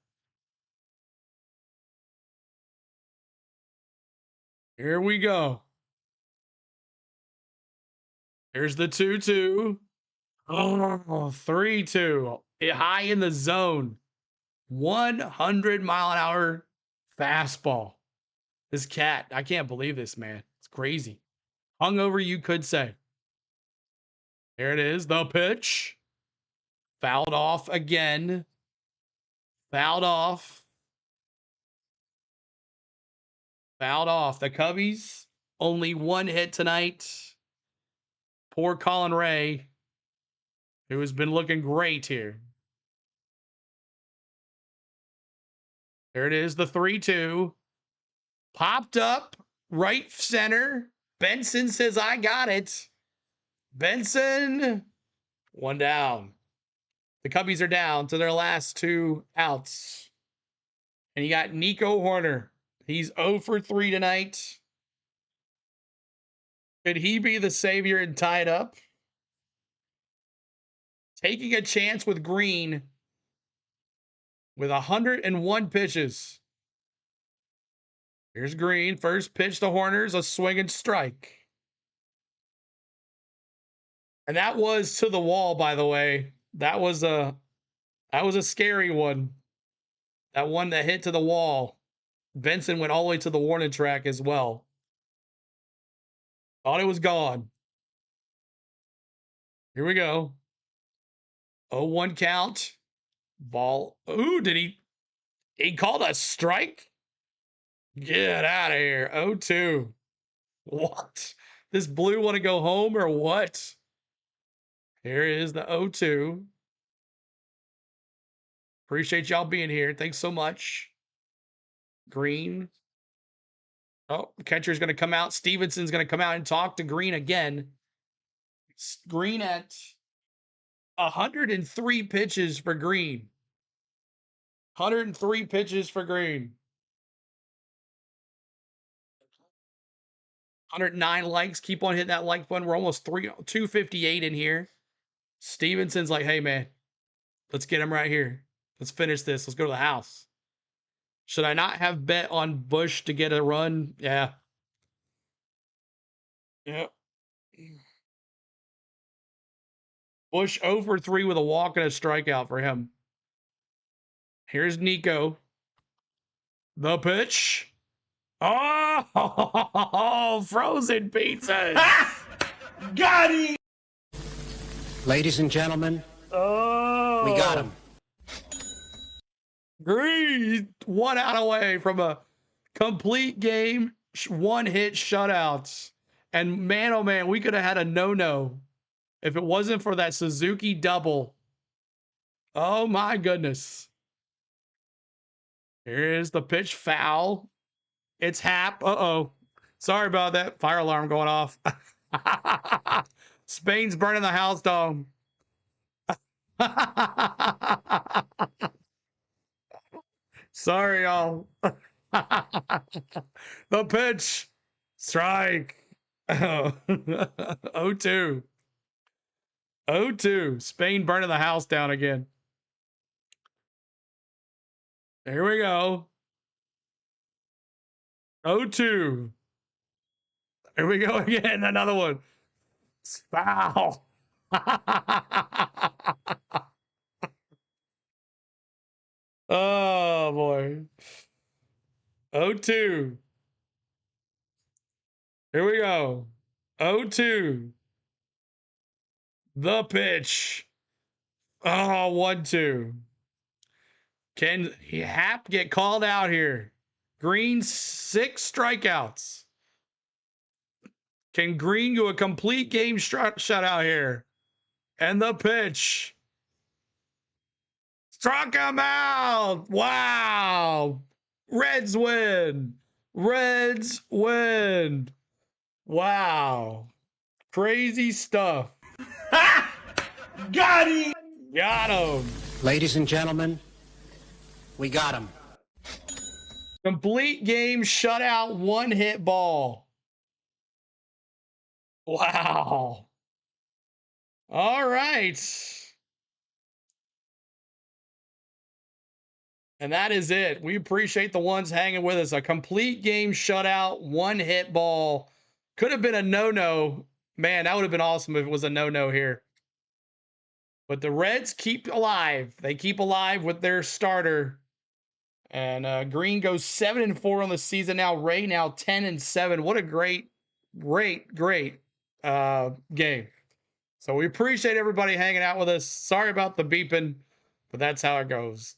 Here we go. Here's the 2-2. Oh, 3-2. High in the zone. 100 mile an hour fastball. This cat, I can't believe this, man. It's crazy. Hungover, you could say. There it is. The pitch. Fouled off again. Fouled off. Fouled off. The Cubbies, only 1 hit tonight. Poor Colin Ray, who has been looking great here. There it is, the 3-2. Popped up, right center. Benson says, I got it. Benson, 1 down. The Cubbies are down to their last 2 outs. And you got Nico Horner. He's 0 for 3 tonight. Could he be the savior and tie it up? Taking a chance with Green with 101 pitches. Here's Green. First pitch to Horner's a swing and strike. And that was to the wall, by the way. That was a scary one. That one that hit to the wall. Benson went all the way to the warning track as well. Thought it was gone. Here we go. 0-1 count. Ball. Ooh, did he called a strike? Get out of here. 0-2. What? This blue want to go home or what? Here is the 0-2. Appreciate y'all being here. Thanks so much. Green. Oh, catcher's going to come out. Stevenson's going to come out and talk to Green again. Green at 103 pitches for Green. 103 pitches for Green. 109 likes. Keep on hitting that like button. We're almost 258 in here. Stevenson's like, hey, man, let's get him right here. Let's finish this. Let's go to the house. Should I not have bet on Bush to get a run? Yeah. Yep. Bush 0 for 3 with a walk and a strikeout for him. Here's Nico. The pitch. Oh, frozen pizzas. Got him! Ladies and gentlemen, Oh, we got him. Green 1 out away from a complete game, 1 hit shutouts. And man, oh man, we could have had a no-no if it wasn't for that Suzuki double. Oh my goodness. Here's the pitch, foul. It's Hap. Uh-oh. Sorry about that. Fire alarm going off. Spain's burning the house down. Sorry, y'all. The pitch. Strike. 0-2. 0-2. Spain burning the house down again. Here we go. 0-2. Here we go again. Another one. Foul. Oh, boy. 0-2. Here we go. 0-2. The pitch. Oh, 1-2. Can Hap get called out here? Green, 6 strikeouts. Can Green do a complete game shutout here? And the pitch. Struck him out. Wow. Reds win. Reds win. Wow. Crazy stuff. Got him! Got him. Ladies and gentlemen, we got him. Complete game shutout, 1-hit ball. Wow. All right. And that is it. We appreciate the ones hanging with us. A complete game shutout, 1-hit ball. Could have been a no-no. Man, that would have been awesome if it was a no-no here. But the Reds keep alive. They keep alive with their starter. And Green goes 7-4 on the season now. Ray now 10-7. What a great game. So we appreciate everybody hanging out with us. Sorry about the beeping, but that's how it goes.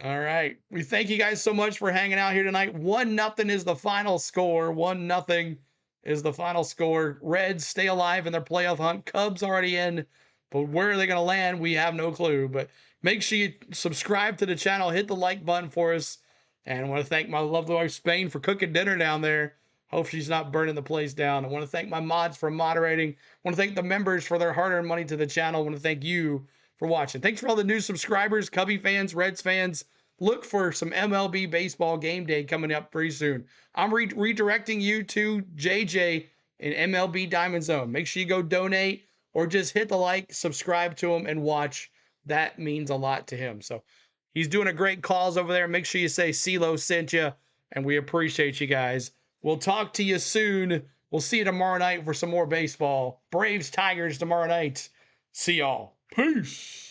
All right. We thank you guys so much for hanging out here tonight. 1-0 is the final score. 1-0 is the final score. Reds stay alive in their playoff hunt. Cubs already in, but where are they going to land? We have no clue. But make sure you subscribe to the channel. Hit the like button for us. And I want to thank my lovely wife, Spain, for cooking dinner down there. Hope she's not burning the place down. I want to thank my mods for moderating. I want to thank the members for their hard-earned money to the channel. I want to thank you for watching. Thanks for all the new subscribers, Cubby fans, Reds fans. Look for some MLB baseball game day coming up pretty soon. I'm redirecting you to JJ in MLB Diamond Zone. Make sure you go donate or just hit the like, subscribe to him, and watch. That means a lot to him. So he's doing a great calls over there. Make sure you say CeeLo sent you, and we appreciate you guys. We'll talk to you soon. We'll see you tomorrow night for some more baseball. Braves, Tigers tomorrow night. See y'all. Peace.